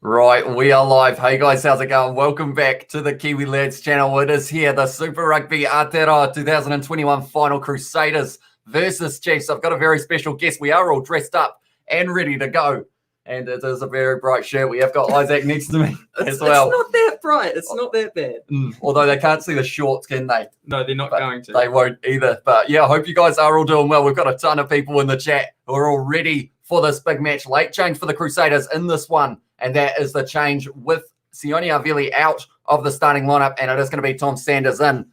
Right, we are live. Hey guys, how's it going? Welcome back to the Kiwi Lads channel. It is here, the Super Rugby Aotearoa 2021 final, Crusaders versus Chiefs. I've got a very special guest. We are all dressed up and ready to go. And it is a very bright shirt. We have got Isaac next to me as well. It's not that bright. It's not that bad. Although they can't see the shorts, can they? No, they're not going to. They won't either. But yeah, I hope you guys are all doing well. We've got a ton of people in the chat who are all ready for this big match. Late change for the Crusaders in this one. And that is the change with Sione Avili out of the starting lineup. And it is going to be Tom Sanders in.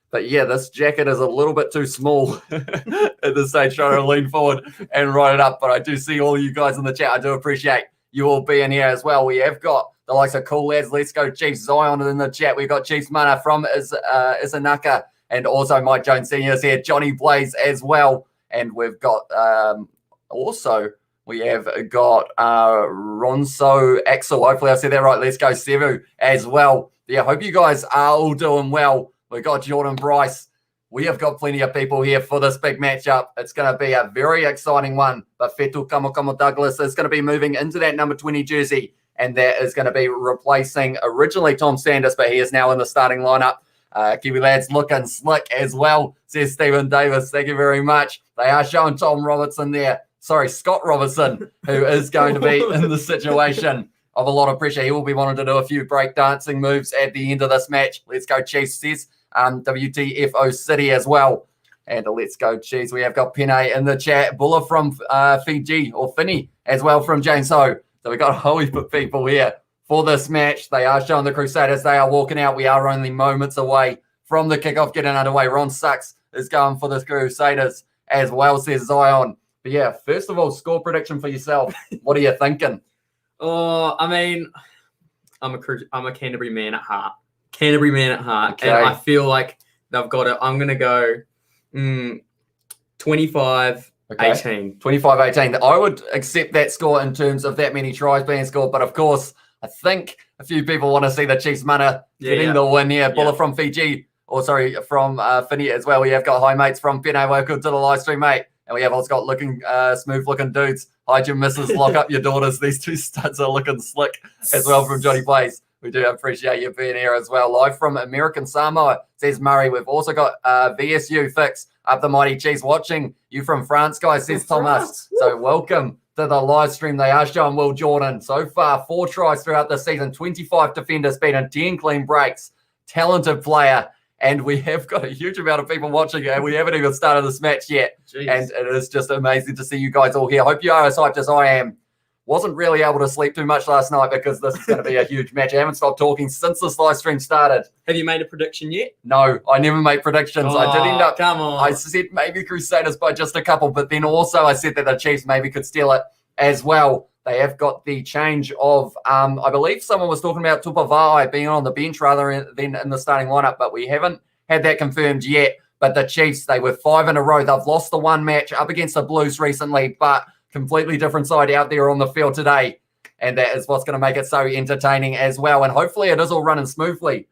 But yeah, this jacket is a little bit too small at this stage, trying to lean forward and write it up. But I do see all of you guys in the chat. I do appreciate you all being here as well. We have got the likes of Cool Lads, Let's Go Chiefs, Zion in the chat. We've got Chiefs Mana from Izanaka, and also Mike Jones Sr. is here, Johnny Blaze as well. And we've got we have got Ronso Axel. Hopefully I said that right. Let's Go Sevu as well. Yeah, hope you guys are all doing well. We've got Jordan Bryce. We have got plenty of people here for this big matchup. It's going to be a very exciting one. But Fetu Kamokomo Douglas is going to be moving into that number 20 jersey. And that is going to be replacing originally Tom Sanders, but he is now in the starting lineup. Kiwi Lads looking slick as well, says Stephen Davis. Thank you very much. They are showing Tom Robertson there. Sorry, Scott Robertson, who is going to be in the situation of a lot of pressure. He will be wanting to do a few breakdancing moves at the end of this match. Let's go Chiefs, says WTFO City as well. And let's go Chiefs. We have got Pene in the chat. Bulla from Fiji, or Finney as well from James Ho. So we've got a whole heap of people here for this match. They are showing the Crusaders. They are walking out. We are only moments away from the kickoff getting underway. Ron Sucks is going for the Crusaders as well, says Zion. But yeah, first of all, score prediction for yourself. What are you thinking? Oh, I mean, I'm a Canterbury man at heart. Canterbury man at heart. Okay. And I feel like they've got it. I'm going to go 25-18. 25-18. I would accept that score in terms of that many tries being scored. But of course, I think a few people want to see the Chiefs Mana getting the win here. Bulla from Fiji, from Finney as well. We have got hi mates from Pene. Welcome to the live stream, mate. And we have also got smooth-looking dudes. Hi, Jim, Mrs. Lock up your daughters. These two studs are looking slick as well from Johnny Blaze. We do appreciate you being here as well. Live from American Samoa, says Murray. We've also got VSU Fix up the mighty Chiefs watching you from France, guys, says Thomas. So welcome to the live stream. They are showing Will Jordan. So far, 4 tries throughout the season, 25 defenders beaten, 10 clean breaks. Talented player. And we have got a huge amount of people watching, and we haven't even started this match yet. Jeez. And it is just amazing to see you guys all here. Hope you are as hyped as I am. Wasn't really able to sleep too much last night because this is going to be a huge match. I haven't stopped talking since this live stream started. Have you made a prediction yet? No, I never make predictions. I did end up. Come on. I said maybe Crusaders by just a couple, but then also I said that the Chiefs maybe could steal it as well. They have got the change of, I believe someone was talking about Tupavai being on the bench rather than in the starting lineup, but we haven't had that confirmed yet. But the Chiefs, they were 5 in a row. They've lost the one match up against the Blues recently, but completely different side out there on the field today. And that is what's going to make it so entertaining as well. And hopefully it is all running smoothly.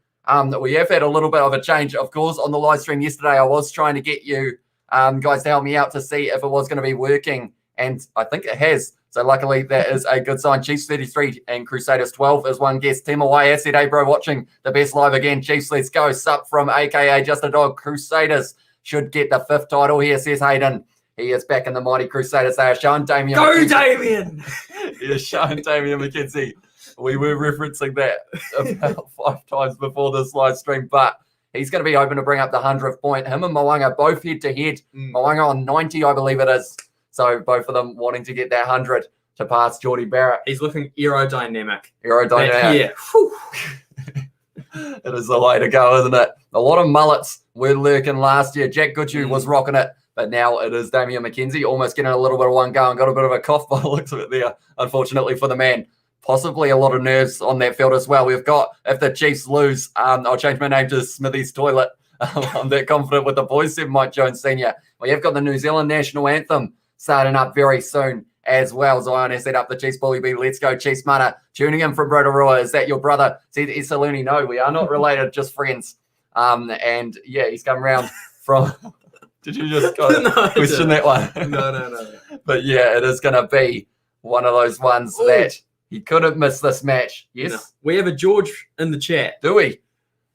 We have had a little bit of a change, of course, on the live stream yesterday. I was trying to get you guys to help me out to see if it was going to be working. And I think it has. So luckily, that is a good sign. Chiefs 33 and Crusaders 12 is one guest. Team away, said, hey, bro, watching the best live again. Chiefs, let's go. Sup from AKA Just a Dog. Crusaders should get the 5th title here, says Hayden. He is back in the mighty Crusaders. They are showing Damien. Go, Damien! He is showing Damien McKenzie. We were referencing that about 5 times before this live stream, but he's going to be hoping to bring up the 100th point. Him and Moanga both head-to-head. Moanga on 90, I believe it is. So both of them wanting to get that 100 to pass Geordie Barrett. He's looking aerodynamic. Yeah. It is the way to go, isn't it? A lot of mullets were lurking last year. Jack Goodhue was rocking it, but now it is Damien McKenzie almost getting a little bit of one go and got a bit of a cough by the looks of it there, unfortunately for the man. Possibly a lot of nerves on that field as well. We've got, if the Chiefs lose, I'll change my name to Smithy's Toilet. I'm that confident with the boys, said Mike Jones Sr. We have got the New Zealand national anthem starting up very soon as well. Zion has set up the Chiefs Bully B. Let's go, Chiefs Mana. Tuning in from Rotorua. Is that your brother? Said Isaluni. No, we are not related, just friends. And yeah, he's come around from. Did you just question that one? No. But yeah, it is going to be one of those ones that He couldn't miss this match. Yes. No. We have a George in the chat. Do we?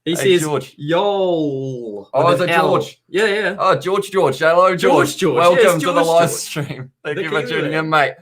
He Hey, says, George. "Yo." Oh, is it George? Yeah. Oh, George. Hello, George. George. Welcome Yes, to George, the live George. stream. Thank The you for tuning Kiwi. in, mate.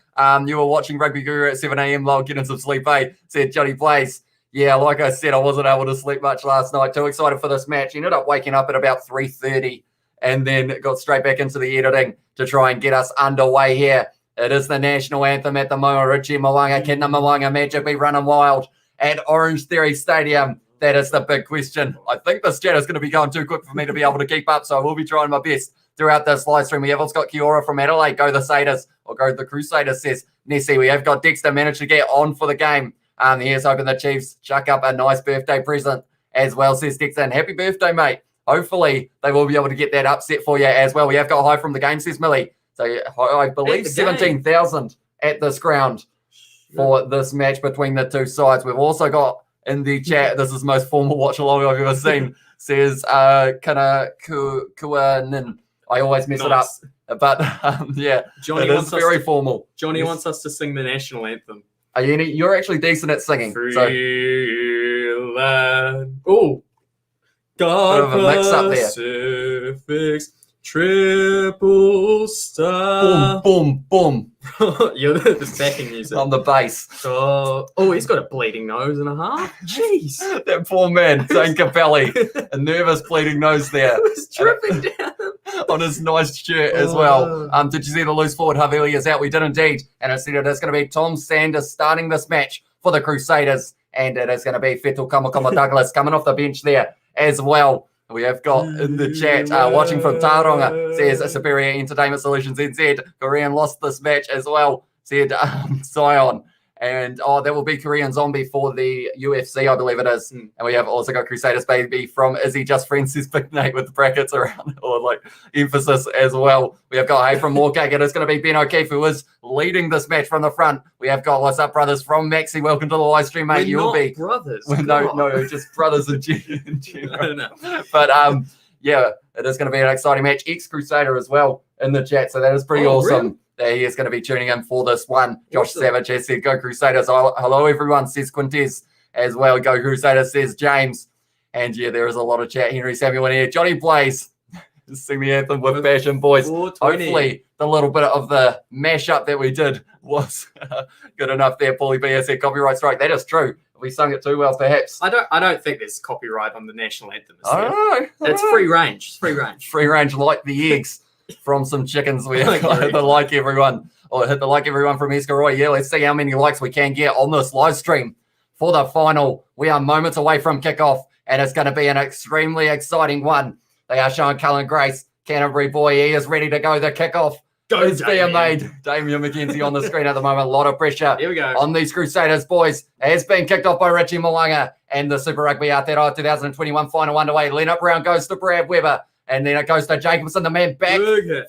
You were watching Rugby Guru at 7 a.m. Lol, getting some sleep, eh? Said Johnny Blaze. Yeah, like I said, I wasn't able to sleep much last night. Too excited for this match. Ended up waking up at about 3:30 and then got straight back into the editing to try and get us underway here. It is the national anthem at the moment. Richie Mo'unga, Kena Mo'unga, Magic be running wild at OrangeTheory Stadium. That is the big question. I think this chat is going to be going too quick for me to be able to keep up, so I will be trying my best throughout this live stream. We have also got Kiora from Adelaide. Go the Saders, or go the Crusaders, says Nessie. We have got Dexter managed to get on for the game. He is hoping the Chiefs chuck up a nice birthday present as well, says Dexter. And happy birthday, mate. Hopefully, they will be able to get that upset for you as well. We have got high from the game, says Millie. So I believe 17,000 at this ground for this match between the two sides. We've also got in the chat, this is the most formal watch along I've ever seen, says Kana Kuanin. I always mess it up. But yeah, Johnny it is very formal. Johnny wants us to sing the national anthem. You're actually decent at singing. Oh, God bit of a mix up there. Pacific's triple star. Boom, boom, boom. You're the backing music. On the bass. Oh, he's got a bleeding nose and a half. Jeez. That poor man, Zane Capelli. A nervous bleeding nose there. It was dripping down. On his nice shirt as well. Did you see the loose forward? Havili is out. We did indeed. And instead it is going to be Tom Sanders starting this match for the Crusaders. And it is going to be Fetal Kamakama Douglas coming off the bench there as well. We have got in the chat, watching from Tauranga, says Superior Entertainment Solutions NZ. Korean lost this match as well, said Zion. And that will be Korean Zombie for the UFC, I believe it is. And we have also got Crusaders Baby from Izzy Just Friends, his big name with brackets around, or like emphasis as well. We have got Hey from Moorcake. It is going to be Ben O'Keefe who is leading this match from the front. We have got What's Up Brothers from Maxi. Welcome to the live stream, mate. You'll be brothers. No, just brothers in general. I don't know. But yeah, it is going to be an exciting match. Ex-Crusader as well in the chat, so that is pretty awesome. Really? That he is going to be tuning in for this one. Josh Savage has said, "Go Crusaders." Hello, everyone, says Quintez as well. Go Crusaders, says James. And yeah, there is a lot of chat. Henry Samuel in here. Johnny Blaze, sing the anthem with passion, boys. Hopefully, the little bit of the mashup that we did was good enough there. Paulie B has said, "Copyright strike." That is true. We sung it too well, perhaps. I don't think there's copyright on the national anthem. I don't know. It's free range. It's free range. Free range, like the eggs from some chickens. We hit the like everyone, or hit the like everyone from Escaroy. Yeah, let's see how many likes we can get on this live stream for the final. We are moments away from kickoff, and it's going to be an extremely exciting one. They are showing Cullen Grace, Canterbury boy. He is ready to go. The kickoff is being made. Damian McKenzie on the screen at the moment. A lot of pressure Here we go. on these Crusaders, boys. It has been kicked off by Richie Mo'unga, and the Super Rugby Aotearoa 2021 final underway. Leonard Brown goes to Brad Weber. And then it goes to Jacobson, the man back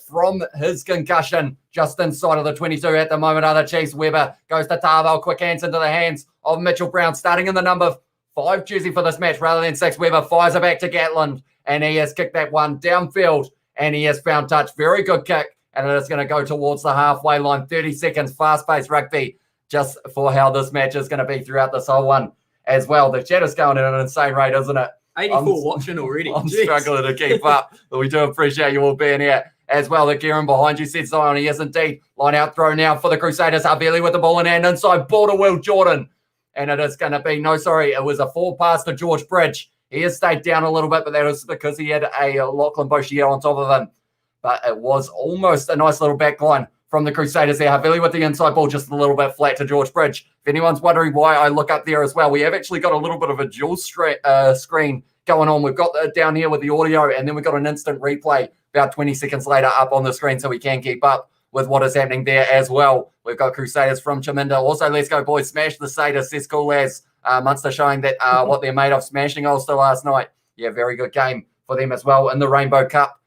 from his concussion, just inside of the 22 at the moment. Other Chiefs, Weber goes to Tarbell, quick hands into the hands of Mitchell Brown, starting in the number 5 jersey for this match rather than 6. Weber fires it back to Gatland, and he has kicked that one downfield, and he has found touch. Very good kick, and it is going to go towards the halfway line. 30 seconds, fast-paced rugby, just for how this match is going to be throughout this whole one as well. The chat is going at an insane rate, isn't it? 84 watching already. I'm struggling to keep up, but we do appreciate you all being here as well. The Kieran behind you said Zion. He is indeed. Line out throw now for the Crusaders. Havili with the ball in hand inside. Ball to Will Jordan. And it is going to be, it was a forward pass to George Bridge. He has stayed down a little bit, but that was because he had a Lachlan Boshier on top of him. But it was almost a nice little back line from the Crusaders there. Havili with the inside ball, just a little bit flat to George Bridge. If anyone's wondering why I look up there as well, we have actually got a little bit of a dual screen going on. We've got down here with the audio, and then we've got an instant replay about 20 seconds later up on the screen, so we can keep up with what is happening there as well. We've got Crusaders from Chaminda. Also, let's go, boys. Smash the Saders, says Cool as Munster showing that what they're made of, smashing Ulster last night. Yeah, very good game for them as well in the Rainbow Cup.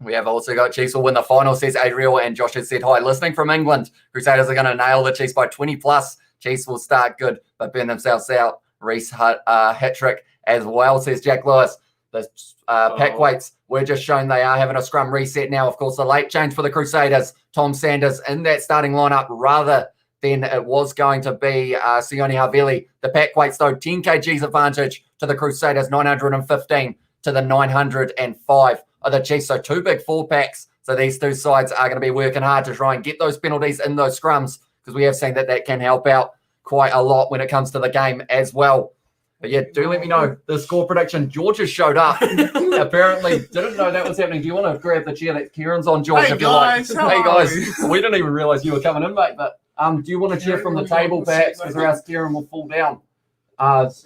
We have also got Chiefs will win the final, says Adriel, and Josh has said hi. Listening from England, Crusaders are going to nail the Chiefs by 20 plus. Chiefs will start good, but burn themselves out. Reese hat-trick as well, says Jack Lewis. The pack weights, we're just shown they are having a scrum reset now. Of course, the late change for the Crusaders. Tom Sanders in that starting lineup rather then it was going to be Sione Havili. The pack weights, though, 10 kgs advantage to the Crusaders, 915 to the 905 of the Chiefs. So 2 big 4-packs. So these two sides are going to be working hard to try and get those penalties in those scrums, because we have seen that can help out quite a lot when it comes to the game as well. But yeah, do let me know the score prediction. George has showed up. Apparently, didn't know that was happening. Do you want to grab the chair that Kieran's on, George? Hey if guys, you like? Hey guys, we didn't even realise you were coming in, mate. But do you want a chair from the table, perhaps, because or else Kieran will fall down?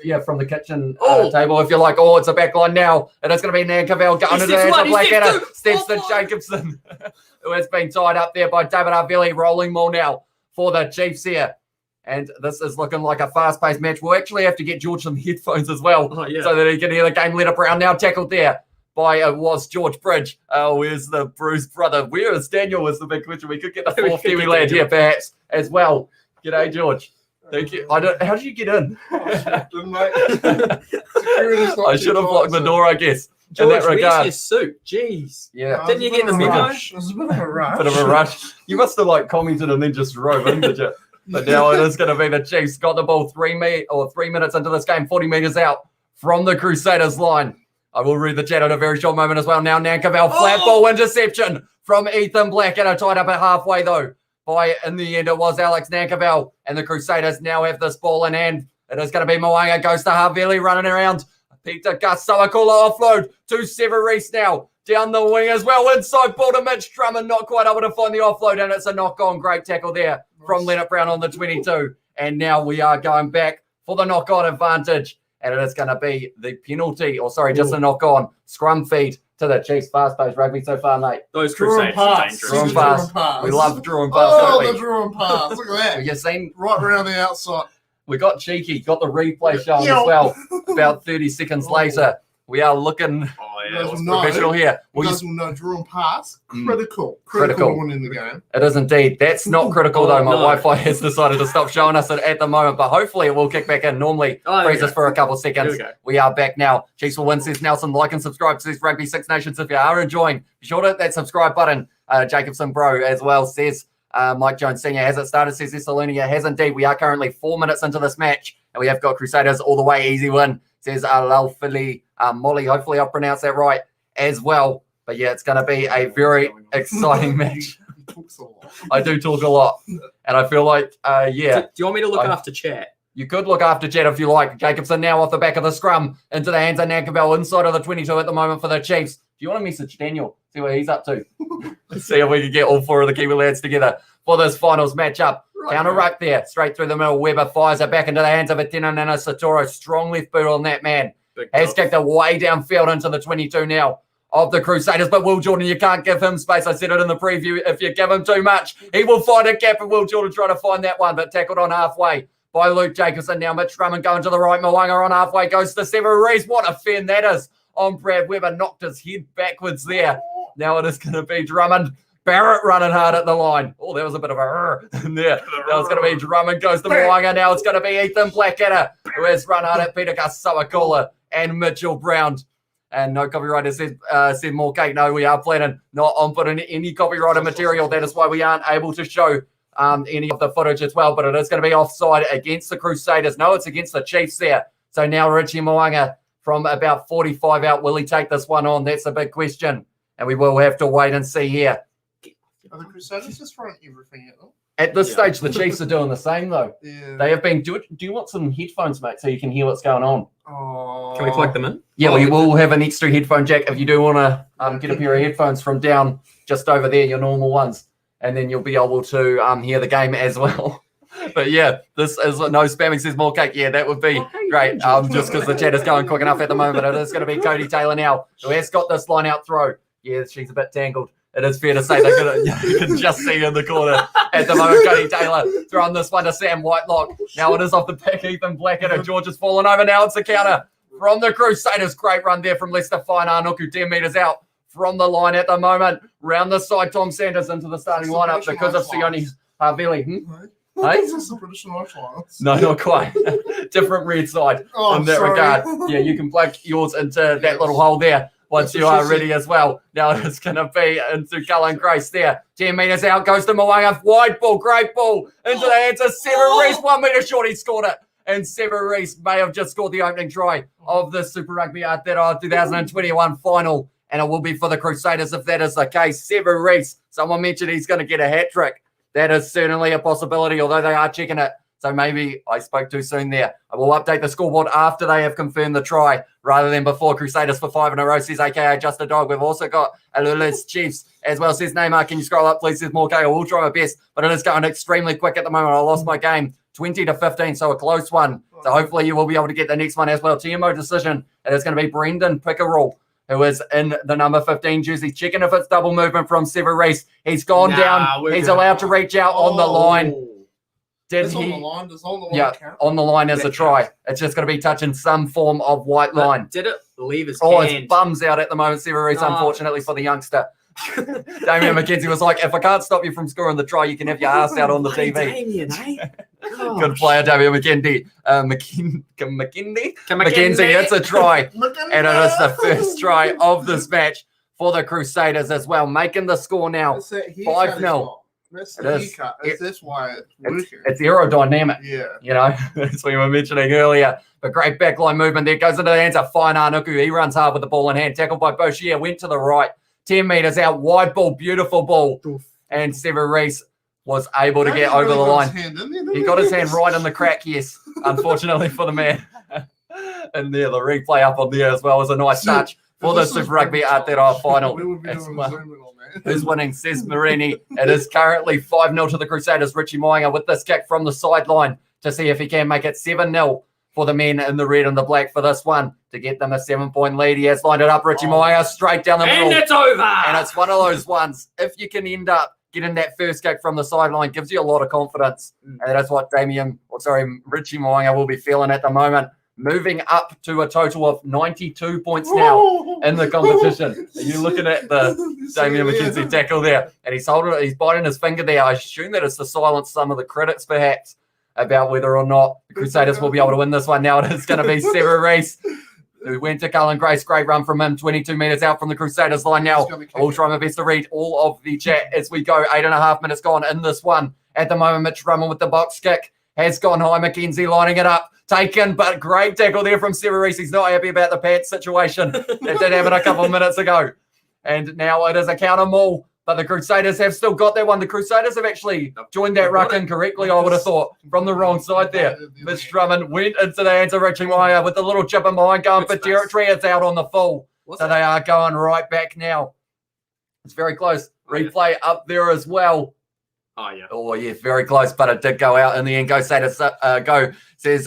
Yeah, from the kitchen table, if you're like, oh, it's a back line now. And it's going to be Nankerville going to the Blackadder. Steps to Jacobson, who has been tied up there by David Havili, rolling more now for the Chiefs here. And this is looking like a fast-paced match. We'll actually have to get George some headphones as well, so that he can hear the game lit up around. Now tackled there by was George Bridge. Oh, where's the Bruce brother? Where is Daniel was the big question. We could get the fourth Kiwi lad here perhaps as well. G'day, George. Thank you. How did you get in? I should have locked the door, I guess. George, in that regard. where's your suit? Jeez. Yeah. Didn't you get the memo? It was a bit of a rush. Bit of a rush. You must have commented and then just drove in, did you? But now it is going to be the Chiefs. Got the ball 3 minutes into this game, 40 metres out from the Crusaders line. I will read the chat in a very short moment as well. Now Nankerville, flat ball interception from Ethan Blackadder, tied up at halfway though. In the end, it was Alex Nankerville, and the Crusaders now have this ball in hand. It is going to be Moanga, goes to Havili running around. Peter Gus Sawakula offload to Severis now. Down the wing as well. Inside ball to Mitch Drummond. Not quite able to find the offload, and it's a knock-on. Great tackle there from Leonard Brown on the 22. And now we are going back for the knock-on advantage. And it is going to be the penalty, just a knock-on. Scrum feed to the Chiefs. Fast-paced rugby so far, mate. Those Draw and Crusaders pass. are dangerous. Draw and pass. We love draw and pass, Oh, don't the we? draw and pass. Look at that. Have you seen? Right around the outside. We got cheeky. Got the replay showing as well. About 30 seconds later. We are looking professional here. You guys will know draw and pass. Critical one in the game. It is indeed. That's not critical though. My no. Wi-Fi has decided to stop showing us at the moment, but hopefully it will kick back in. Normally freezes for a couple seconds. We are back now. Chiefs will win, says Nelson. Like and subscribe, says Rugby Six Nations. If you are enjoying, be sure to hit that subscribe button. Jacobson Bro as well says Mike Jones Senior. Has it started, says Thessalonia. Has indeed. We are currently 4 minutes into this match, and we have got Crusaders all the way. Easy win, says Lalfili Molly. Hopefully I'll pronounce that right as well. But yeah, it's going to be a very exciting match. I do talk a lot, and I feel like, Do you want me to look after chat? You could look after chat if you like. Jacobson now off the back of the scrum into the hands of Nankerville, inside of the 22 at the moment for the Chiefs. Do you want to message Daniel? See what he's up to. Let's see if we can get all 4 of the Kiwi lads together for this finals matchup. Counter ruck there, straight through the middle. Weber fires it back into the hands of Atena Nana Satoro. Strong left boot on that man. Has kicked it way downfield into the 22 now of the Crusaders. But Will Jordan, you can't give him space. I said it in the preview. If you give him too much, he will find a gap. And Will Jordan trying to find that one, but tackled on halfway by Luke Jacobson. Now Mitch Drummond going to the right. Moanga on halfway. Goes to Severis. What a fin that is on Brad Weber. Knocked his head backwards there. Now it is going to be Drummond. Barrett running hard at the line. Oh, that was a bit of a in there. Now it's going to be Drummond goes to Moanga. Now it's going to be Ethan Blackadder, who has run hard at Peter Sawakula and Mitchell Brown. And no copywriter said more cake. No, we are planning not on putting any copyrighted material. That is why we aren't able to show any of the footage as well. But it is going to be offside against the Crusaders. No, it's against the Chiefs there. So now Richie Moanga from about 45 out. Will he take this one on? That's a big question. And we will have to wait and see here. Are the Crusaders just throwing everything at them? At this stage, the Chiefs are doing the same, though. Yeah. They have been... Do you want some headphones, mate, so you can hear what's going on? Oh. Can we plug them in? Yeah, we will have an extra headphone jack if you do want to get a pair of headphones from down just over there, your normal ones, and then you'll be able to hear the game as well. But yeah, this is no spamming, says more cake. Yeah, that would be great. Just because the chat is going quick enough at the moment. It is going to be Cody Taylor now, who has got this line out throw. Yeah, she's a bit tangled. It is fair to say they're going to, you can just see in the corner at the moment, Cody Taylor throwing this one to Sam Whitelock. Now it is off the back, Ethan Blackadder. George has fallen over. Now it's a counter from the Crusaders. Great run there from Lester Fine Arnuku, 10 metres out from the line at the moment. Round the side, Tom Sanders into the starting lineup because of Sione Havili. Hey? Is this the British Lifelines? No, not quite. Different red side in that regard. Yeah, you can plug yours into that little hole there. once you are ready as well. Now it's going to be into Cullen Grace there. 10 metres out, goes to Moanga. Wide ball, great ball. Into the hands of Sever Reese. 1 metre short, he scored it. And Sever Reese may have just scored the opening try of the Super Rugby Aotearoa 2021 final. And it will be for the Crusaders if that is the case. Sever Reese, someone mentioned he's going to get a hat trick. That is certainly a possibility, although they are checking it. So maybe I spoke too soon there. I will update the scoreboard after they have confirmed the try rather than before. Crusaders for 5 in a row, says AKA Just a Dog. We've also got Alula's Chiefs as well, says Neymar. Can you scroll up, please? Says Mork. I will try my best, but it is going extremely quick at the moment. I lost my game 20-15, so a close one. So hopefully you will be able to get the next one as well. TMO decision. It is going to be Brendan Pickerel, who is in the number 15 jersey. Checking if it's double movement from Sever Reese. He's gone down. He's allowed to reach out on the line. Did he? On the line. Does on the line count? On the line as a try. It's just going to be touching some form of white line. Did it leave his hand? His bum's out at the moment, Sever Reese, unfortunately for the youngster. Damian McKenzie was like, if I can't stop you from scoring the try, you can have your ass out on the TV. Damian, eh? Good player, Damian McKenzie. McKenzie, it's a try. And it is the first try of this match for the Crusaders as well, making the score now 5-0. That's the haircut. That's why it's working. It's aerodynamic. Yeah. You know, as we were mentioning earlier. But great backline movement there. Goes into the hands of Fine Arnuku. He runs hard with the ball in hand. Tackled by Boshier. Went to the right. 10 metres out. Wide ball. Beautiful ball. And Sever Reese was able to get over the line. He got his hand right in the crack, yes. Unfortunately for the man. And there, the replay up on there as well was a nice touch for the Super Rugby Aotearoa final. Who's winning, says Marini. It is currently 5-0 to the Crusaders. Richie Moanga with this kick from the sideline to see if he can make it 7-0 for the men in the red and the black for this one to get them a 7-point lead. He has lined it up. Richie Moanga straight down the middle. And it's over. And it's one of those ones. If you can end up getting that first kick from the sideline, gives you a lot of confidence. And that's what Richie Moanga will be feeling at the moment. Moving up to a total of 92 points now in the competition. Are you looking at the Damian McKenzie tackle there? And he's biting his finger there. I assume that it's to silence some of the critics, perhaps, about whether or not the Crusaders will be able to win this one. Now it is going to be Sever Reese, who went to Cullen Grace. Great run from him, 22 metres out from the Crusaders line now. I will try my best to read all of the chat as we go. 8.5 minutes gone in this one. At the moment, Mitch Drummond with the box kick has gone high. McKenzie lining it up. Taken, but great tackle there from Sever Reese. He's not happy about the pants situation. That did happen a couple of minutes ago. And now it is a counter maul, but the Crusaders have still got that one. The Crusaders have actually joined that ruck incorrectly, I would have thought, from the wrong side there. Mitch Drummond went into the hands of Richie Moyer with the little chip in behind going for territory. It's out on the full. So they are going right back now. It's very close. Replay up there as well. Oh, yeah, very close, but it did go out in the end. Go, says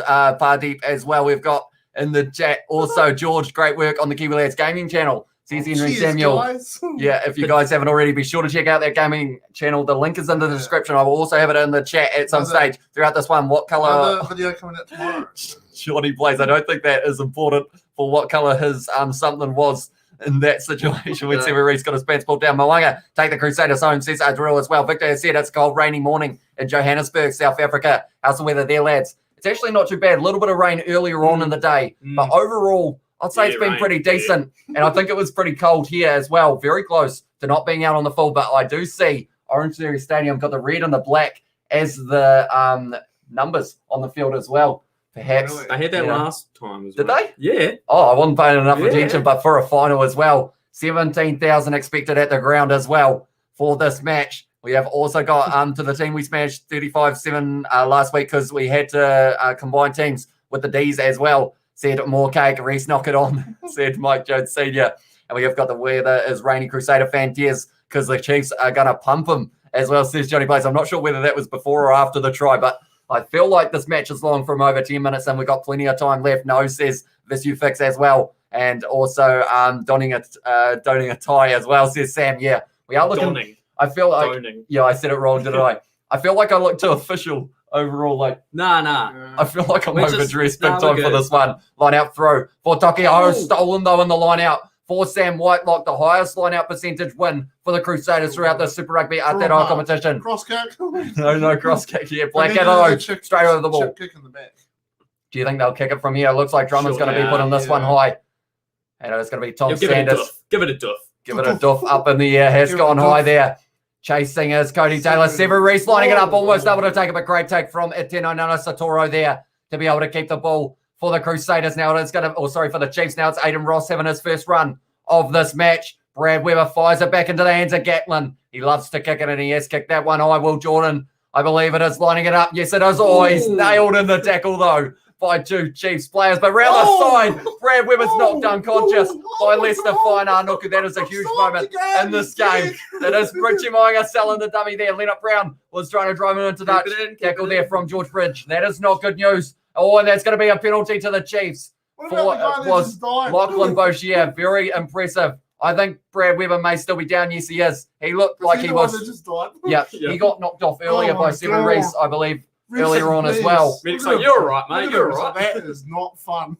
Pardeep as well. We've got in the chat also George, great work on the Kiwi Lads Gaming channel. Says Henry Samuel. Guys. Yeah, if you guys haven't already, be sure to check out that gaming channel. The link is in the description. I will also have it in the chat at some stage throughout this one. What colour? Video coming out tomorrow. Shorty plays. I don't think that is important for what colour his something was in that situation when Sever Reese got his pants pulled down. Moanga take the Crusaders home, says Adrill as well. Victor has said it's a cold, rainy morning in Johannesburg, South Africa. How's the weather there, lads? It's actually not too bad. A little bit of rain earlier on in the day, but overall, I'd say it's been pretty decent. And I think it was pretty cold here as well. Very close to not being out on the full, but I do see OrangeTheory Stadium got the red and the black as the numbers on the field as well. Perhaps. Really? I had that last time as well. Did they? Yeah. Oh, I wasn't paying enough attention, but for a final as well. 17,000 expected at the ground as well for this match. We have also got to the team we smashed 35-7 last week because we had to combine teams with the Ds as well. Said more cake, Reese knock it on, said Mike Jones Sr. And we have got the weather is rainy Crusader fan tears because the Chiefs are going to pump him as well, says Johnny Blaze. I'm not sure whether that was before or after the try, but I feel like this match is long from over 10 minutes and we've got plenty of time left. No, says Visu Fix as well. And also donning a tie as well, says Sam. Yeah, we are looking. Donning. I feel like, yeah, I said it wrong, didn't I? I feel like I look too official overall. Like, nah. I feel like I'm overdressed big time for this one. Line out throw for Toki. Oh, stolen though in the line out for Sam Whitelock. The highest line out percentage win for the Crusaders throughout the Super Rugby Aotearoa competition. Cross kick. No cross kick here. Black Arrow straight over the ball. Kick in the back. Do you think they'll kick it from here? It looks like Drummond's going to be putting this one high. And it's going to be Tom Give it a Sanders. doof. Give it a doof. Give it a doof up in the air. Has Give it a gone doof. high there. Chasing is Cody Taylor. Seven Reese lining it up. Almost able to take a great take from Eteno Nanasatoro there to be able to keep the ball for the Crusaders. Now it's going to, for the Chiefs. Now it's Aiden Ross having his first run of this match. Brad Weber fires it back into the hands of Gatlin. He loves to kick it, and he has kicked that one high. Will Jordan, I believe it is, lining it up. Yes, it is. Oh, he's nailed in the tackle, though, by two Chiefs players. But round the side, Brad Weber's knocked unconscious by Lester Fainaanuku. That is a huge moment in this game. That is Richie Moinga selling the dummy there. Leonard Brown was trying to drive him into that tackle there from George Bridge. That is not good news. Oh, and that's going to be a penalty to the Chiefs. Was Lachlan Boshier. Very impressive. I think Brad Weber may still be down. Yes, he is. He looked like he was. Yeah, he got knocked off earlier by Seven Reese, I believe, earlier on as well. So you're all right, mate. You're all right. That is not fun.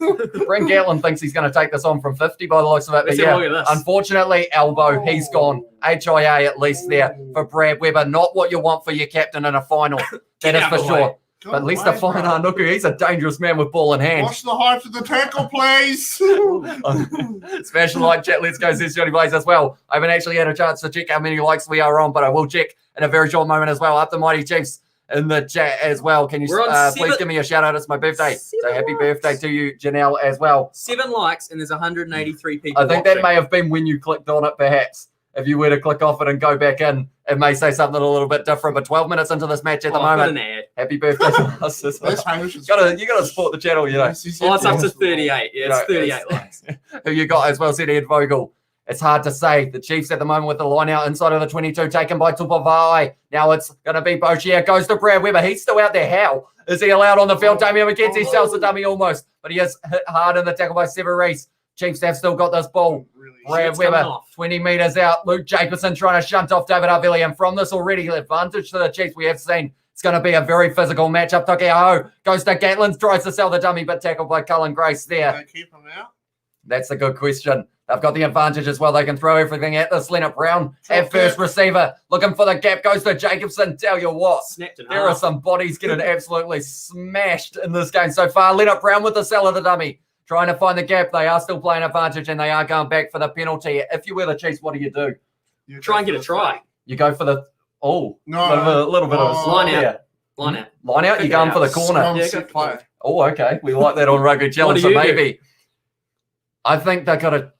Brent Gatlin thinks he's going to take this on from 50 by the looks of it. But Let's have a look at this. Unfortunately, elbow, he's gone. HIA at least there for Brad Weber. Not what you want for your captain in a final. That is for sure. But Lester Fainaanuku, he's a dangerous man with ball in hand. Watch the height of the tackle, please. Special like chat, let's go, says Johnny Blaze as well. I haven't actually had a chance to check how many likes we are on, but I will check in a very short moment as well. Up the Mighty Chiefs in the chat as well. Can you please give me a shout out? It's my birthday. So happy birthday to you, Janelle, as well. 7 likes and there's 183 people. I think that may have been when you clicked on it, perhaps. If you were to click off it and go back in, it may say something a little bit different. But 12 minutes into this match at the moment. Happy birthday to us. You got to support the channel, you know. It's up to 38. Yeah, it's 38 likes. Who you got as well, said Ed Vogel. It's hard to say. The Chiefs at the moment with the line out inside of the 22 taken by Tupavai. Now it's going to be Boshier. Goes to Brad Weber. He's still out there. How is he allowed on the field? Damian McKenzie sells the dummy almost. But he is hit hard in the tackle by Sever Reese. Chiefs have still got this ball. Brad Weber, 20 metres out. Luke Jacobson trying to shunt off David Arvili. And from this already advantage to the Chiefs, we have seen it's going to be a very physical matchup. Takeaho goes to Gatlin, tries to sell the dummy, but tackled by Cullen Grace there. Can they keep him out? That's a good question. They've got the advantage as well. They can throw everything at this. Leonard Brown at first receiver. Looking for the gap. Goes to Jacobson. Tell you what, there are some bodies getting absolutely smashed in this game so far. Leonard Brown with the sell of the dummy. Trying to find the gap. They are still playing advantage and they are going back for the penalty. If you were the Chiefs, what do? You try and get a try. You go for the, a little bit of a line out. Line out. Line out, you're going for the corner. Yeah, oh, okay. We like that on Rugby Challenge, so maybe. I think they've got to,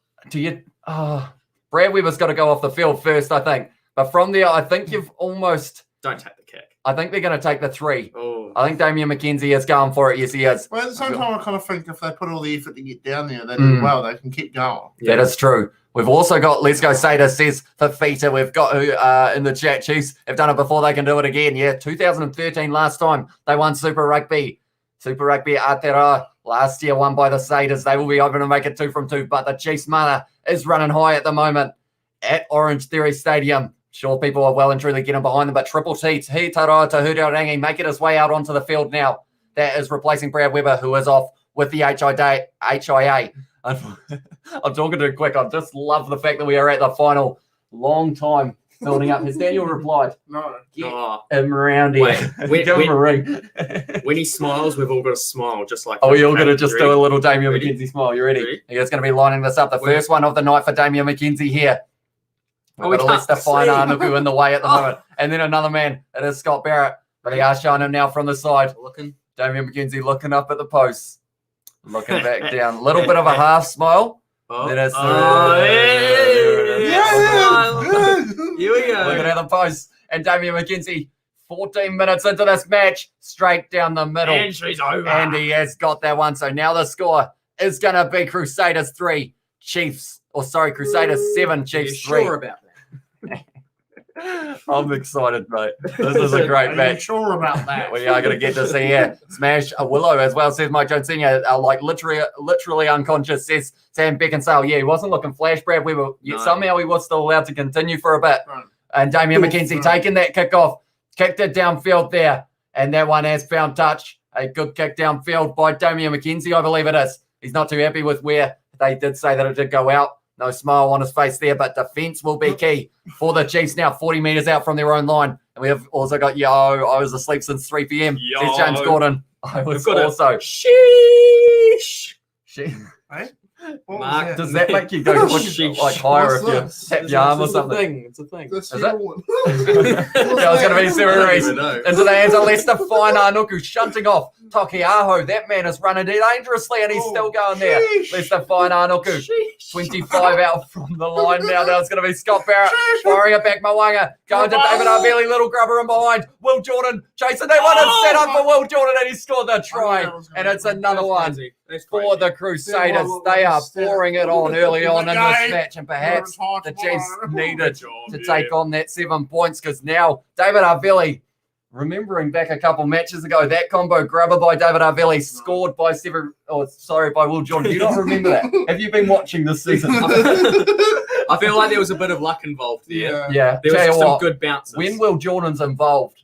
Brad Weber's got to go off the field first, I think. But from there, I think you've almost. Don't take the kick. I think they're going to take the 3. Oh. I think Damian McKenzie is going for it. Yes, he is. Well, at the same time, I kind of think if they put all the effort to get down there, they do well. They can keep going. Yeah. That is true. We've also got Let's Go Sader says Fafita. We've got who in the chat. Chiefs have done it before. They can do it again. Yeah, 2013 last time they won Super Rugby. Super Rugby Aotearoa last year won by the Saders. They will be open to make it 2 from 2. But the Chiefs mana is running high at the moment at OrangeTheory Stadium. Sure, people are well and truly getting behind them, but Triple T, Taroa Tahurangi, making his way out onto the field now. That is replacing Brad Weber, who is off with the HIA. I'm talking too quick. I just love the fact that we are at the final. Long time building up. Has Daniel replied? No. Get him around here. Give him a ring. When he smiles, we've all got to smile, just like we're all going to just do a little Damian McKenzie smile. You ready? He's going to be lining this up. The first one of the night for Damian McKenzie here. We've got Lester Fainaanuku in the way at the moment. And then another man. It is Scott Barrett. But they are showing him now from the side. Damian McKenzie looking up at the post. Looking back down. A little bit of a half smile. Then it's here we go. Looking at the post. And Damian McKenzie, 14 minutes into this match, straight down the middle. And she's over. And he has got that one. So now the score is going to be Crusaders 3, Crusaders 7, Chiefs 3. Sure about that? I'm excited, mate. This is a great match. Are you sure about that? We are going to get to see Smash a Willow as well, says Mike Jones Senior. Like literally unconscious, says Sam Beckinsale. Yeah, he wasn't looking flash, Brad. Somehow he was still allowed to continue for a bit. Right. And Damian McKenzie taking that kickoff, kicked it downfield there. And that one has found touch. A good kick downfield by Damian McKenzie, I believe it is. He's not too happy with where they did say that it did go out. No smile on his face there, but defense will be key for the Chiefs now, 40 meters out from their own line. And we have also got, I was asleep since 3 p.m. Says James Gordon. I was also. Sheesh. Hey? What was Mark, that? Does that make you go Sheesh. like higher if What's you tap your arm or It's a something? thing. It's a thing. That's Is your it? one. Yeah, it's going to be Super I don't Reese. even know. Into the hands of Leicester Whainaunuku, shunting off Toki Aho. That man is running dangerously and he's still going there. Sheesh. Leicester Whainaunuku, Sheesh. 25 out from the line now. Now it's going to be Scott Barrett Sheesh. firing it back Mwanga. Going to David Arbelli, little grubber in behind. Will Jordan chasing that one and set up for Will Jordan and he scored the try. And it's another one That's for the Crusaders. They are pouring it on early on in this match and perhaps the Chiefs needed to take on that 7 points because now David Arbelli, remembering back a couple matches ago, that combo grubber by David Arbelli scored by by Will Jordan. Do you not remember that? Have you been watching this season? I feel like there was a bit of luck involved there. Yeah. There was Tell you some what, good bounces. when Will Jordan's involved,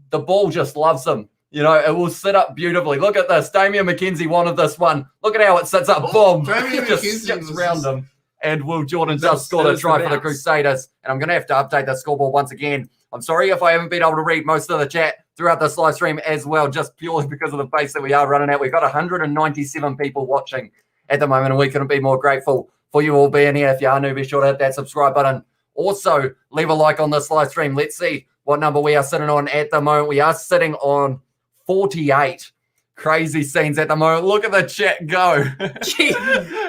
the ball just loves him. You know, it will sit up beautifully. Look at this. Damian McKenzie wanted this one. Look at how it sits up. Boom. Damian It just McKenzie skips was around just- him. And Will Jordan That just scored a was the try for the bounce. Crusaders. And I'm going to have to update the scoreboard once again. I'm sorry if I haven't been able to read most of the chat throughout this live stream as well, just purely because of the pace that we are running at. We've got 197 people watching at the moment, and we couldn't be more grateful for you all being here. If you are new, be sure to hit that subscribe button. Also, leave a like on this live stream. Let's see what number we are sitting on at the moment. We are sitting on 48. Crazy scenes at the moment. Look at the chat go.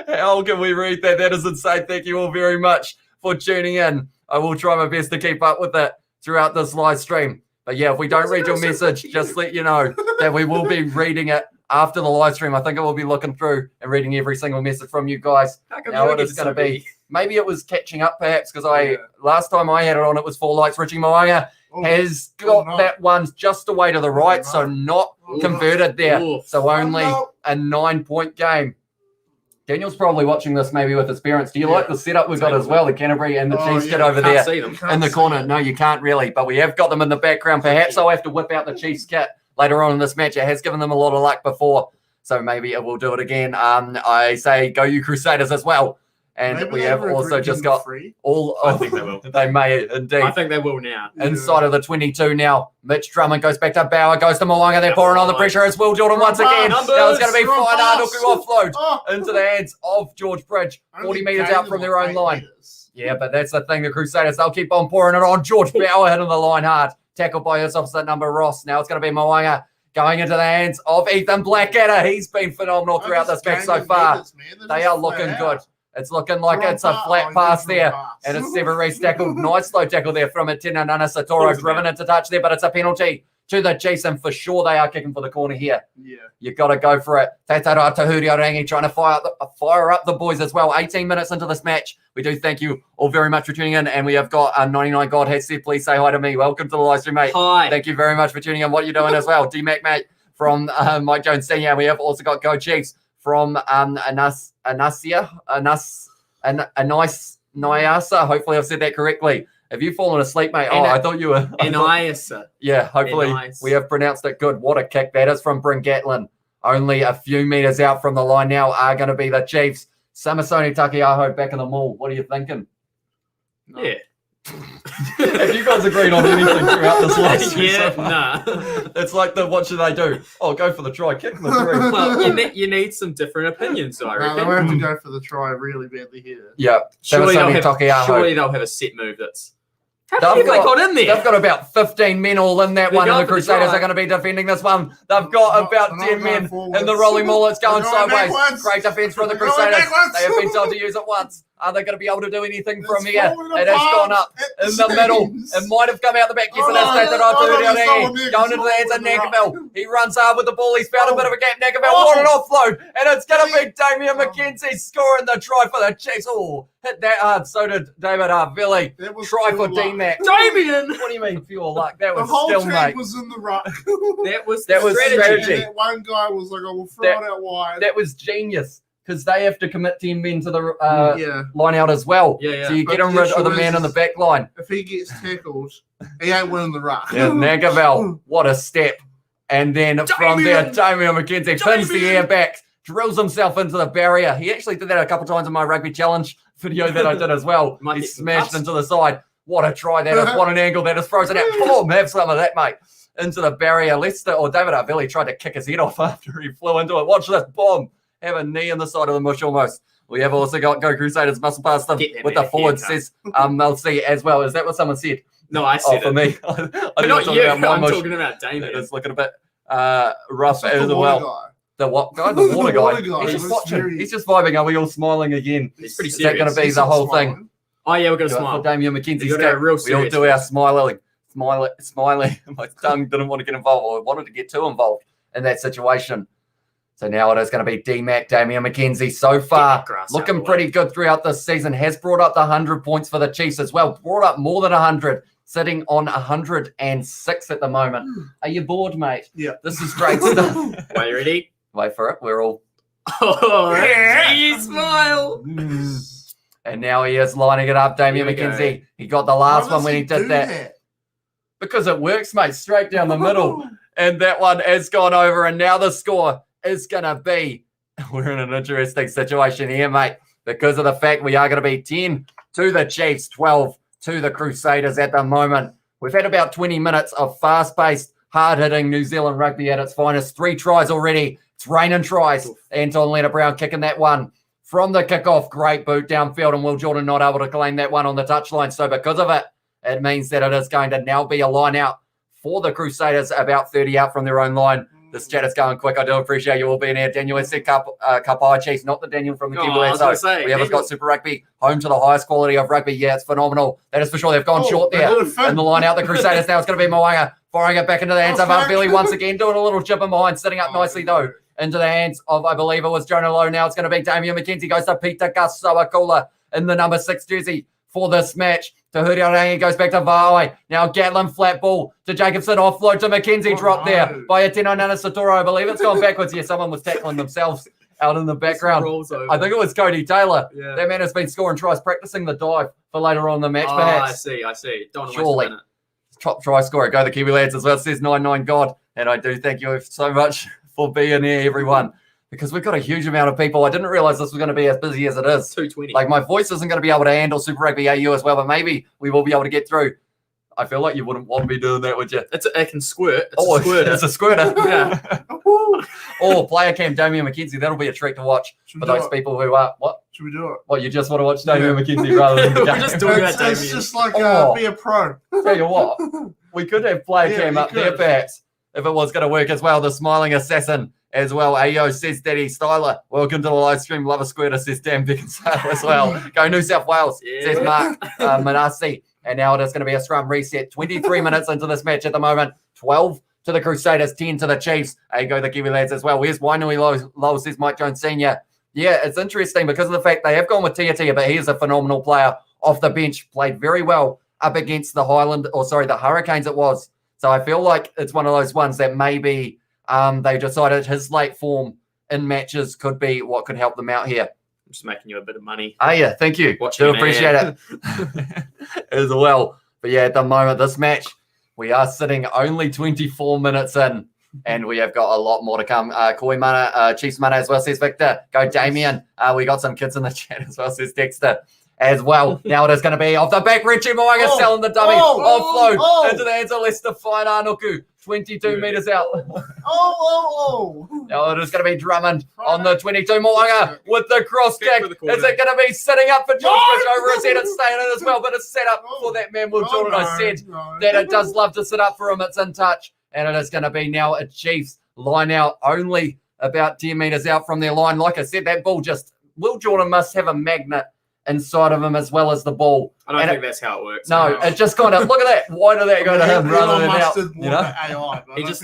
How can we read that? That is insane. Thank you all very much for tuning in. I will try my best to keep up with it throughout this live stream. But yeah, if we don't read your message, just let you know that we will be reading it after the live stream. I think I will be looking through and reading every single message from you guys. How come Now you it get is going to so be, big? maybe it was catching up perhaps because last time I had it on, it was 4 likes. Richie Moanga has got that one just away to the right, so not converted there. Ooh. So only a 9-point game. Daniel's probably watching this maybe with his parents. Do you like the setup we've got as well? The Canterbury and the Chiefs kit over there Can't see them. in the corner. No, you can't really, but we have got them in the background. Perhaps I'll have to whip out the Chiefs kit later on in this match. It has given them a lot of luck before, so maybe it will do it again. I say go you Crusaders as well. And Maybe we they have were also just drinking got free. all I of think they will. They may indeed. I think they will now. Inside of the 22 now. Mitch Drummond goes back to Bauer, goes to Moanga. They're pouring on the pressure. It's Will Jordan once again. Now it's going to be Whainaunuku offload into the hands of George Bridge. 40 metres out from their own line. Yeah, but that's the thing. The Crusaders, they'll keep on pouring it on. George Bauer hitting the line hard. Tackled by his opposite number, Ross. Now it's going to be Moanga going into the hands of Ethan Blackadder. He's been phenomenal throughout this match so far. They are looking good. It's looking like it's a flat pass there. And it's Super Reese tackled. Nice slow tackle there from Atina Nana Satoro. Driven into touch there, but it's a penalty to the Chiefs. And for sure, they are kicking for the corner here. Yeah. You've got to go for it. Tatara Tahuri Orangi trying to fire up the boys as well. 18 minutes into this match. We do thank you all very much for tuning in. And we have got 99 God has said, please say hi to me. Welcome to the live stream, mate. Hi. Thank you very much for tuning in. What you're doing as well. D-Mac, mate, from Mike Jones Senior. We have also got Go Chiefs from Anais Nyasa. Hopefully I've said that correctly. Have you fallen asleep, mate? Oh, I thought you were. Anisa. Yeah, hopefully we have pronounced it good. What a kick that is from Bryn Gatlin. Only a few meters out from the line now are going to be the Chiefs. Samasoni Takiaho back in the mall. What are you thinking? Yeah. Have you guys agreed on anything throughout this live stream so far? Nah. It's like what should they do? Oh, go for the try, kick the three. Well, you need some different opinions, I No, reckon. they will have to go for the try really badly here. Yeah, Surely Samasoni they'll Takiaho. have a set move that's... How many They've have they got in there? They've got about 15 men all in that They're one, and going the for the Crusaders try. are going to be defending this one. They've got about 10 men in the rolling maul. It's going They're going sideways. backwards. Great defense from the They're going Crusaders. backwards. They have been told to use it once. Are they going to be able to do anything from It's here? falling It has apart gone up at in the middle. seams. It might have come out the back. Yes, Oh, it has. no, Nathan no, no, Arthur there's someone there. going into the hands of Someone Nankivell. He runs hard with the ball. He's found a bit of a gap. Nankivell, Oh. what an offload. And it's going to be Damian Oh. McKenzie scoring the try for the Chiefs. Oh, hit that hard. So did David Harvilli. That was Try for pure luck. D-Mac. Damien! What do you mean pure luck? That The was whole still, team mate. was in the ruck. That was strategy. And that one guy was like, I will throw it out wide. That was genius because they have to commit 10 men to the Yeah. line out as well. Yeah. So you get But him the rid of the issue man in the is- back line. If he gets tackled, he ain't winning the ruck. Yeah, Nankivell, what a step. And then from there, Damian McKenzie pins the air back, drills himself into the barrier. He actually did that a couple times in my rugby challenge video that I did as well. Might He get some smashed cuts. into the side. What a try that is. What an angle that is. Frozen out. Boom, have some of that, mate. Into the barrier. David Arvilli tried to kick his head off after he flew into it. Watch this. Boom. Have a knee in the side of the mush almost. We have also got Go Crusaders muscle past them Get that with man the a forward, haircut. says Melcy as well. Is that what someone said? No, I said for it. me. I But didn't not talk you. about my I'm mush. talking about Damien. It's looking a bit rough It's as the well. water guy. The what guy? The water The water guy. guy. He's just It's watching. very- He's just vibing. Are we all smiling again? It's pretty Is that going serious. to be He's the not whole smiling. thing? Oh, yeah, we're going to For smile. Damian McKenzie's You gotta cap, real we all serious do our smiling. My tongue didn't want to get involved, or wanted to get too involved in that situation. So now it is going to be D-Mac, Damian McKenzie. So far, grass out looking the way. pretty good throughout this season. Has brought up the 100 points for the Chiefs as well. Brought up more than 100, sitting on 106 at the moment. Are you bored, mate? Yeah. This is great stuff. Are you ready? Wait for it. We're all... Oh, you smile. And now he is lining it up, Damian Here we go. McKenzie. He got the last Why one does when he did do that. Because it works, mate. Straight down the middle. And that one has gone over. And now the score is going to be... We're in an interesting situation here, mate. Because of the fact we are going to be 10 to the Chiefs, 12 to the Crusaders at the moment. We've had about 20 minutes of fast-paced, hard-hitting New Zealand rugby at its finest. 3 tries already. It's raining tries. Anton Leonard-Brown kicking that one from the kickoff. Great boot downfield, and Will Jordan not able to claim that one on the touchline. So because of it, it means that it is going to now be a line out for the Crusaders, about 30 out from their own line. This chat is going quick. I do appreciate you all being here. Daniel has said Kapai Chiefs, not the Daniel from the Kiwi. We have got Super Rugby, home to the highest quality of rugby. Yeah, it's phenomenal. That is for sure. They've gone short there. And the line out, the Crusaders now. It's going to be Moanga firing it back into the hands of Aunt Billy once again, doing a little chip in behind, sitting up nicely though. Into the hands of, I believe it was Jonah Lowe. Now it's going to be Damian McKenzie. Goes to Peter Kasawakula in the number 6 jersey for this match. To Huriarangi, goes back to Vaoi. Now Gatlin, flat ball to Jacobson. Offload to McKenzie. Drop there by Atino Nana Satoro. I believe it's gone backwards. Yeah, someone was tackling themselves out in the background. I think it was Cody Taylor. Yeah. That man has been scoring tries, practicing the dive for later on in the match, perhaps. I see. Don't Surely. Top try scorer. Go the Kiwi lads as well. It says 99 God. And I do thank you so much for being here, everyone, because we've got a huge amount of people. I didn't realize this was going to be as busy as it is. 220. Like, my voice isn't going to be able to handle Super Rugby AU as well, but maybe we will be able to get through. I feel like you wouldn't want me doing that, would you? It can squirt. It's a squirter. It's a squirter. Yeah. Or player cam Damian McKenzie. That'll be a treat to watch for those people who are... What? Should we do it? What, you just want to watch Damian McKenzie rather than the We're game? just talking about It's Damien. just like Oh. be a pro. Tell you what, we could have player Yeah, cam you up there, could. perhaps, if it was going to work as well. The smiling assassin as well. Ayo says Daddy Styler. Welcome to the live stream. Love a squirter, says Dan Beckinsale as well. Go New South Wales, says Mark Manassi. And now it is going to be a scrum reset. 23 minutes into this match at the moment. 12 to the Crusaders, 10 to the Chiefs. Hey, go the Kiwi lads as well. Where's Wainui Low, says Mike Jones Sr. Yeah, it's interesting because of the fact they have gone with Tia, but he is a phenomenal player off the bench. Played very well up against the the Hurricanes it was. So I feel like it's one of those ones that maybe they decided his late form in matches could be what could help them out here. I'm just making you a bit of money. Oh, yeah, thank you. Watching Do an appreciate ad. it as well. But yeah, at the moment, this match, we are sitting only 24 minutes in, and we have got a lot more to come. Koi Mana, Chiefs Mana as well, says Victor. Go Damien. We got some kids in the chat as well, says Dexter. As well. Now it is going to be off the back. Richie Moanga selling the dummy. Offload into the hands of Lester Fine Arnuku. 22 metres out. Now it is going to be Drummond on the 22. Moanga with the cross kick. Is it going to be sitting up for George Fish over his head? It's staying in as well, but it's set up for that man, Will Jordan. I said that it does love to sit up for him. It's in touch. And it is going to be now a Chiefs line out, only about 10 metres out from their line. Like I said, that ball just... Will Jordan must have a magnet inside of him as well as the ball. I don't think that's how it works. No, it just kind of, look at that. Why did that go to him rather than out? You know? AI, He just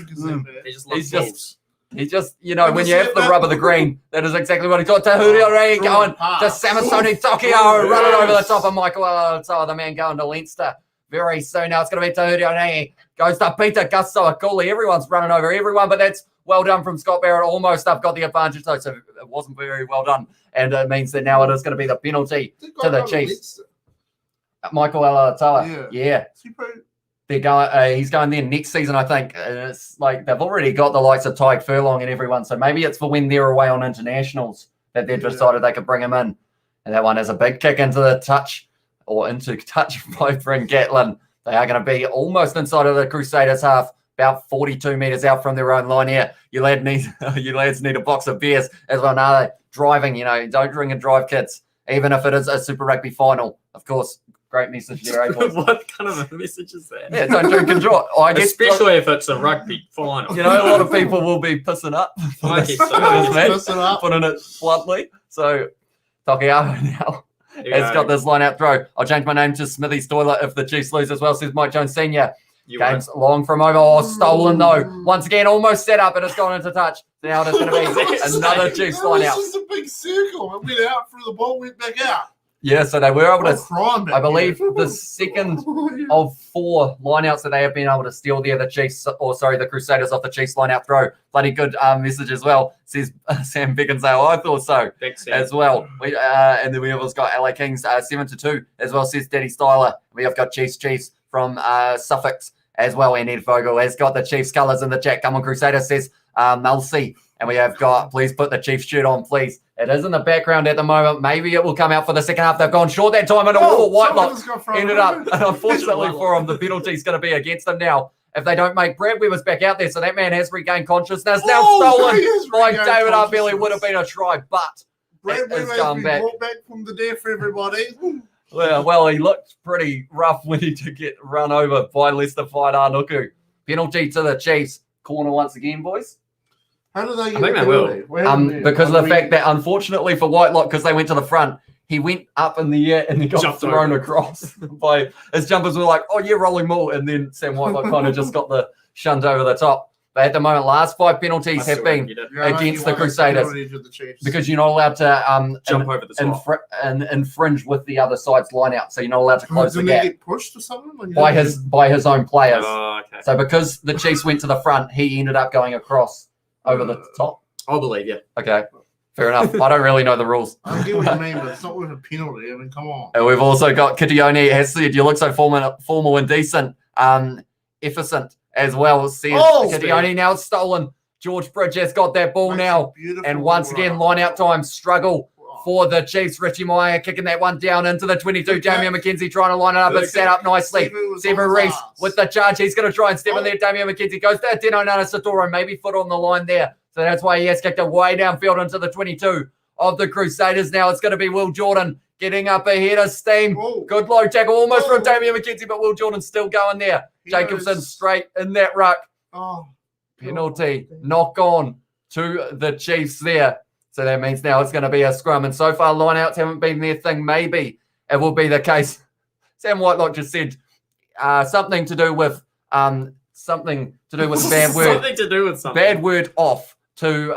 loves balls. He just, you know, when you have the rub of the green, that is exactly what he got. Tahuri Ray going to Samasoni Tokyo, running over the top of Michael Alatoa, the man going to Leinster very soon. Now it's going to be Tahuri Ray. Goes to Peter Gusto Akuli. Everyone's running over everyone, but that's well done from Scott Barrett. Almost got the advantage, though, so it wasn't very well done. And it means that now it is going to be the penalty to the Chiefs. Michael Alatoa. Yeah. They're going. He's going there next season, I think. And it's like they've already got the likes of Tyke Furlong and everyone, so maybe it's for when they're away on internationals that they've decided they could bring him in. And that one is a big kick into touch by Bryn Gatlin. They are going to be almost inside of the Crusaders half. about 42 metres out from their own line here. You lads need a box of beers as well. Now they're driving, don't drink and drive, kids, even if it is a Super Rugby final. Of course, great message there, boys. What kind of a message is that? Yeah, don't drink and drive. I guess, especially if it's a rugby final. a lot of people will be pissing up. I guess so. Pissing up. Putting it bluntly. So, Tokiaho now has got this line out throw. I'll change my name to Smithy's Toilet if the Chiefs lose as well, says Mike Jones Sr. Game's long from over. Oh, stolen though. Once again, almost set up and it's gone into touch. Now there's going to be another Chiefs line out. This is a big circle. It went out through the ball, went back out. Yeah, so they were able to, I believe, the second of 4 lineouts that they have been able to steal there, the Crusaders off the Chiefs lineout throw. Bloody good message as well, says Sam Beckinsale. I thought so as well. And then we have also got LA Kings 7-2 as well, says Daddy Styler. We have got Chiefs from Suffolk as well, and Ed Vogel has got the Chiefs colours in the chat. Come on, Crusaders, says Melcy. And we have got, please put the Chiefs shirt on, please. It is in the background at the moment. Maybe it will come out for the second half. They've gone short that time, and Whitelock ended up. And unfortunately for them, the penalty is going to be against them now. If they don't make Brad Weber's back out there, so that man has regained consciousness. Now stolen by David Arbelli. Would have been a try, but Brad Weber has been brought back from the death, everybody. Well, he looked pretty rough when he did get run over by Leicester Whaidānuku. Penalty to the Chiefs. Corner once again, boys. How do they get I think they will. Because of the fact that, unfortunately for Whitelock, because they went to the front, he went up in the air and he got thrown across by his jumpers were like, oh, yeah, rolling ball. And then Sam Whitelock kind of just got the shunt over the top. But at the moment, last 5 penalties have been against the Crusaders because you're not allowed to jump over the top and infringe with the other side's line out. So you're not allowed to close the gap. Get pushed or something? By his own players. Oh, okay. So because the Chiefs went to the front, he ended up going across over the top. I believe you. Okay. Fair enough. I don't really know the rules. I get what you mean, but it's not with a penalty. I mean, come on. And we've also got Kitione has said, you look so formal and decent. Efficient as well. Says Kitione now it's stolen. George Bridge has got that ball now. And once again, line out time struggle for the Chiefs. Richie Moya kicking that one down into the 22. Damian McKenzie trying to line it up and set up nicely. Sevu Reece with the charge. He's going to try and step in there. Damian McKenzie goes to Dino Nana Satoro. Maybe foot on the line there. So that's why he has kicked it way downfield into the 22 of the Crusaders. Now it's going to be Will Jordan getting up ahead of steam. Good low tackle almost from Damian McKenzie, but Will Jordan still going there. Jacobson straight in that ruck. Penalty. Knock on to the Chiefs there. So that means now it's going to be a scrum. And so far, lineouts haven't been their thing. Maybe it will be the case. Sam Whitelock just said something to do with bad word. Something to do with something. Bad word off to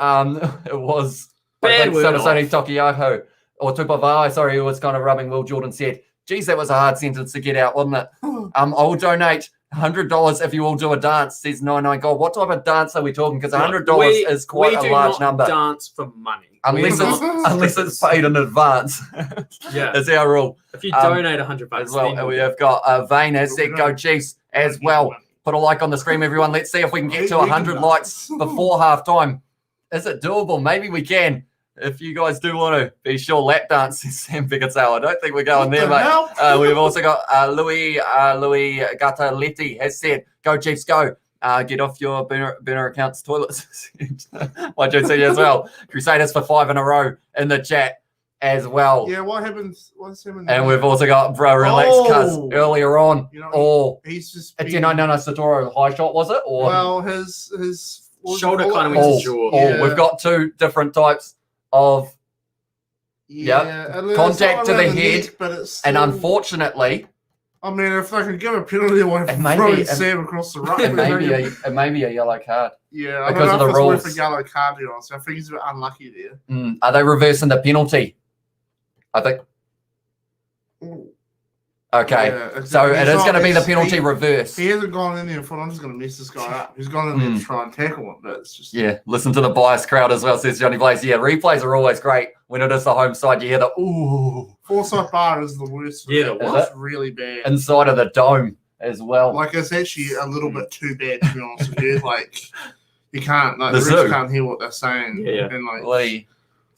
it was bad word off. Tokiaho or Tupavai, sorry, who was kind of rubbing Will Jordan said. Geez, that was a hard sentence to get out, wasn't it? I will donate $100 if you all do a dance, says 99 Gold. What type of dance are we talking? Because $100 is quite a large number. We do not dance for money. Unless it's paid in advance. Yeah. That's our rule. If you donate $100 as well. And we have got Vane has said go Chiefs as well. Put a like on the screen, everyone. Let's see if we can get to 100 likes before halftime. Is it doable? Maybe we can. If you guys do want to be sure, lap dance is Sam Beckinsale. I don't think we're going there, mate. We've also got Louis Gataletti has said, go Chiefs, go. Get off your burner accounts toilets. My Joe said as well. Crusaders for 5 in a row in the chat as well. Yeah, what happens? What's happening? And we've also got Bro Relax Cuz earlier on. He's just. It's Satoro high shot, was it? Or well, his shoulder kind of went to jaw. Yeah. We've got 2 different types of contact to the head, but it's still, and unfortunately, I mean, if they can give a penalty away for throwing Sam across the ruck, it may be a yellow card. Yeah, because of the rules. Worth a yellow card, so I think he's a bit unlucky there. Are they reversing the penalty? I think. Okay, so it is going to be the penalty reverse. He hasn't gone in there and thought, I'm just going to mess this guy up. He's gone in there to try and tackle him, but it's just... Yeah, listen to the biased crowd as well, says Johnny Blaze. Yeah, replays are always great. When it is the home side, you hear the ooh. Forsyth bar is the worst. Yeah, it's really bad. Inside of the dome as well. Like, it's actually a little bit too bad, to be honest with you. Like, you can't, like, the refs can't hear what they're saying. Yeah. And, like...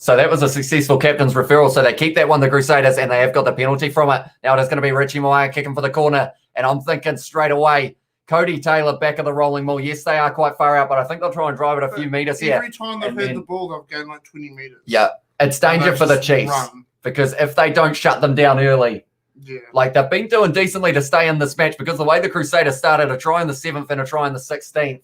So that was a successful captain's referral. So they keep that one, the Crusaders, and they have got the penalty from it. Now it is going to be Richie Moya kicking for the corner. And I'm thinking straight away, Cody Taylor back of the rolling ball. Yes, they are quite far out, but I think they'll try and drive it a few meters here. Every time they've had the ball, they've gained like 20 meters. Yeah, it's danger for the Chiefs because if they don't shut them down early, like they've been doing decently to stay in this match because the way the Crusaders started, a try in the 7th and a try in the 16th,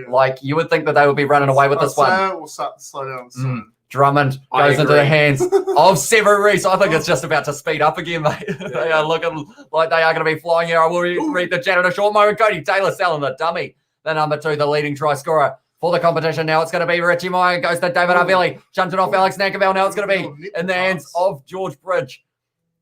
like you would think that they would be running away with this one. We'll start to slow down soon. Drummond goes into the hands of Severu Reese. I think it's just about to speed up again, mate. They are looking like they are going to be flying here. I will read the chat in a short moment. Cody Taylor selling the dummy. The number 2, the leading try scorer for the competition. Now it's going to be Richie Meyer. Goes to David Arvelli. Jumped it off Alex Nankerville. Now it's going to be in the hands of George Bridge.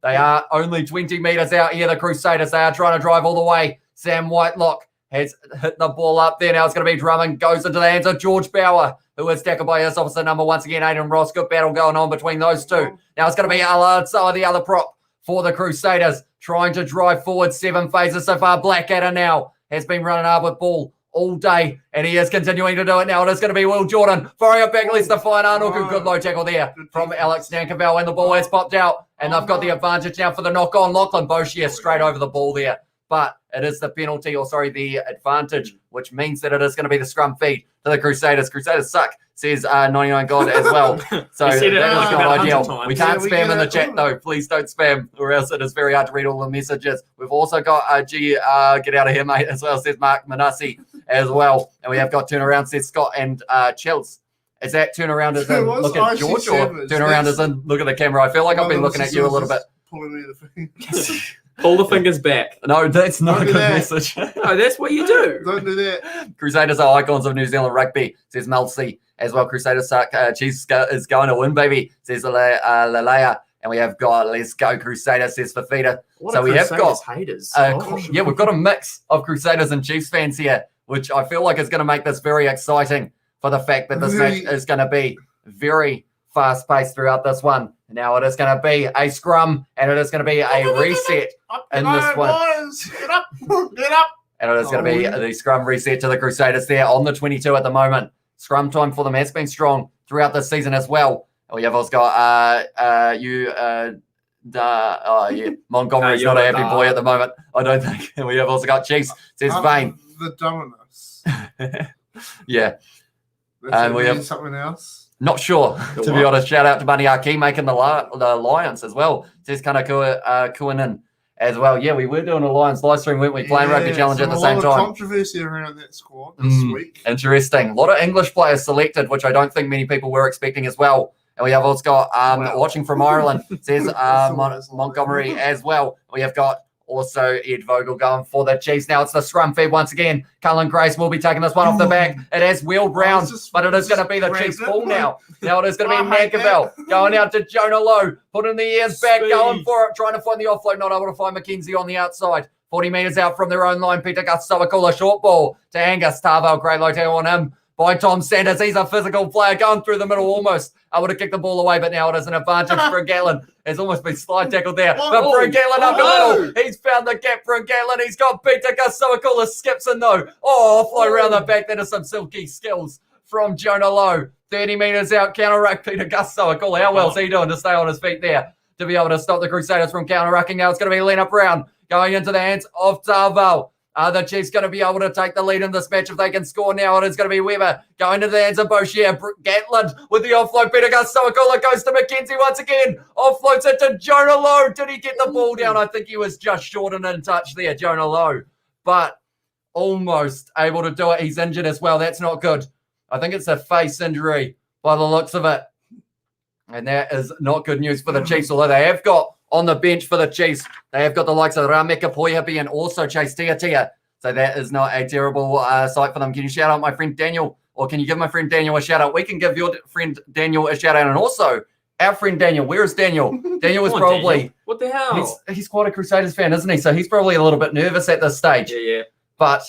They are only 20 metres out here, the Crusaders. They are trying to drive all the way. Sam Whitelock has hit the ball up there. Now it's going to be Drummond. Goes into the hands of George Bauer, who is tackled by his officer number once again, Aiden Ross. Good battle going on between those two. Now it's going to be Allard Sawa, the other prop for the Crusaders, trying to drive forward 7 phases so far. Blackadder now has been running hard with ball all day, and he is continuing to do it now. It is going to be Will Jordan firing up back, leads to Fine Arnold. Good low tackle there from Alex Nankerville, and the ball has popped out, and they've got the advantage now for the knock-on. Lachlan Boshier straight over the ball there, but it is the penalty, the advantage, which means that it is going to be the scrum feed to the Crusaders. Crusaders suck, says 99 God as well. So that is not ideal. We can't spam in the chat, though. Please don't spam, or else it is very hard to read all the messages. We've also got get out of here, mate, as well, says Mark Manassi as well. And we have got turnaround, says Scott and Chels. Is that turnaround as in look at George, or turnaround as in look at the camera? I feel like I've been looking at you a little bit. Pulling me the fingers. Pull the fingers back. No, that's not a good message. No, that's what you do. Don't do that. Crusaders are icons of New Zealand rugby, says Melcy as well. Crusaders suck. Chiefs is going to win, baby, says Lalea. And we have got Let's Go Crusaders, says Fafita. So we have got haters. We've got a mix of Crusaders and Chiefs fans here, which I feel like is going to make this very exciting for the fact that this match is going to be very fast-paced throughout this one. Now it is going to be a scrum, and it is going to be a reset in this one. Get up, get up. And it is going to be the scrum reset to the Crusaders there on the 22 at the moment. Scrum time for them has been strong throughout this season as well. And we have also got Montgomery's not a happy boy at the moment, I don't think. And we have also got Chiefs, says Vane. The Dominus. Yeah. And we have something else. Not sure, to be honest. Shout out to Bunny Arki making the Lions as well. Says Kanakua Kuanen as well. Yeah, we were doing a Lions live stream, weren't we? Playing Rugby Challenge at the same time. A lot of controversy around that squad this week. Interesting. A lot of English players selected, which I don't think many people were expecting as well. And we have also got, watching from Ireland, says Montgomery as well. We have got also Ed Vogel going for the Chiefs. Now it's the scrum feed once again. Cullen Grace will be taking this one off the back. It has wheeled round, but it is going to be the Chiefs ball now. Now it is going to be Nankerville going out to Jonah Lowe, putting the ears back, going for it, trying to find the offload, not able to find McKenzie on the outside. 40 metres out from their own line. Peter Gustavo, short ball to Angus Tarvell. Great low tackle on him by Tom Sanders. He's a physical player going through the middle almost. I would have kicked the ball away, but now it is an advantage for Gatlin. Has almost been slide tackled there. But for Gatlin up the middle. He's found the gap for Gatlin. He's got Peter Gustavo. Skips in though. Offload around the back. That is some silky skills from Jonah Lowe. 30 metres out. Counter ruck Peter Gustavo. How well is he doing to stay on his feet there to be able to stop the Crusaders from counter rucking? Now it's going to be Lena Brown going into the hands of Tarvell. Are the Chiefs going to be able to take the lead in this match if they can score now? It is going to be Weber going to the hands of Boshier. Gatlin with the offload. Peter Gustavo goes to McKenzie once again. Offloads it to Jonah Lowe. Did he get the ball down? I think he was just short and in touch there, Jonah Lowe. But almost able to do it. He's injured as well. That's not good. I think it's a face injury by the looks of it. And that is not good news for the Chiefs, although they have got on the bench for the Chiefs, they have got the likes of Rameka Poihapi and also Chase Tiatia. So that is not a terrible sight for them. Can you shout out my friend Daniel, or can you give my friend Daniel a shout out? We can give your friend Daniel a shout out, and also our friend Daniel. Where is Daniel? Daniel was probably Daniel. What the hell? He's quite a Crusaders fan, isn't he? So he's probably a little bit nervous at this stage. Yeah. But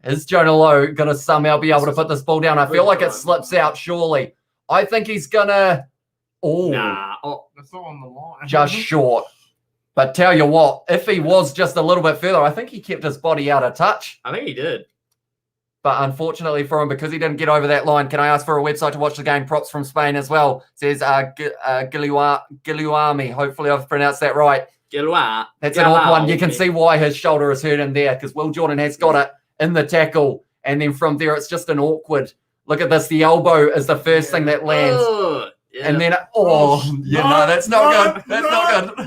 is Jonah Lowe going to somehow be able to put this ball down? I feel like it slips out. Surely, I think he's gonna. Nah. That's not on the line. Just short. But tell you what, if he was just a little bit further, I think he kept his body out of touch. I think he did. But unfortunately for him, because he didn't get over that line, can I ask for a website to watch the game? Props from Spain as well. Says Giluami. Hopefully I've pronounced that right. Gilua. That's an odd one. You can see why his shoulder is hurting there, because Will Jordan has got it. in the tackle. And then from there, it's just an awkward. Look at this. The elbow is the first thing that lands. Yeah. And then, that's not good. That's not good.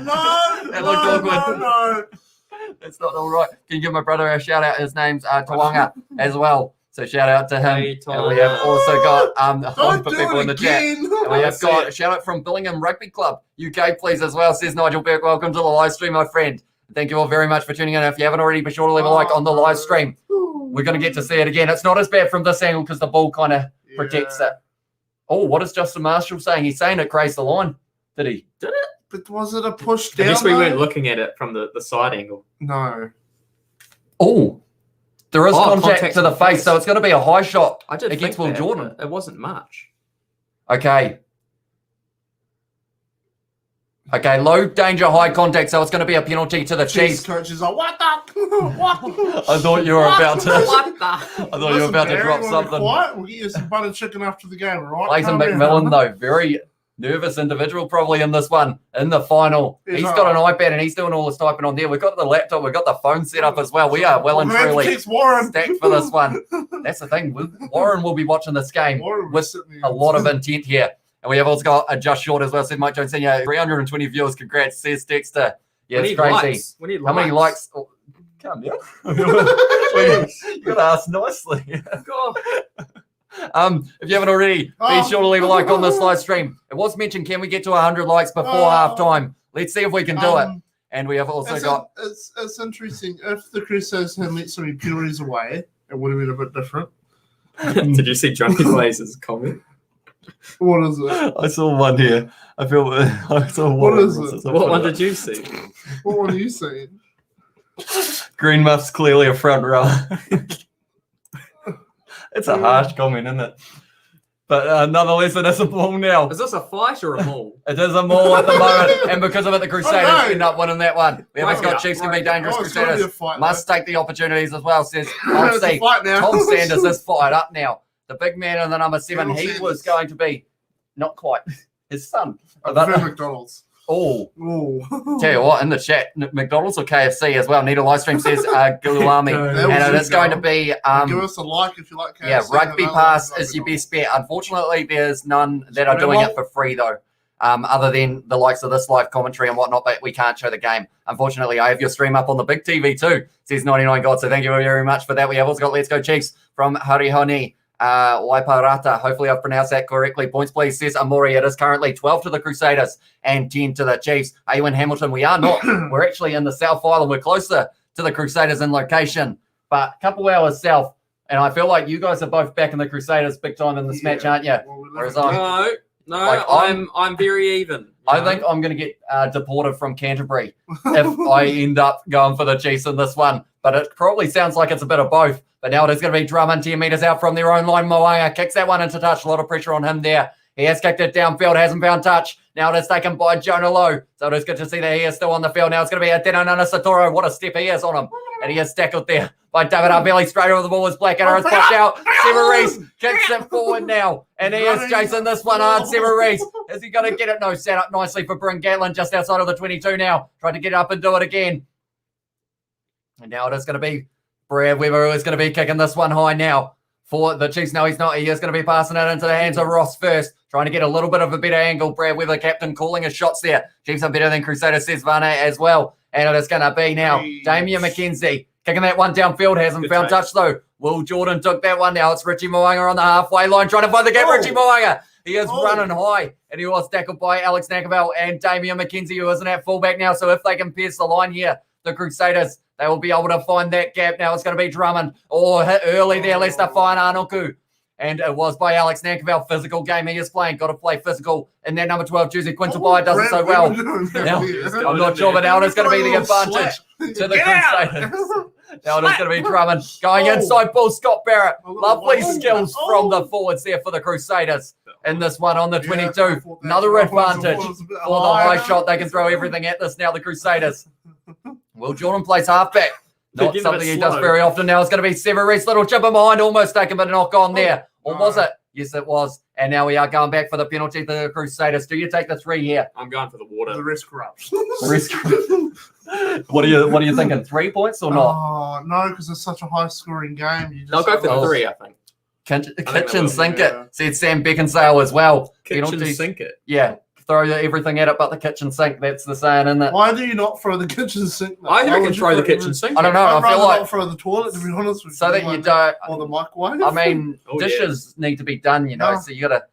That looked awkward. No. That's not all right. Can you give my brother a shout out? His name's Tawanga as well. So shout out to him. Hey, and we have also got Don't for do people it in the chat. again. And we have got a shout out from Billingham Rugby Club UK, please, as well. Says Nigel Burke, welcome to the live stream, my friend. Thank you all very much for tuning in. If you haven't already, be sure to leave a like on the live stream. We're going to get to see it again. It's not as bad from this angle because the ball kind of protects it. Oh, what is Justin Marshall saying? He's saying it grazed the line. Did he? Did it? But was it a push down? I guess we weren't looking at it from the side angle. No. Oh, there is contact to the face, face. so it's going to be a high shot I did against think Will that, Jordan. but it wasn't much. Okay, low danger, high contact, so it's going to be a penalty to the Chiefs. Coach is like, what the? What? I thought you were about to. What the? I thought you were about to drop something. Quiet. We'll get you some butter chicken after the game, all right? Clayton Calm down. McMillan, though, very nervous individual probably in this one, in the final. He's He's right. got an iPad and he's doing all his typing on there. We've got the laptop, we've got the phone set up as well. We are well and Man, truly kicks Warren. stacked for this one. That's the thing. Warren will be watching this game Warren with was sitting there. a lot of intent here. And we have also got a Just Short as well. Said Mike Jones Senior, 320 viewers. Congrats, says Dexter. Yeah, it's crazy. We need How many likes? Oh, calm down. You got to ask nicely. God. If you haven't already, be sure to leave a like on this live stream. It was mentioned, can we get to 100 likes before halftime? Let's see if we can do it. And we have also got. It's interesting. If the Crusaders had let some of penalties away, it would have been a bit different. Did you see Johnny Blazer's comment? What is it? I saw one here. I saw one. What is it? What one did you see? What one are you saying? Green Muff's clearly a front row. It's a harsh comment, isn't it? But nonetheless, it is a maul now. Is this a fight or a maul? It is a maul at the moment, and because of it, the Crusaders end up winning that one. We have got Chiefs can be dangerous. It's gonna be a Crusaders fight, must take the opportunities as well. Says It's a fight now. Tom Sanders is fired up now. The big man in the number 7, Colonel he Sanders. was going to be not quite his son. McDonald's. Oh, Oh. tell you what, in the chat, McDonald's or KFC as well. Nita Livestream says Guluami. That And was it is going to be Give us a like if you like KFC. yeah, Rugby and Pass other is your McDonald's. best bet. Unfortunately, there's none that are doing it for free though. Other than the likes of this live commentary and whatnot, but we can't show the game. Unfortunately, I have your stream up on the big TV too, says 99 God. So thank you very much for that. We have also got Let's Go Chiefs from Harihoni. Waiparata, hopefully I've pronounced that correctly. Points please, says Amori. It is currently 12 to the Crusaders and 10 to the Chiefs. Are you in Hamilton? We are not. We're actually in the South Island. We're closer to the Crusaders in location, but a couple hours south. And I feel like you guys are both back in the Crusaders big time in this match, aren't you? Well, we're Whereas looking- No, Like, I'm very even. I think I'm going to get deported from Canterbury if I end up going for the Chiefs in this one. But it probably sounds like it's a bit of both. But now it is going to be Drummond 10 metres out from their own line. Moanga kicks that one into touch. A lot of pressure on him there. He has kicked it downfield, hasn't found touch. Now it is taken by Jonah Lowe. So it is good to see that he is still on the field. Now it's going to be a Denonana Satoro. What a step he is on him. And he is tackled there by David Arbelli. Straight over the ball is Blackadder. It's pushed out. Severeese kicks it forward now. And he is chasing this one hard. Severeese. Is he going to get it? No, set up nicely for Bryn Gatlin just outside of the 22 now. Trying to get up and do it again. And now it is going to be Brad Weber who is going to be kicking this one high now for the Chiefs. No, he's not. He is going to be passing it into the hands of Ross first. Trying to get a little bit of a better angle. Brad Weber, captain, calling his shots there. Chiefs are better than Crusaders, says Vane as well. And it is going to be now Damien McKenzie kicking that one downfield. Hasn't Good found take. touch though. Will Jordan took that one. Now it's Richie Moanga on the halfway line trying to find the gap. Richie Moanga. He is running high. And he was tackled by Alex Nakabel and Damien McKenzie, who isn't at fullback now. So if they can pierce the line here, the Crusaders, they will be able to find that gap. Now it's going to be Drummond. Hit early there. Lester Fine Arnoku. And it was by Alex Nankerville. Physical game he is playing. Got to play physical. And that number 12, Tuesday Quintabai does it so well. Now, I'm not sure, but now it's going to be the advantage to the Crusaders. Now it is going to be Drummond going inside ball. Scott Barrett. Lovely skills from the forwards there for the Crusaders. In this one on the 22. Another advantage for the high shot. They can throw everything at this now, the Crusaders. Will Jordan plays halfback. Not something he does very often now. It's going to be Severeese. Little chip in behind. Almost taken, but a knock on there. Or was it? Yes, it was. And now we are going back for the penalty to the Crusaders. Do you take the 3 here? I'm going for the water. The risk corrupts. What are you thinking? 3 points or not? Oh, no, because it's such a high-scoring game. They'll go for the 3, I think. Kitchen sink it. Said Sam Beckinsale as well. Kitchen sink it. Yeah. Throw everything at it but the kitchen sink. That's the saying, isn't it? Why do you not throw the kitchen sink? I reckon throw the kitchen sink. I don't know. I'd I feel rather like not throw the toilet, to be honest with you. so that you don't. Or the microwave. I mean, dishes need to be done, you know. No. So you gotta.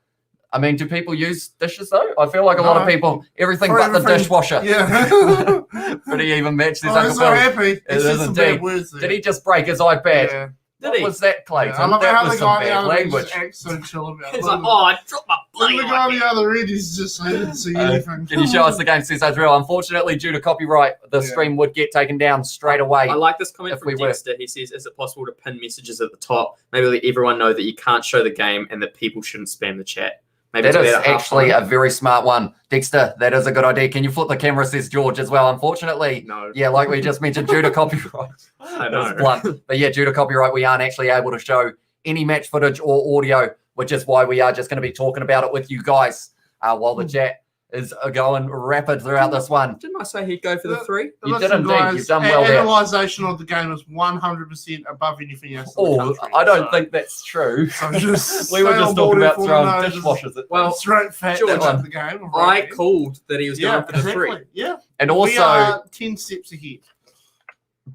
I mean, do people use dishes though? I feel like a lot of people everything For but the everything. dishwasher. Yeah. Pretty even match. There's I'm so happy. It It's is just some indeed. bad words there. Did he just break his iPad? Yeah. What was that, Clayton? I love that how was the some guy on the bad other end language. just acts so chill about it. He's like, oh, I dropped my Look plate. at the guy on the other end, he's just I didn't see anything. Can you show us the game, says Adriel? Unfortunately, due to copyright, the stream would get taken down straight away. I like this comment If from we were. Dexter. He says, is it possible to pin messages at the top? Maybe let everyone know that you can't show the game and that people shouldn't spam the chat. Maybe That do is that at actually halftime. a very smart one. Dexter, that is a good idea. Can you flip the camera, says George, as well? Unfortunately, No. yeah, like we just mentioned, due to copyright. I That was know. blunt. But yeah, due to copyright, we aren't actually able to show any match footage or audio, which is why we are just going to be talking about it with you guys while the chat is going rapid throughout this one. Didn't I say he'd go for the 3? You did indeed. You've done well there. Analysation of the game is 100% above anything else. In the Oh, country, I don't so- think that's true. So just We were stay just on talking board about with throwing all the noses. dishwashers at Well, Straight fat George, about the game. of I rugby. called that he was going for the 3. Yeah. And We also, are 10 steps ahead.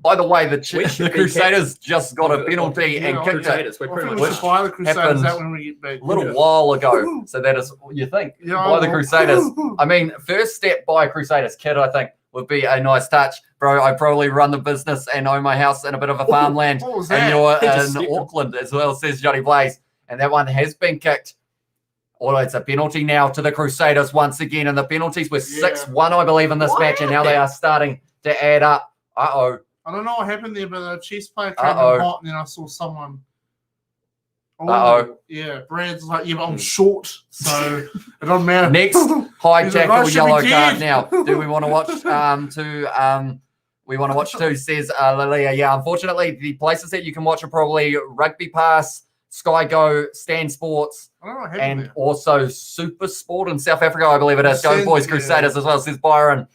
by the way, We should the be Crusaders just got a penalty Yeah, and kicked it Crusaders, we're I pretty think much we should buy the Crusaders happened out when we get back. a little while ago. So that is, you think, Yeah, by the Crusaders. I mean, first step by Crusaders kid, I think, would be a nice touch. Bro, I probably run the business and own my house in a bit of a farmland. What was And that? you're Just in skip them. Auckland as well, says Johnny Blaze. And that one has been kicked. Oh, it's a penalty now to the Crusaders once again. And the penalties were 6-1, I believe, in this What match. And now they are starting to add up. Uh-oh. I don't know what happened there, but the Chiefs player came Uh-oh. in hot, and then I saw someone. Oh, Uh-oh. Yeah, Brad's like, yeah, but I'm short, so it doesn't matter. Next, high He's like, tackle, "I should be yellow dead." card now. Do we want to watch we want to watch two, says Lilia. Yeah, unfortunately, the places that you can watch are probably Rugby Pass, Sky Go, Stan Sports, I don't know what happened and there. also Super Sport in South Africa, I believe it is. Go Stan- Boys yeah. Crusaders as well, says Byron.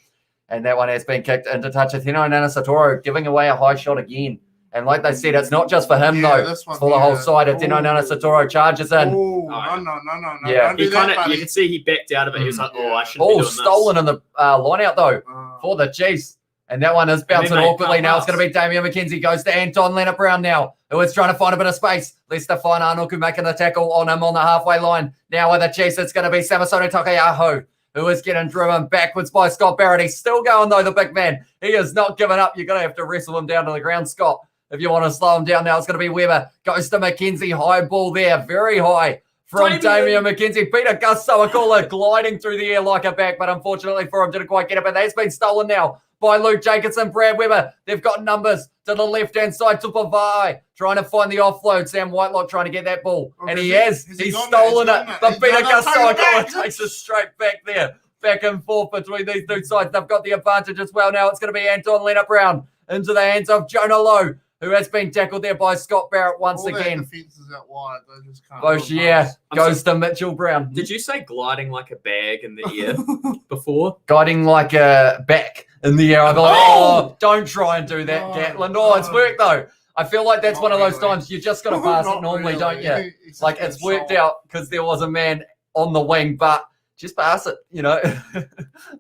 And that one has been kicked into touch. Tino Nana Satoro giving away a high shot again. And like they said, it's not just for him, Yeah, though. this one, It's for the whole yeah. side. Tino Nana Satoro charges in. Oh, Oh, no. Yeah. Don't He do that, kind of, you buddy. can see he backed out of it. He was like, oh, I shouldn't be Oh, doing stolen in the line out, though, for the Chiefs. And that one is bouncing they awkwardly. can't Now it's pass. going to be Damian McKenzie. Goes to Anton Leonard Brown now, who is trying to find a bit of space. Leicester find Anuku making the tackle on him on the halfway line. Now with the Chiefs, it's going to be Samasono Takayaho, who is getting driven backwards by Scott Barrett. He's still going, though, the big man. He is not giving up. You're going to have to wrestle him down to the ground, Scott, if you want to slow him down. Now it's going to be Weber. Goes to McKenzie. High ball there. Very high from Damian McKenzie. Peter Gusto, gliding through the air like a back, but unfortunately for him, didn't quite get it. But that's been stolen now by Luke Jacobson, Brad Weber. They've got numbers to the left-hand side. Tupavai trying to find the offload. Sam Whitelock trying to get that ball. Oh, And has he he- has. has he He's gone stolen there? it. He's But done Peter it. He's done it. Gusto takes it straight back there. Back and forth between these two sides. They've got the advantage as well. Now it's going to be Anton Leonard Brown into the hands of Jonah Lowe, who has been tackled there by Scott Barrett once All that again. defense is out wide. They just can't. Both, do it. yeah, I'm goes to Mitchell Brown. Did you say gliding like a bag in the air before? Guiding like a back in the air. I thought, oh, don't try and do that, No, Gatlin. Oh, it's no. worked though. I feel like that's Not one of those really. times you just got to pass it Not normally, really. don't you? It's Like just it's been worked sold. out because there was a man on the wing, but just pass it, you know.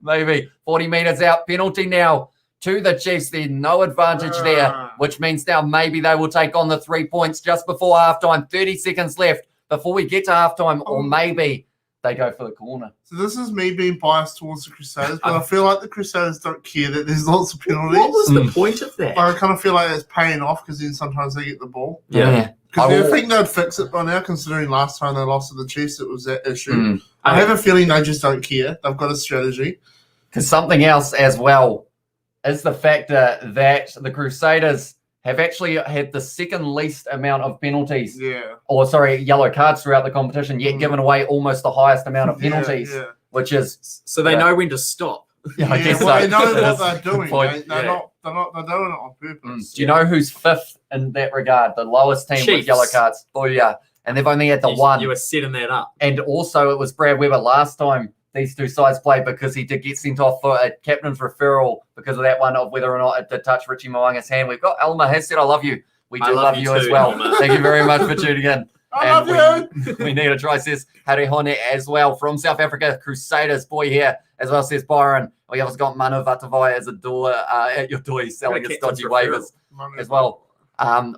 Maybe 40 meters out. Penalty now to the Chiefs. There's no advantage there, which means now maybe they will take on the 3 points just before halftime. 30 seconds left before we get to halftime, or maybe they go for the corner. So this is me being biased towards the Crusaders, but I feel like the Crusaders don't care that there's lots of penalties. What was the point of that? I kind of feel like it's paying off because then sometimes they get the ball. Yeah. Because I I will- think they'd fix it by now, considering last time they lost to the Chiefs, it was that issue. Mm. I have a feeling they just don't care. They've got a strategy. Because something else as well is the factor that the Crusaders have actually had the second least amount of penalties, Yeah. or sorry, yellow cards throughout the competition, yet given away almost the highest amount of penalties, Yeah. which is, So they Yeah. know when to stop. yeah, I guess well, so. they know what That's they're a good doing. point. They're doing it on purpose. Do you know who's fifth in that regard? The lowest team with Chiefs. yellow cards. Oh yeah, and they've only had the one. You were setting that up. And also, it was Brad Weber last time these two sides played because he did get sent off for a captain's referral because of that one of whether or not it did touch Richie Moanga's hand. We've got Elmer has said, I love you. We do love you as too, well. Elmer. Thank you very much for tuning in. I love you. We need a try, says Harry Hone as well from South Africa. Crusaders boy here as well, says Byron. We also got Manu Vatavai as a door at your door. He's selling his dodgy waivers as well,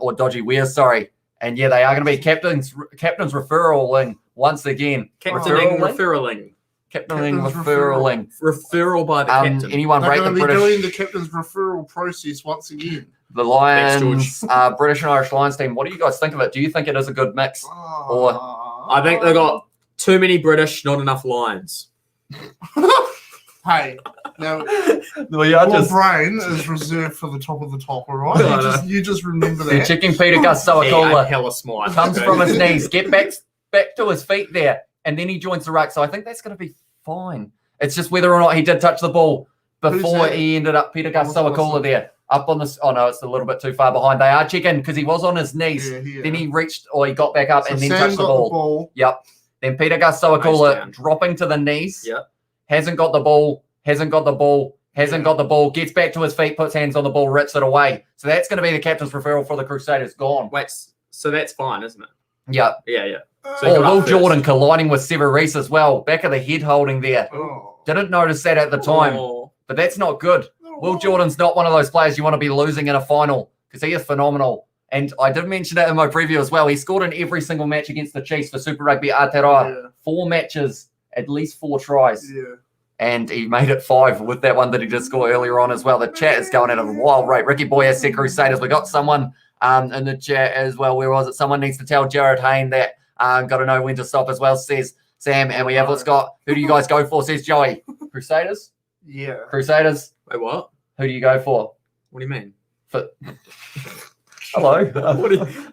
or dodgy wares, sorry. And yeah, they are going to be captain's referraling once again. Captaining Referraling. Referral by the captain. Anyone They're rate the going to be British? doing the captain's referral process once again. The Lions, British and Irish Lions team. What do you guys think of it? Do you think it is a good mix? I think they got too many British, not enough Lions. Hey, now your brain is reserved for the top of the top, all right? You just remember that. They're checking Peter Gustawakola. Hella smart. Comes from his knees. Get back to his feet there. And then he joins the ruck. So I think that's going to be fine. It's just whether or not he did touch the ball before he ended up Peter Gustawakola there. Up on this. Oh, no, it's a little bit too far behind. They are checking because he was on his knees. Yeah. Then he reached or he got back up and then touched the ball. Yep. Then Peter Gustawakola dropping to the knees. Yep. Hasn't got the ball. Gets back to his feet, puts hands on the ball, rips it away. So that's going to be the captain's referral for the Crusaders. Gone. Wait, so that's fine, isn't it? Yep. Yeah. So Will Jordan colliding with Sever Reese as well. Back of the head holding there. Didn't notice that at the time, but that's not good. Will Jordan's not one of those players you want to be losing in a final because he is phenomenal. And I did mention it in my preview as well. He scored in every single match against the Chiefs for Super Rugby Aotearoa. Yeah. 4 matches, at least 4 tries. Yeah. And he made it 5 with that one that he did score earlier on as well. The chat is going at a wild rate. Ricky Boy has said Crusaders. We got someone in the chat as well. Where was it? Someone needs to tell Jared Hayne that got to know when to stop as well, says Sam. And we have what's got. Who do you guys go for, says Joey? Crusaders? Yeah. Crusaders? Wait, what? Who do you go for? What do you mean? Hello.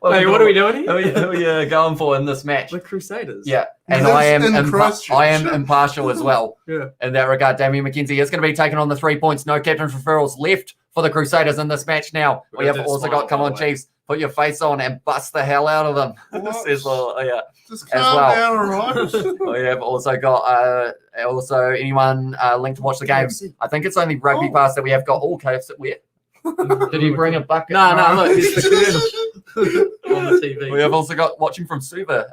What are we doing here? Who are you going for in this match? The Crusaders. Yeah, and I am impartial as well. Yeah. In that regard, Damien McKenzie is going to be taking on the 3 points. No captain's referrals left for the Crusaders in this match now. We have also got, come on, Chiefs, put your face on and bust the hell out of them. This is just calm down, all right? We have also got anyone linked to watch the game. I think it's only Rugby Pass that we have got. All KFC where? Did he bring a bucket? No, look, it's the colonel on the TV. We have also got watching from Suva,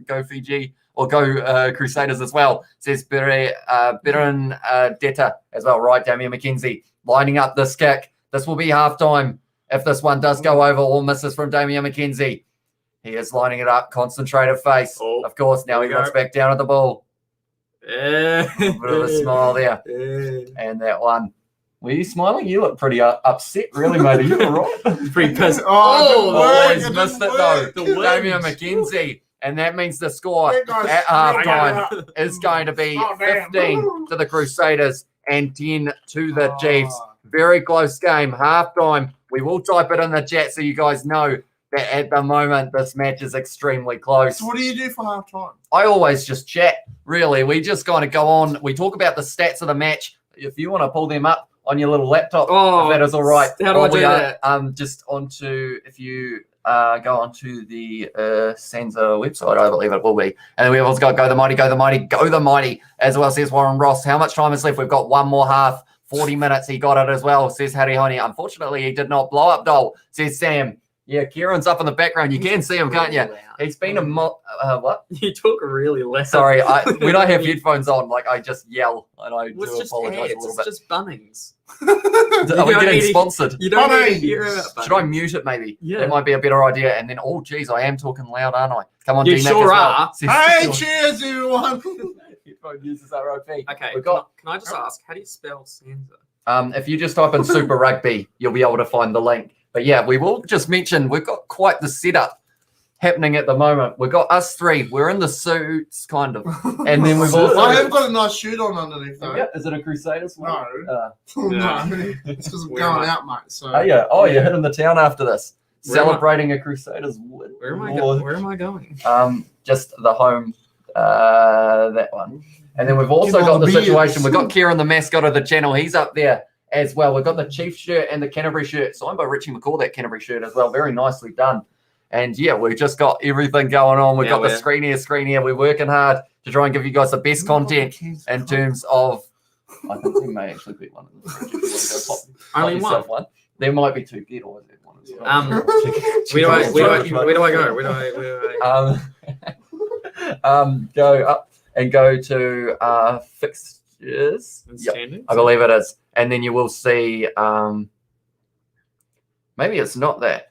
go Fiji, or go Crusaders as well. It says Biren Deta as well, right? Damien McKenzie lining up this kick. This will be halftime if this one does go over or misses from Damien McKenzie. He is lining it up, concentrated face. Of course, now he looks back down at the ball. A bit of a smile there. And that one. Were you smiling? You look pretty upset, really, mate. Are you all right? Pretty pissed. The boys missed it, though. Damien McKenzie. And that means the score at halftime is going to be 15 to the Crusaders and 10 to the Chiefs. Very close game. Halftime. We will type it in the chat so you guys know that at the moment this match is extremely close. So what do you do for halftime? I always just chat, really. We just kind of go on. We talk about the stats of the match. If you want to pull them up on your little laptop, if that is all right. How do I do that? Just onto, if you go onto the Sansa website, I believe it will be. And then we've also got Go the Mighty, as well, says Warren Ross. How much time is left? We've got one more half, 40 minutes. He got it as well, says Harry Honey. Unfortunately, he did not blow up, Dole, says Sam. Yeah, Kieran's up in the background. You can see him, can't you? He's been what? You talk really loud. Sorry, when I have headphones on, I just yell, and I do apologize a little bit. It's just Bunnings. Are we getting sponsored? You don't need to hear about Bunnings. Should I mute it, maybe? Yeah. That might be a better idea. And then, geez, I am talking loud, aren't I? Come on, you D-Mac sure as well. are. Hey, cheers, everyone. Headphone users ROP. Okay, We've got, can I just ask, how do you spell Sansa? If you just type in Super Rugby, you'll be able to find the link. But yeah, we will just mention we've got quite the setup happening at the moment. We've got us three. We're in the suits, kind of. And then we've also... I have got a nice shirt on underneath, though. Yeah, is it a Crusaders one? No. No. It's because I'm going out, mate. So. Oh, yeah. Oh, you're hitting the town after this. Celebrating a Crusaders win. Where am I going? Just the home, that one. And then we've also got the situation. We've got Kieran, the mascot of the channel. He's up there as well. We've got the Chiefs shirt and the Canterbury shirt. Signed by Richie McCall, that Canterbury shirt as well. Very nicely done. And yeah, we've just got everything going on. We've got the screen here. We're working hard to try and give you guys the best content in terms of. I think we may actually be one of the only one. There might be two. Get always have one. Where do I go? Go up and go to fixtures. Yep, I believe it is, and then you will see. Maybe it's not that.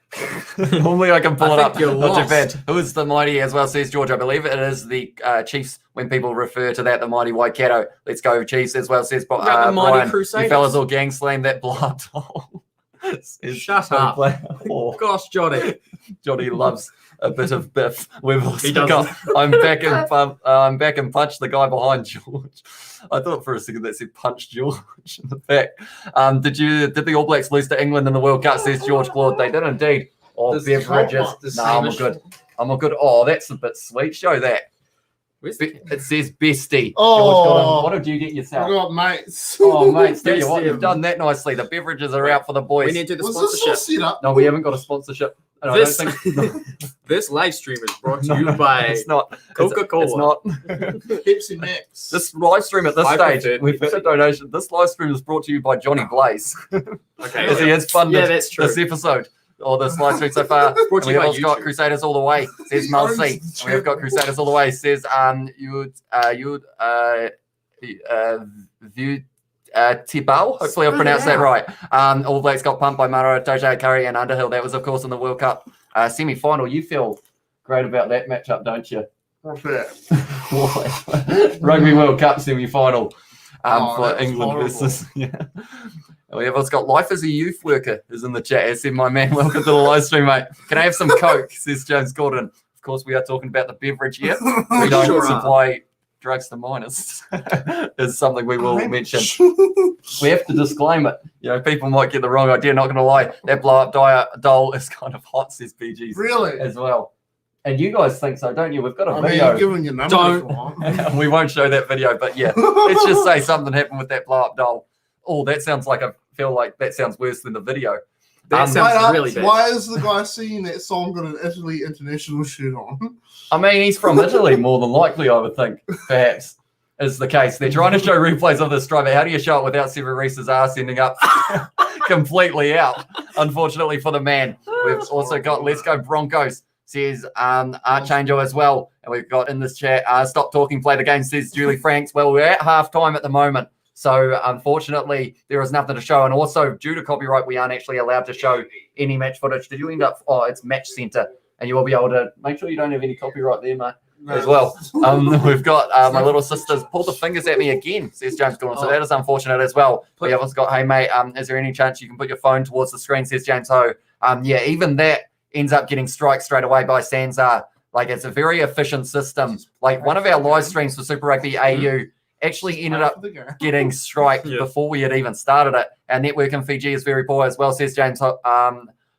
Normally I can pull it up. Not too bad. Who is the mighty as well, says George. I believe it is the Chiefs when people refer to that, the mighty Waikato. Let's go Chiefs as well, says the mighty Brian. Crusaders. You fellas all gang slam that blood. Shut up. Oh. Gosh, Johnny. Johnny loves a bit of biff. We've also got, I'm back and punch the guy behind George. I thought for a second that said punch George in the back. Did the All Blacks lose to England in the World Cup, says George Claude. They did indeed. Oh, beverages. No, I'm all good. I'm all good. Oh, that's a bit sweet. Show that. It says bestie. Oh, what did you get yourself? I got mates. Oh, mates, tell you what, you've done that nicely. The beverages are out for the boys. We need to do the sponsorship. No, we haven't got a sponsorship. This live stream is brought to you by it's not Coca-Cola. It's not Pepsi Max. This live stream at this stage, we've had a donation. This live stream is brought to you by Johnny Blaze. Okay, as he has funded that's true. this episode. Or this live stream so far. We've also got Crusaders all the way, says Malcy. We've got Crusaders all the way, says Tibau. Hopefully I pronounced that right. All Blacks got pumped by Mara, Toja Curry and Underhill. That was, of course, in the World Cup semi-final. You feel great about that matchup, don't you? Rugby World Cup semi-final for England versus... Yeah. We have also got Life as a Youth Worker is in the chat. As said, my man, welcome to the live stream, mate. Can I have some Coke, says James Gordon. Of course, we are talking about the beverage here. We don't supply drugs to minors. Is something we will mention. We have to disclaim it. You know, people might get the wrong idea, not going to lie. That blow-up doll is kind of hot, says BG's. Really? As well. And you guys think so, don't you? We've got a video. You're giving your number. We won't show that video, but yeah. Let's just say something happened with that blow-up doll. Oh, that sounds like that sounds worse than the video. That sounds really bad. Why is the guy singing that song got an Italy international shirt on? I mean, he's from Italy, more than likely, I would think, perhaps, is the case. They're trying to show replays of this drive. How do you show it without Severis's ass ending up completely out, unfortunately for the man? We've also got Let's Go Broncos, says Archangel as well. And we've got in this chat, Stop Talking, Play the Game, says Julie Franks. Well, we're at halftime at the moment. So, unfortunately, there is nothing to show. And also, due to copyright, we aren't actually allowed to show any match footage. Did you end up... Oh, it's Match Center. And you will be able to... Make sure you don't have any copyright there, mate, as well. We've got my little sisters pulled the fingers at me again, says James Gordon. So, that is unfortunate as well. We have also got, hey, mate, is there any chance you can put your phone towards the screen, says James Ho. Yeah, even that ends up getting striked straight away by Sanzar. Like, it's a very efficient system. Like, one of our live streams for Super Rugby AU actually ended up getting striked before we had even started it. Our network in Fiji is very poor as well, says James Ho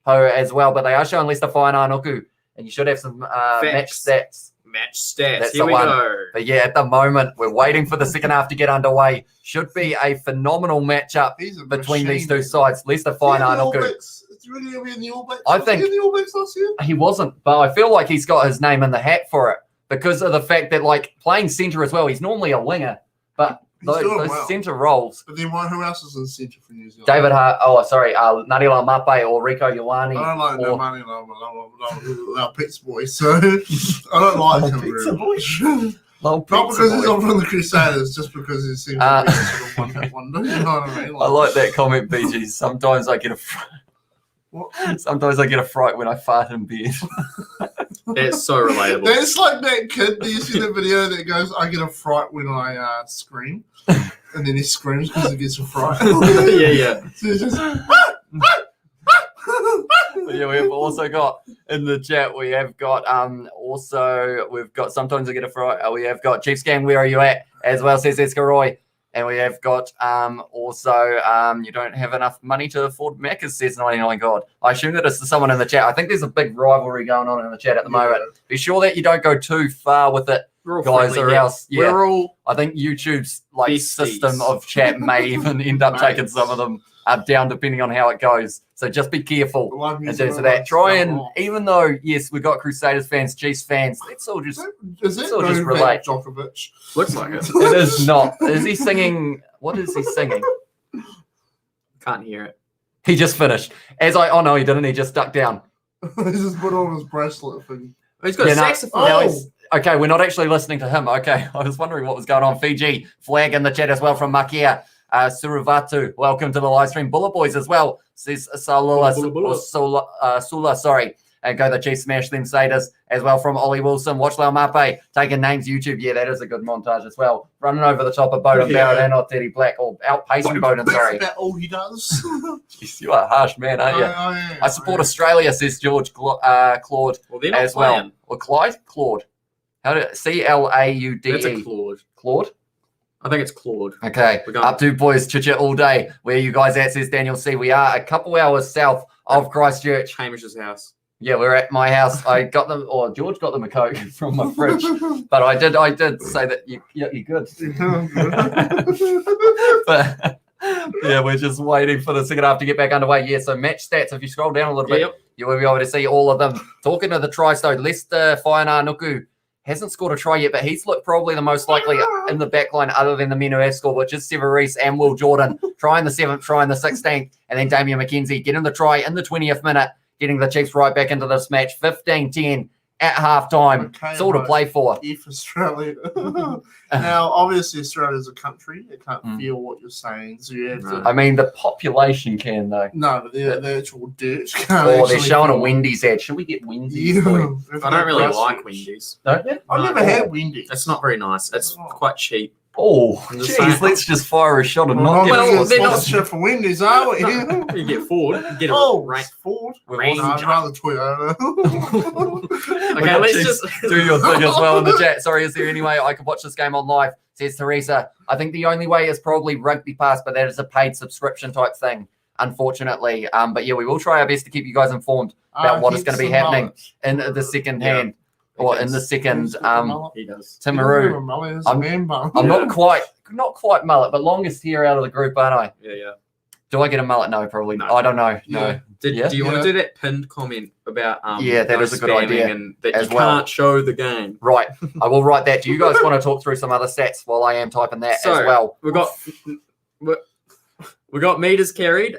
as well. But they are showing Leicester Whainā Nuku, and you should have some match stats. Match stats. That's Here we go. But yeah, at the moment, we're waiting for the second half to get underway. Should be a phenomenal matchup between these two sides. Leicester Whainā Nuku. Is really going to be in the All Blacks? I think in the All Blacks last year? He wasn't, but I feel like he's got his name in the hat for it because of the fact that, like, playing centre as well, he's normally a winger. But those centre roles. But then who else is in centre for New Zealand? David Hart. Oh, sorry. Narila Mape or Rico Ioane. I don't like no money. No Pizza Boy. So I don't like him. Pizza Boy. Not because he's not from the Crusaders, just because he seems to be sort of one-hit wonder. You know what I mean? I like that comment, BG. Sometimes I get a fright when I fart in bed. That's so relatable. That's like that kid. Do you see the video that goes, I get a fright when I scream? And then he screams because he gets a fright. Yeah. So he's just... Yeah, we've also got in the chat, we have got we've got sometimes I get a fright. We have got Chiefs Gang, where are you at? As well, says Escaroy. And we have got you don't have enough money to afford Macca's, says 99 God. I assume that it's someone in the chat. I think there's a big rivalry going on in the chat at the moment. Be sure that you don't go too far with it, guys, or else we're all I think YouTube's like system of chat may even end up taking some of them down depending on how it goes. So just be careful Live in music terms of won't that. Try and, stop. even though, yes, we've got Crusaders fans, Chiefs fans, let's all just, Is it so just Novak relate. Djokovic? Looks like it. it is not. Is he singing? What is he singing? Can't hear it. He just finished. Oh no, he didn't. He just ducked down. He just put on his bracelet thing. Oh, he's got a saxophone. Now Oh. he's- okay, we're not actually listening to him. Okay, I was wondering what was going on. Fiji, flag in the chat as well from Makia. Suruvatu, welcome to the live stream. Bullet Boys as well, says Sula, sorry. And go the Chiefs, smash them Saders as well from Ollie Wilson. Watch Lau Mape, taking names YouTube. Yeah, that is a good montage as well. Running over the top of Bowden Barrett and Teddy Black, or outpacing Bowden, sorry. That's about all he does. Jeez, you are a harsh man, aren't you? I support Australia, says George Claude Well, they're not as well. playing. Or Clyde? Claude. How do Claude? That's a Claude. Claude? I think it's Claude. Okay. We're going- Up to boys, chit all day. Where are you guys at, says Daniel C. We are a couple hours south of Christchurch. Hamish's house. Yeah, we're at my house. I got them, or George got them a Coke from my fridge. But I did say that you're good. But yeah, we're just waiting for the second half to get back underway. Yeah, so match stats, if you scroll down a little bit, Yep. you will be able to see all of them. Talking to the tries though, Lester Whainā Nuku hasn't scored a try yet, but he's looked probably the most likely in the back line other than the men who have scored, which is Sever Reese and Will Jordan. Trying the 7th, trying the 16th, and then Damian McKenzie getting the try in the 20th minute, getting the Chiefs right back into this match, 15-10 at halftime. Okay, It's all to right. play for. If Australia. Now, obviously, Australia's a country. It can't Mm. feel what you're saying. So you have to. I mean, the population can, though. No, but the actual dirt can't. Oh, they're actually showing a feel- Wendy's ad. Should we get Wendy's? Yeah. for you? If I don't really they're like Christchurch. Wendy's. Don't you? I've never had Wendy's. It's not very nice. It's Oh. quite cheap. Oh, I'm just jeez, saying. let's just fire a shot and Well, not not get Well, well, it. they're not- sponsorship for Wendy's, are we? You get Ford. You get a Oh, rank. Ford. Range. No, I'd rather Toyota. Okay, let's just do your thing as well in the chat. Sorry, is there any way I could watch this game on live? Says Teresa. I think the only way is probably Rugby Pass, but that is a paid subscription type thing, unfortunately. But yeah, we will try our best to keep you guys informed about what is going to be happening in the second Yeah. hand, or in the second. he does. Timaru. I'm I'm not quite mullet, but longest hair out of the group, aren't I? Yeah. Do I get a mullet? No, probably. No. I don't know. Yeah. No. Do you want Yeah. to do that pinned comment about Yeah, that no is a good spamming idea and that as you well. can't show the game? Right. I will write that. Do you guys want to talk through some other stats while I am typing that So, as well? We got meters carried.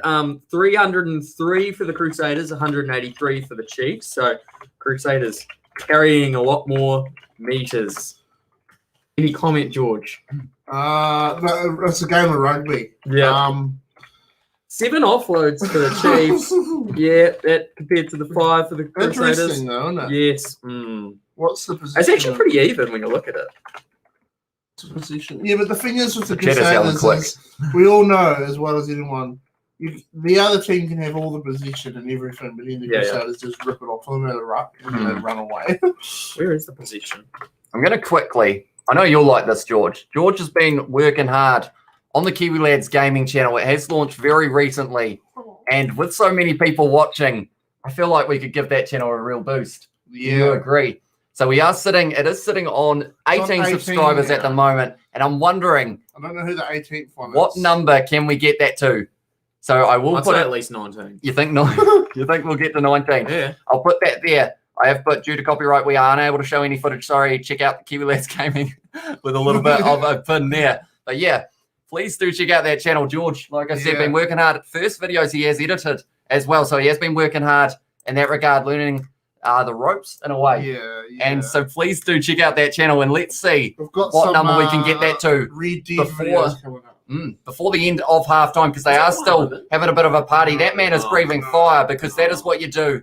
303 for the Crusaders, 183 for the Chiefs. So Crusaders carrying a lot more meters. Any comment, George? It's a game of rugby. 7 offloads for the Chiefs. Yeah, that compared to the 5 for the Crusaders. Interesting, though, isn't it? Yes. What's the position? It's actually pretty even when you look at it. Position. Yeah, but the thing is with the The chat is yelling Crusaders is we all know as well as anyone, the other team can have all the position and everything, but then the Yeah, yeah. Crusaders just rip it off them out of the ruck and then they run away. Where is the position? I'm going to quickly, I know you'll like this, George. George has been working hard on the Kiwi Lads gaming channel. It has launched very recently. And with so many people watching, I feel like we could give that channel a real boost. Do you Yeah. agree? So it is sitting on 18 18 subscribers at the now. moment. And I'm wondering, I don't know who the 18th one what is. number can we get that to? So I will I'd put say it, at least 19. you think you think we'll get to 19? Yeah. I'll put that there. I have put, due to copyright, we are unable to show any footage. Sorry, check out the Kiwi Lads Gaming with a little bit of a pin there. But yeah, please do check out that channel. George, like I said, Yeah. been working hard. First videos he has edited as well. So he has been working hard in that regard, learning the ropes in a way. Yeah. And so please do check out that channel and let's see we've got what some, number we can get that to Red Dead before- videos coming up. before the end of halftime, because they are still having a bit of a party. That man is breathing fire, because that is what you do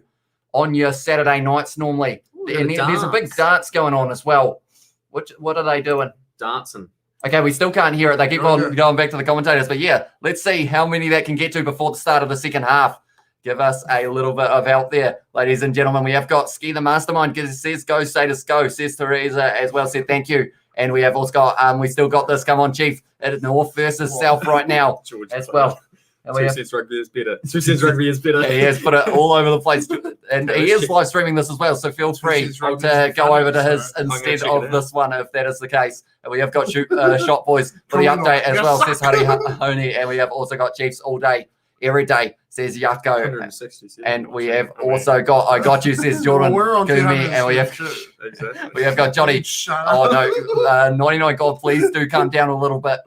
on your Saturday nights normally. And there's a big dance going on as well. What are they doing? Dancing. Okay, we still can't hear it. They keep on going back to the commentators. But yeah, let's see how many that can get to before the start of the second half. Give us a little bit of help there, ladies and gentlemen. We have got Ski the Mastermind. Says go, Saders go. Says Teresa as well. Said thank you. And we have also got, we still got this. Come on, Chief. It is North versus South right now George as well. And we have, says rugby is better. Who says rugby is better? he has put it all over the place. And he is live streaming this as well. So feel free Says rugby to is go funny, over to so his I'm gonna instead check of it out. this one, if that is the case. And we have got Shot Boys for the Come on, update as you well. suck. Says Honey Honey. And we have also got Chiefs all day every day, says Yako. 160. And we have also got, I got you, says Jordan. Well, we're on Kumi, and we have, Exactly. we have got Johnny. Shut Oh, up. no. 99 God, please do calm down a little bit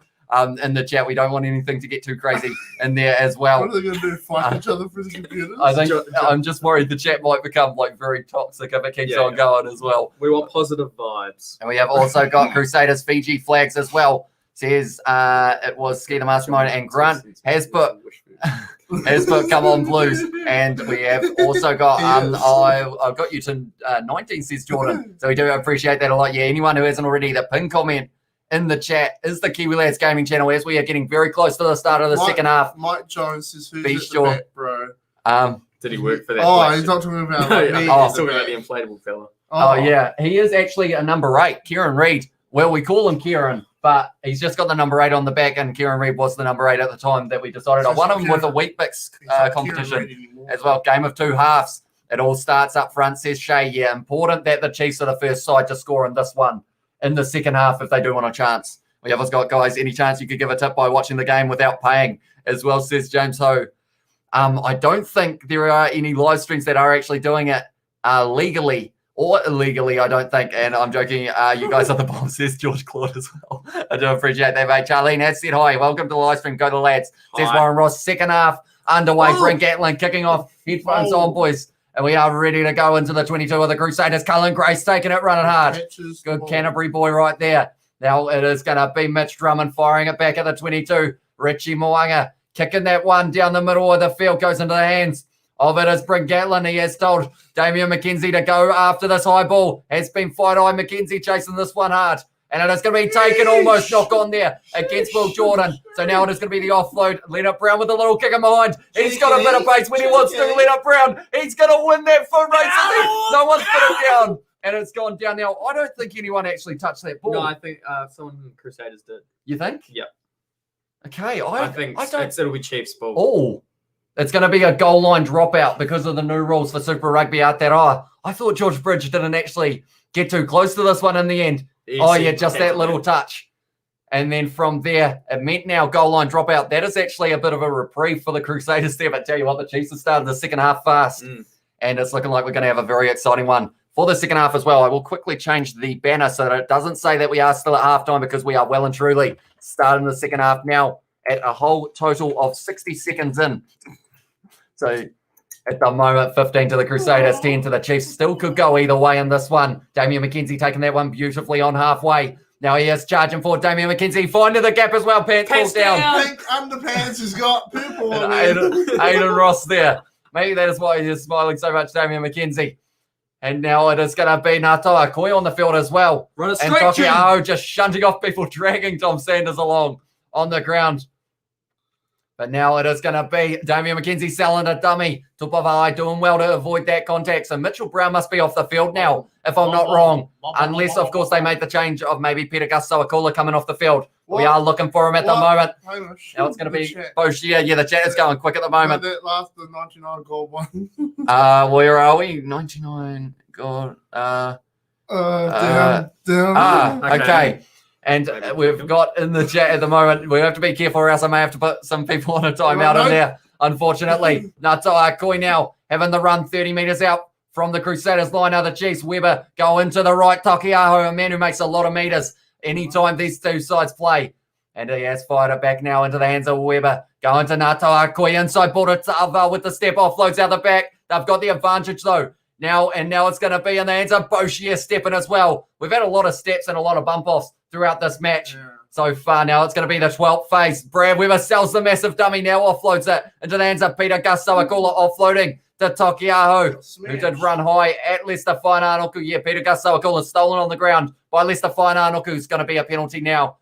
in the chat. We don't want anything to get too crazy in there as well. What are they going to do? Fight each other for the computers? I think I'm just worried the chat might become like very toxic if it keeps on going as well. We want positive vibes. And we have also got Crusaders Fiji flags as well. Says it was Ski the Mastermind and Grunt has put come on Blues. And we have also got I've got you to 19, says Jordan. So we do appreciate that a lot. Yeah, anyone who hasn't already, the pin comment in the chat is the Kiwi Lads Gaming channel as we are getting very close to the start of the second half. Mike Jones says, who's Be at sure. the back, bro? Did he work for that? Oh, question? he's not talking about No, me. he's Oh. talking about the inflatable fella. Oh, yeah. He is actually a number 8, Kieran Reid. Well, we call him Kieran, but he's just got the number 8 on the back, and Kieran Reid was the number 8 at the time that we decided. I won him with a Wheat Bix competition as well. Game of 2 halves. It all starts up front, says Shay. Yeah, important that the Chiefs are the first side to score in this one in the second half if they do want a chance. We have got, guys, any chance you could give a tip by watching the game without paying as well, says James Ho. I don't think there are any live streams that are actually doing it legally or illegally, I don't think. And I'm joking. You guys are the bombs, says George Claude as well. I do appreciate that, mate. Charlene has said hi. Welcome to the live stream. Go to the lads. Says Warren Ross. Second half underway. Brent Gatlin kicking off. Headphones on, boys. And we are ready to go into the 22 of the Crusaders. Cullen Grace taking it, running hard. Good Canterbury boy right there. Now it is going to be Mitch Drummond firing it back at the 22. Richie Moanga kicking that one down the middle of the field. Goes into the hands of it is Brent Gatlin. He has told Damian McKenzie to go after this high ball. Has been fight-eye McKenzie chasing this one hard. And it is going to be taken almost knock on there against Will Jordan. So now it is going to be the offload. Leonard Brown with a little kick in behind. He's got a bit of pace when he wants to. Leonard Brown, he's going to win that foot race. No one's put it down. And it's gone down now. I don't think anyone actually touched that ball. No, I think someone from Crusaders did. You think? Yeah. Okay. I think it'll be Chiefs ball. Oh, it's going to be a goal line dropout because of the new rules for Super Rugby Aotearoa. I thought George Bridge didn't actually get too close to this one in the end. Just that little touch. And then from there, it meant now goal line dropout. That is actually a bit of a reprieve for the Crusaders there. But tell you what, the Chiefs have started the second half fast. And it's looking like we're going to have a very exciting one for the second half as well. I will quickly change the banner so that it doesn't say that we are still at halftime, because we are well and truly starting the second half now at a whole total of 60 seconds in. So at the moment, 15 to the Crusaders, 10 to the Chiefs. Still could go either way in this one. Damian McKenzie taking that one beautifully on halfway. Now he is charging for Damian McKenzie. Finding the gap as well. Pants falls down. Pink underpants has got purple on it. Aiden Ross there. Maybe that is why he's smiling so much, Damian McKenzie. And now it is going to be Ngātaua Koi on the field as well. Run a and Tokiao just shunting off people, dragging Tom Sanders along on the ground. But now it is going to be Damian McKenzie selling a dummy. Tupavai doing well to avoid that contact. So Mitchell Brown must be off the field now, if I'm not wrong. Unless, of course, they made the change of maybe Peter Gus-Sawakula coming off the field. We are looking for him at the moment. Now it's going to be Boshia. Yeah, the chat is going quick at the moment. That last, the 99 goal one. Where are we? 99 goal. Down. Okay. And we've got in the chat at the moment, we have to be careful or else I may have to put some people on a timeout in there, unfortunately. Ngātaua Koi now having the run 30 metres out from the Crusaders line. Now the Chiefs, Weber go into the right. Tokiaho, a man who makes a lot of metres anytime these two sides play. And he has fired it back now into the hands of Weber. Going to Ngātaua Koi inside ball to Tava with the step offloads out the back. They've got the advantage though. Now it's going to be in the hands of Boshia stepping as well. We've had a lot of steps and a lot of bump offs throughout this match so far. Now it's going to be the 12th phase. Brad Weber sells the massive dummy, now offloads it into the hands of Peter Gus-Sawakula, offloading to Tokiaho, who did run high at Lester Whainanoku. Yeah, Peter Gus-Sawakula stolen on the ground by Lester Whainanoku. Who's going to be a penalty now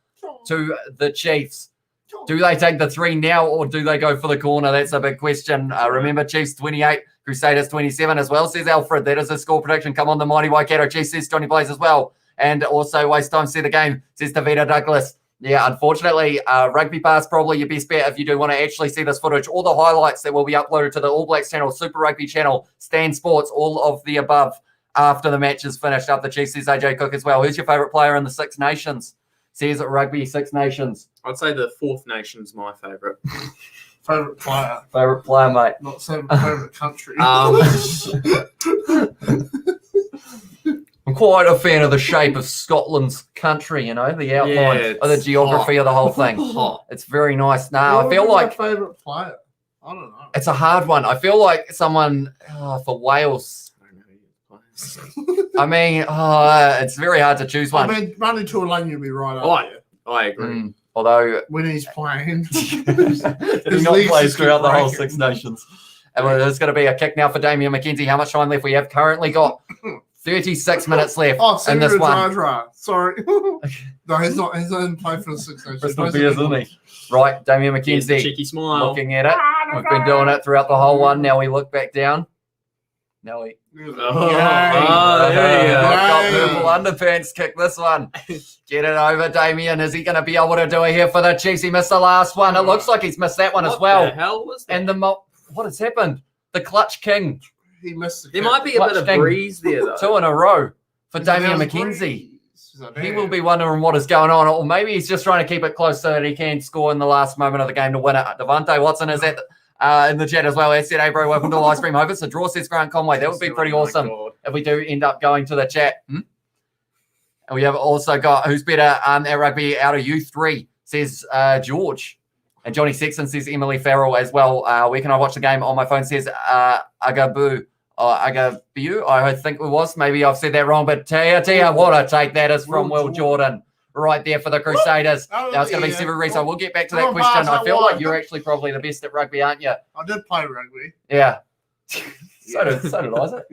to the Chiefs. Do they take the 3 now or do they go for the corner? That's a big question. Remember, Chiefs 28, Crusaders 27 as well, says Alfred. That is a score prediction. Come on, the mighty Waikato. Chiefs says Johnny plays as well. And also waste time, see the game, says Davida Douglas. Yeah, unfortunately, Rugby Pass probably your best bet if you do want to actually see this footage. All the highlights that will be uploaded to the All Blacks channel, Super Rugby channel, Stan Sports, all of the above after the match is finished up. The Chiefs says AJ Cook as well. Who's your favourite player in the Six Nations? Says Rugby Six Nations. I'd say the Fourth Nation's my favourite. Favourite player, Favourite player, mate. not favourite country. I'm quite a fan of the shape of Scotland's country, you know, the outline of the geography of the whole thing. It's very nice. Nah, I feel like my favourite player. I don't know. it's a hard one. I feel like someone for Wales. I mean, it's very hard to choose one. I mean, Manny Tuilagi would be right up there. I agree. Although When he's playing. did he not play throughout the whole Six Nations? And there's going to be a kick now for Damian McKenzie. How much time left? We have currently got 36 minutes left in this one. Sorry. No, he's not. He's not in play for the Six Nations. Crystal Bears, isn't he? Right, Damian Here's the McKenzie cheeky smile. looking at it. We've been doing it throughout the whole one. Now we look back down. Now we there you go. got purple underpants. Kick this one. Get it over, Damian. Is he going to be able to do it here for the Chiefs? He missed the last one. It looks like he's missed that one as well. What the hell was that? And what has happened? The clutch king. He missed the There kick. might be a bit of breeze there, though. 2 in a row for Is it Damian now McKenzie. breeze? He will be wondering what is going on, or maybe he's just trying to keep it close so that he can score in the last moment of the game to win it. Devontae Watson is in the chat as well. He said, "Hey, bro, welcome to the live stream. Hope it's a draw," says Grant Conway. That would be pretty awesome if we do end up going to the chat. And we have also got who's better at rugby out of U3, says George. And Johnny Sexton says Emily Farrell as well. Where can I watch the game on my phone? Says Agabu. Agabu, I think it was. Maybe I've said that wrong, but Tia, what a take that is from Will Jordan right there for the Crusaders. Now it's going to be Super Reese. We'll get back to that question. I feel like you're actually probably the best at rugby, aren't you? I did play rugby. Yeah. So did Isaac.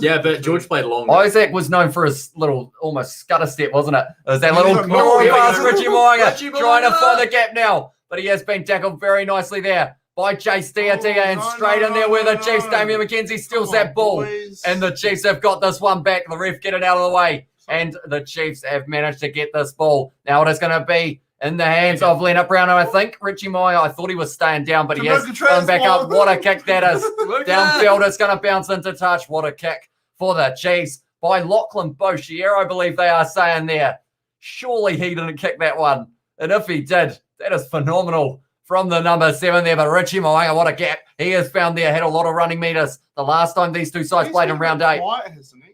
Yeah, but George played longer. Isaac was known for his little almost scutter step, wasn't it? It was that little Yeah, glory pass, Richie Moinga, Richie trying to Moinga. find the gap now. But he has been tackled very nicely there by Chase Tia, and straight in there where the Chiefs, Damian McKenzie steals that ball. And the Chiefs have got this one back. The ref get it out of the way. And the Chiefs have managed to get this ball. Now it is going to be in the hands of Leonard Brown. And I think Richie Moya, I thought he was staying down, but he has gone back up. What a kick that is. Downfield, it's going to bounce into touch. What a kick for the Chiefs by Lachlan Boshier, I believe they are saying there. Surely he didn't kick that one. And if he did, that is phenomenal from the number 7 there. But Richie Moya, what a gap. He has found there, had a lot of running meters. The last time these two sides played in round 8. Quiet, hasn't he?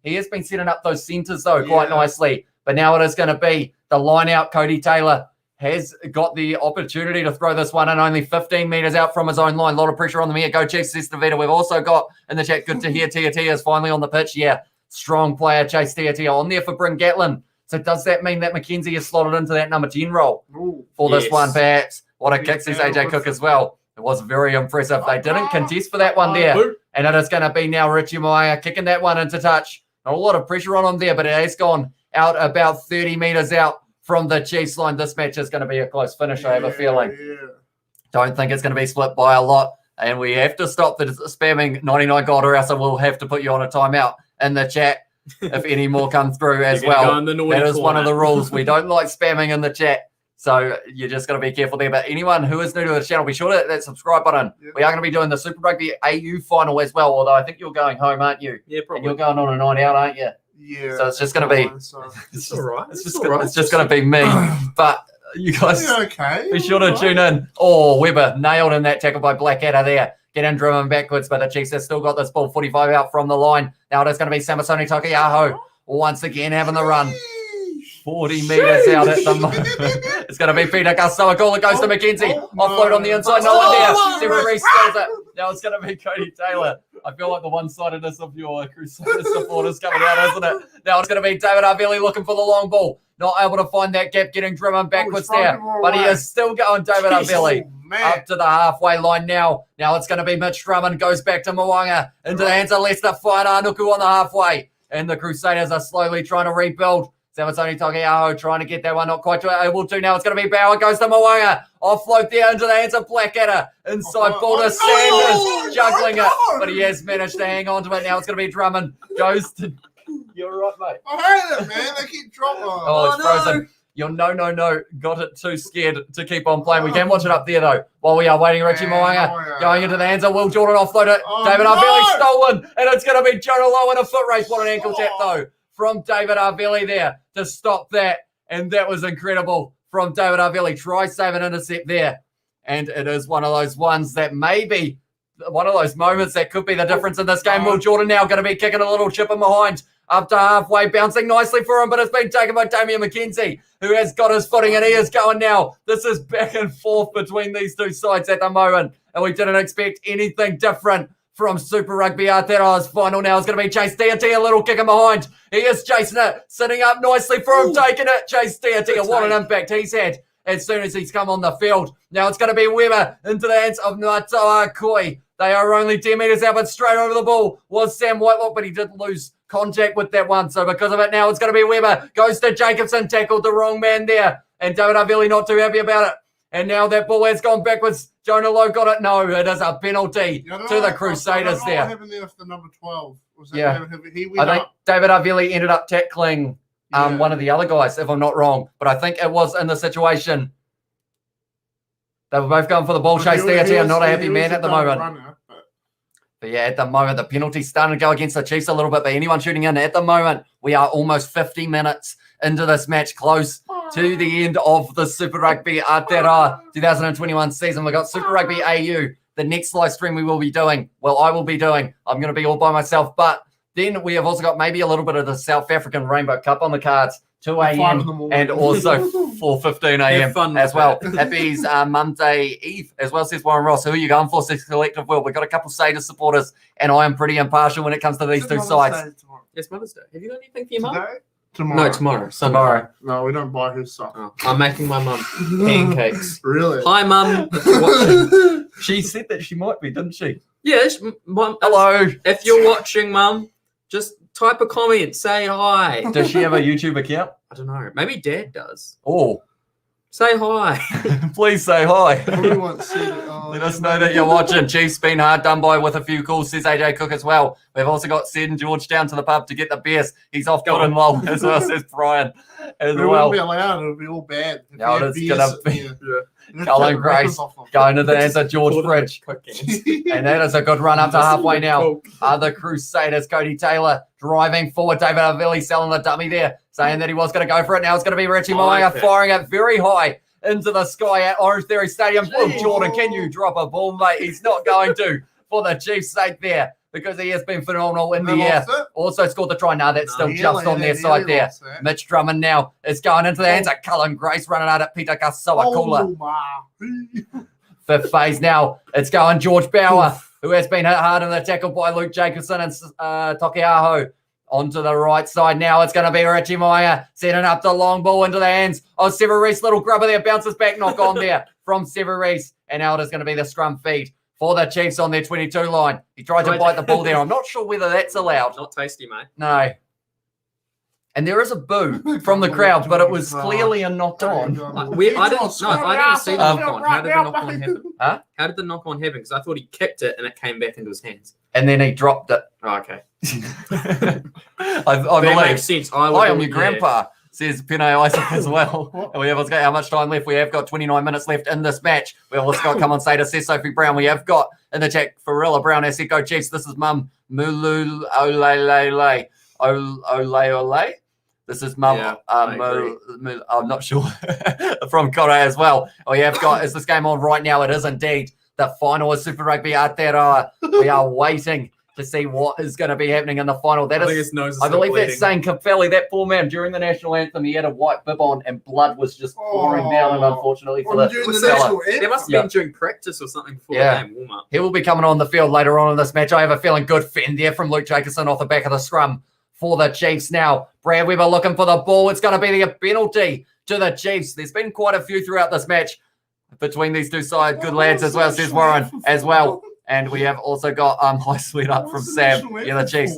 He has been setting up those centres, though, quite nicely. But now it is going to be the line out. Cody Taylor has got the opportunity to throw this one in, only 15 metres out from his own line. A lot of pressure on them here. Go Chiefs, Sestavita. We've also got in the chat, good to hear Tia is finally on the pitch. Yeah, strong player, Chase Tia on there for Bryn Gatlin. So does that mean that McKenzie is slotted into that number 10 role for this one, perhaps? What a kick, says AJ Cook as well. It was very impressive. They didn't contest for that one there. And it is going to be now Richie Moya kicking that one into touch. Not a lot of pressure on him there, but it has gone out about 30 metres out from the Chiefs line. This match is going to be a close finish, I have a feeling. Don't think it's going to be split by a lot. And we have to stop the spamming 99 gold, or else I will have to put you on a timeout in the chat if any more come through as well. That is one of the rules. We don't like spamming in the chat. So you're just going to be careful there. But anyone who is new to the channel, be sure to hit that subscribe button. Yep. We are going to be doing the Super Rugby AU final as well, although I think you're going home, aren't you? Yeah, probably. And you're going on a night out, aren't you? Yeah. So it's just going to be... It's all right. It's just going to be me. But you guys be sure to tune in. Oh, Weber nailed in that tackle by Blackadder there. Getting driven backwards, but the Chiefs have still got this ball 45 out from the line. Now it is going to be Samasoni Takiaho once again having the run. 40 metres out at the moment. It's going to be Peter Gusto. A goal that goes to McKenzie. Offload on the inside. No one there. Super Reese steals it. Now it's going to be Cody Taylor. I feel like the one-sidedness of your Crusader supporters coming out, isn't it? Now it's going to be David Arvelli looking for the long ball. Not able to find that gap, getting driven backwards there. But he is still going, David Arvelli. Up to the halfway line now. Now it's going to be Mitch Drummond. Goes back to Mwanga. Into the hands of Leicester. Whaina Anuku on the halfway. And the Crusaders are slowly trying to rebuild. Samasoni Takiaho trying to get that one, not quite able to. Now it's going to be Bauer, goes to Mwanga. Offload there into the hands of Blackadder. Inside ball to Sanders, juggling it. But he has managed to hang on to it. Now it's going to be Drummond. Goes to... You're right, mate. I hate it, man. They keep dropping. Oh, it's frozen. You're no. Got it too scared to keep on playing. We can watch it up there, though, while we are waiting. Richie Mwanga going into the hands of Will Jordan. Offload it. David Arvelli stolen. And it's going to be Jonah Lowe in a foot race. What an ankle tap, though, from David Arvelli there to stop that. And that was incredible from David Arvelli. Try save an intercept there. And it is one of those ones that maybe one of those moments that could be the difference in this game. Will Jordan now going to be kicking a little chip in behind up to halfway, bouncing nicely for him, but it's been taken by Damian McKenzie, who has got his footing, and he is going now. This is back and forth between these two sides at the moment, and we didn't expect anything different from Super Rugby Aotearoa's final. Now it's going to be Chase Deity, a little kick in behind. He is chasing it, sitting up nicely for him, taking it. Chase Deity, what an impact he's had as soon as he's come on the field. Now it's going to be Weber into the hands of Ngatoa Koi. They are only 10 metres out, but straight over the ball was Sam Whitelock, but he did lose contact with that one. So because of it, now it's going to be Weber. Goes to Jacobson, tackled the wrong man there. And David Arvili not too happy about it. And now that ball has gone backwards. Jonah Lowe got it. No, it is a penalty to the Crusaders there. What happened there with the number 12? Was that he went I think up? David Arvili ended up tackling one of the other guys, if I'm not wrong. But I think it was in the situation. They were both going for the ball chase there. I'm not a happy man at the moment. But yeah, at the moment, the penalty's starting to go against the Chiefs a little bit. But anyone shooting in at the moment, we are almost 50 minutes into this match, close to the end of the Super Rugby Aotearoa 2021 season. We've got Super Rugby AU, the next live stream we will be doing. Well, I will be doing. I'm going to be all by myself. But then we have also got maybe a little bit of the South African Rainbow Cup on the cards. 2 a.m. and also 4:15 a.m. as well. Happy's Monday Eve as well, says Warren Ross. Who are you going for, says Collective Will? We've got a couple Saders supporters, and I am pretty impartial when it comes to these two sides. It's Mother's Day. Have you got anything for your mum? Tomorrow. No, tomorrow. Tomorrow. No, we don't buy his stuff. Oh, I'm making my mum pancakes. Really? Hi, mum. If you're watching. She said that she might be, didn't she? Yes, mum. Hello. If you're watching, mum, just type a comment. Say hi. Does she have a YouTube account? I don't know. Maybe Dad does. Oh. Say hi. Please say hi. Let us know that you're watching. Chiefs been hard done by with a few calls, says AJ Cook as well. We've also got Sid and George down to the pub to get the beers. He's off foot and well, as well, says Brian. As it well. won't be allowed. It'll be all bad. No, it's going to be Colin Grace going to the answer, George Bridge. And that is a good run up to halfway now. The Crusaders, Cody Taylor driving forward. David Arvili selling the dummy there, saying that he was going to go for it. Now it's going to be Richie Moya firing it very high into the sky at OrangeTheory Stadium. Will Jordan, can you drop a ball, mate? He's not going to, for the Chiefs' sake there, because he has been phenomenal in the air. Also scored the try. Now that's still just on their side there. Mitch Drummond now is going into the hands of Cullen Grace, running out at Peter Kasawakula. Fifth phase now. It's going George Bauer, who has been hit hard in the tackle by Luke Jacobson and Tokiaho. Onto the right side now. It's going to be Richie Moya setting up the long ball into the hands of Sever Reese. Little grubber there. Bounces back. Knock on there from Sever Reese. And now it is going to be the scrum feed for the Chiefs on their 22 line. He tried to bite the ball there. I'm not sure whether that's allowed. Not tasty, mate. No. And there is a boo from the crowd, but it was clearly a knock on. I didn't see the knock on. How did the knock on happen? Huh? How did the knock on happen? Because I thought he kicked it and it came back into his hands. And then he dropped it. Oh, okay. I believe. Makes sense. I am your grandpa, says Pene Isaac as well. And we have got how much time left? We have got 29 minutes left in this match. We also got come on say to says Sophie Brown. We have got in the chat Farilla Brown has said go Chiefs. This is Mum Mulu Ole. This is Mum. I'm not sure from Kore as well. We have got is this game on right now? It is indeed the final of Super Rugby Aotearoa. We are waiting to see what is going to be happening in the final. That is, I believe that's saying Capelli, that poor man, during the national anthem, he had a white bib on and blood was just pouring down. And unfortunately for the fella. There must have been during practice or something before the game warm up. He will be coming on the field later on in this match. I have a feeling good fend there from Luke Jacobson off the back of the scrum for the Chiefs now. Brad Weber looking for the ball. It's going to be a penalty to the Chiefs. There's been quite a few throughout this match between these two sides. Good lads as well, says Warren as well. And we have also got high sweet up from Sam. Yeah, the Chiefs.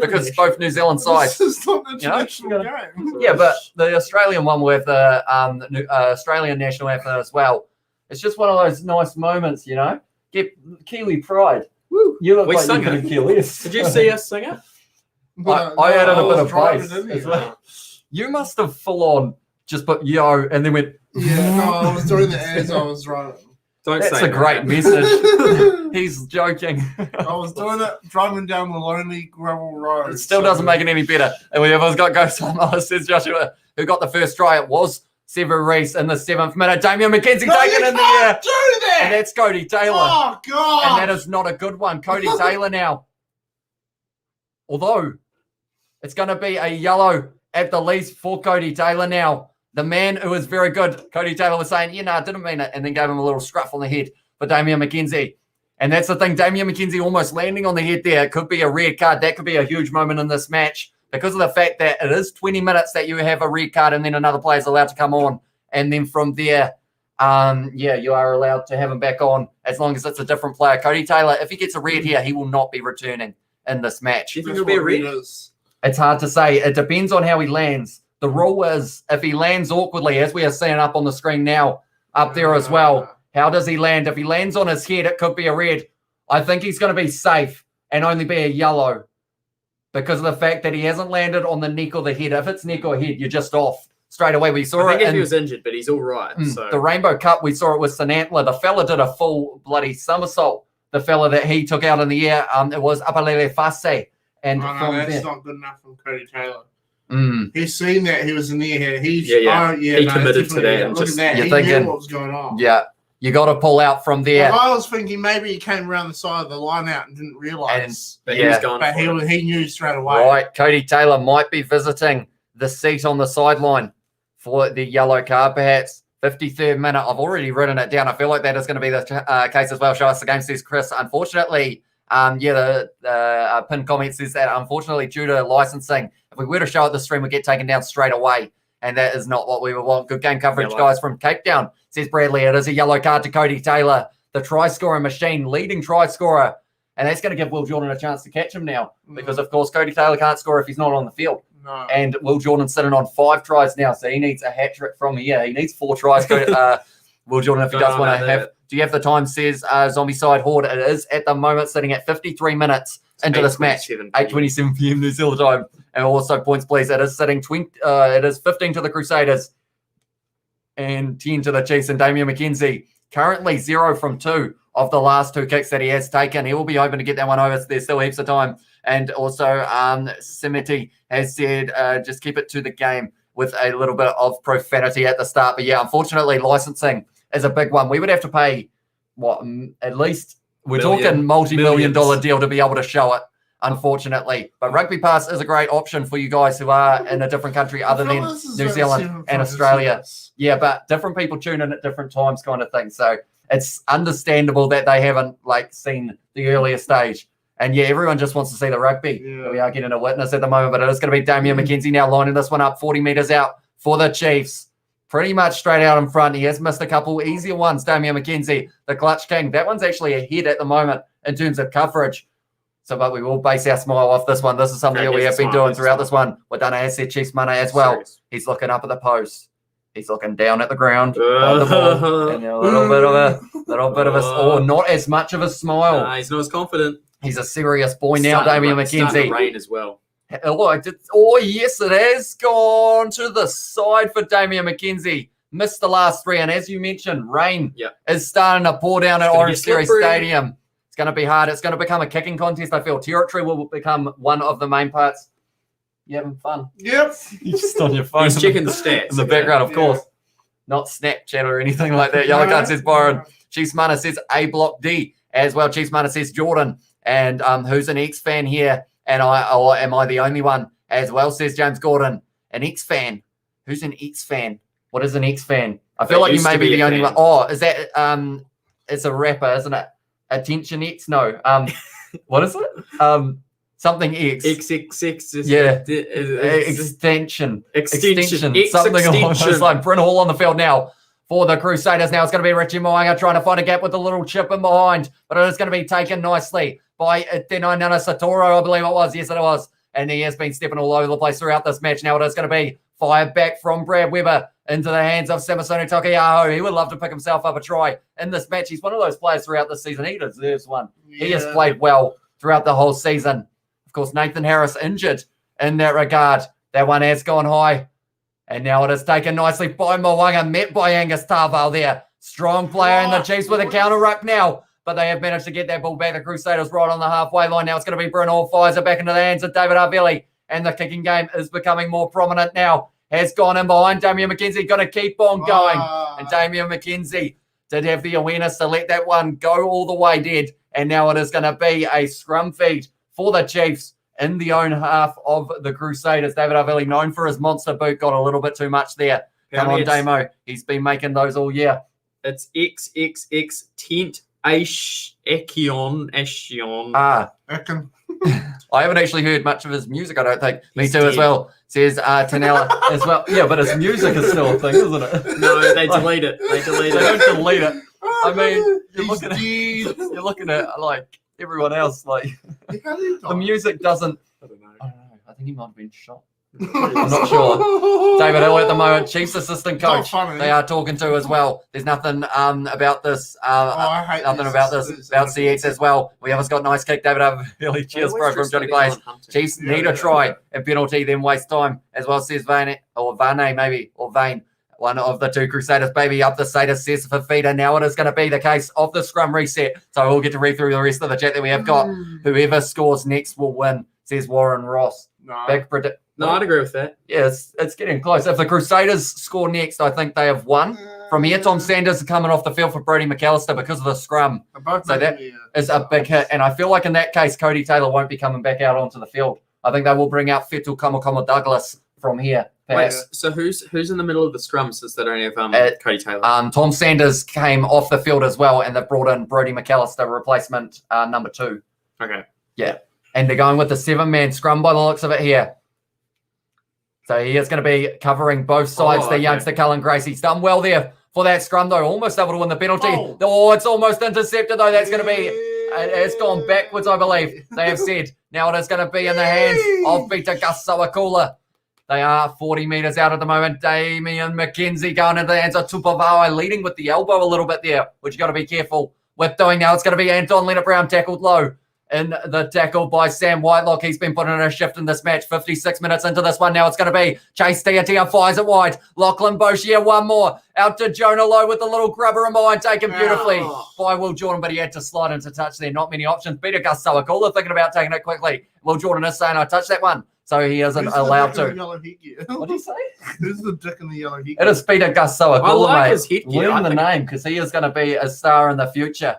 Because both New Zealand sides. This is not the traditional game. Yeah, but the Australian one with the Australian national anthem as well. It's just one of those nice moments, you know. Get Kiwi pride. Woo. You look we like sung you it. could kill this. Did you see us sing it? I added a bit of bass driving, as well. You must have full on just put yo and then went. Yeah, no, I was doing the as I was driving. That's a great message. He's joking. I was doing it driving down the lonely gravel road. It still doesn't make it any better. And we have got Ghost says Joshua, who got the first try. It was Sevu Reece in the 7th minute. Damian McKenzie No, taken you in the air. can't do that! And that's Cody Taylor. Oh, God! And that is not a good one. Cody Taylor now. Although it's going to be a yellow at the least for Cody Taylor now. The man who is very good. Cody Taylor was saying, I didn't mean it. And then gave him a little scruff on the head for Damian McKenzie. And that's the thing. Damian McKenzie almost landing on the head there. It could be a red card. That could be a huge moment in this match because of the fact that it is 20 minutes that you have a red card and then another player is allowed to come on. And then from there, you are allowed to have him back on as long as it's a different player. Cody Taylor, if he gets a red here, he will not be returning in this match. Do you think it'll be a red? It's hard to say. It depends on how he lands. The rule is if he lands awkwardly, as we are seeing up on the screen now, up there as well, how does he land? If he lands on his head, it could be a red. I think he's going to be safe and only be a yellow because of the fact that he hasn't landed on the neck or the head. If it's neck or head, you're just off straight away. We saw I think it. if he was injured, but he's all right. So the Rainbow Cup, we saw it with St. Antler. The fella did a full bloody somersault. The fella that he took out in the air, it was Apalele Fase. And that's not good enough from Cody Taylor. Mm. He's seen that he was in the air. He committed to that. Look at that. You're He thinking, knew what was going on. Yeah, you got to pull out from there. Well, I was thinking maybe he came around the side of the line out and didn't realise. But he was going But he knew straight away. Right, Cody Taylor might be visiting the seat on the sideline for the yellow card, perhaps. 53rd minute. I've already written it down. I feel like that is going to be the case as well. Show us the game, says Chris. Unfortunately, the pinned comment says that unfortunately due to licensing, if we were to show it the stream, we get taken down straight away. And that is not what we would want. Good game coverage, guys, from Cape Town, says Bradley. It is a yellow card to Cody Taylor, the try-scorer machine, leading try-scorer. And that's going to give Will Jordan a chance to catch him now because, of course, Cody Taylor can't score if he's not on the field. No. And Will Jordan sitting on 5 tries now, so he needs a hat-trick from here. He needs 4 tries. Will Jordan, if he does want to have... Do you have the time, says Zombie Side Horde? It is at the moment sitting at 53 minutes into this match. 8:27 p.m. New Zealand time. And also points, please. It is sitting 15 to the Crusaders and 10 to the Chiefs. And Damian McKenzie currently 0 from 2 of the last 2 kicks that he has taken. He will be hoping to get that one over. There's still heaps of time. And also, Simiti has said just keep it to the game with a little bit of profanity at the start. But yeah, unfortunately, licensing is a big one. We would have to pay, at least we're talking multi-million-dollar deal to be able to show it, unfortunately. But Rugby Pass is a great option for you guys who are in a different country other than New Zealand and Australia. Yeah, but different people tune in at different times kind of thing. So it's understandable that they haven't seen the earlier stage. And yeah, everyone just wants to see the rugby. Yeah. We are getting a witness at the moment, but it is going to be Damian McKenzie now lining this one up 40 metres out for the Chiefs. Pretty much straight out in front. He has missed a couple easier ones, Damian McKenzie, the clutch king. That one's actually ahead at the moment in terms of coverage. So, but we will base our smile off this one. This is something that we have been doing throughout this one. Wadana has said Chiefs money as well. He's looking up at the post. He's looking down at the ground on the ball, and a little bit of a, not as much of a smile. Nah, he's not as confident. He's a serious boy now, Damian McKenzie. Starting to rain as well. Oh, yes, it has gone to the side for Damian McKenzie. Missed the last 3, and as you mentioned, rain is starting to pour down at OrangeTheory Stadium. It's going to be hard. It's going to become a kicking contest. I feel territory will become one of the main parts. You having fun? Yep. You're just on your phone. He's checking the stats. In the background, of course. Not Snapchat or anything like that. Yellow card says Byron. Chiefs Mana says A Block D as well. Chiefs Mana says Jordan. And who's an X-fan here? And am I the only one as well, says James Gordon. An X-fan. Who's an X-fan? What is an X-fan? I feel like you may be the only one. Oh, is that it's a rapper, isn't it? Attention X? No. What is it? Something X. XXX. Yeah. Extension. Something along those lines. Bryn Hall on the field now for the Crusaders. Now it's going to be Richie Moanga trying to find a gap with a little chip in behind, but it is going to be taken nicely by Tenai Nana Satoro, I believe it was. Yes, it was. And he has been stepping all over the place throughout this match. Now it is going to be fired back from Brad Weber into the hands of Samasoni Takeaho. He would love to pick himself up a try in this match. He's one of those players throughout this season. He deserves one. Yeah. He has played well throughout the whole season. Of course, Nathan Harris injured in that regard. That one has gone high. And now it is taken nicely by Moanga, met by Angus Tarval there. Strong player in the Chiefs with a counter ruck now. But they have managed to get that ball back. The Crusaders right on the halfway line. Now it's going to be Bruno fires it back into the hands of David Arvelli. And the kicking game is becoming more prominent now. has gone in behind Damian McKenzie. Going to keep on going. Ah. And Damian McKenzie did have the awareness to let that one go all the way dead. And now it is going to be a scrum feed for the Chiefs in the own half of the Crusaders. David Avili, known for his monster boot, got a little bit too much there. Come on, Damo. He's been making those all year. It's XXX Tent Ashion. Ekin. I haven't actually heard much of his music, I don't think. Me too as well, says Tanella as well. Yeah, but his music is still a thing, isn't it? No, they delete it. They don't delete it. I mean, you're He's looking at like everyone else. Like the the music doesn't. I don't know. I don't know. I think he might have been shot. I'm not sure. David Hill at the moment, Chiefs assistant coach. They are talking to as well. There's nothing about this. I hate nothing about this about CX as well. We haven't got nice kick. David Avili, cheers, bro, from Johnny Blaze. Chiefs need a try and penalty, then waste time as well. Says Vane or Vane maybe or Vane. One of the two Crusaders, baby, up the status, says Fafita. Now it is going to be the case of the scrum reset. So we'll get to read through the rest of the chat that we have got. Whoever scores next will win, says Warren Ross. No, I'd agree with that. Yeah, it's getting close. If the Crusaders score next, I think they have won. From here, Tom Sanders is coming off the field for Brody McAllister because of the scrum. So that is a big hit. And I feel like in that case, Cody Taylor won't be coming back out onto the field. I think they will bring out Fetu Kamokomo Douglas from here. Wait, so who's in the middle of the scrum since they don't have Cody Taylor? Tom Sanders came off the field as well, and they've brought in Brody McAllister, replacement number 2. Okay. Yeah. And they're going with the 7-man scrum by the looks of it here. So he is going to be covering both sides. The youngster, Cullen Grace. He's done well there for that scrum, though. Almost able to win the penalty. Oh, it's almost intercepted, though. That's going to be... It's gone backwards, I believe. They have said. Now it is going to be in the hands of Peter Gus Sawakula. They are 40 metres out at the moment. Damian McKenzie going into the hands of Tupavawa, leading with the elbow a little bit there, which you've got to be careful with doing now. It's going to be Anton Leonard-Brown tackled low. In the tackle by Sam Whitelock. He's been putting in a shift in this match. 56 minutes into this one. Now it's going to be Chase Tiatia fires it wide. Lachlan Boshier, one more. Out to Jonah Lowe with the little grubber in mind. Taken beautifully by Will Jordan, but he had to slide into touch there. Not many options. Peter Gus Sawakula thinking about taking it quickly. Will Jordan is saying, I touched that one. So he isn't allowed to. What did he say? Who's the dick in the yellow headgear? It is Peter Gus Sawakula, I like mate. his headgear. Learn the name because he is going to be a star in the future.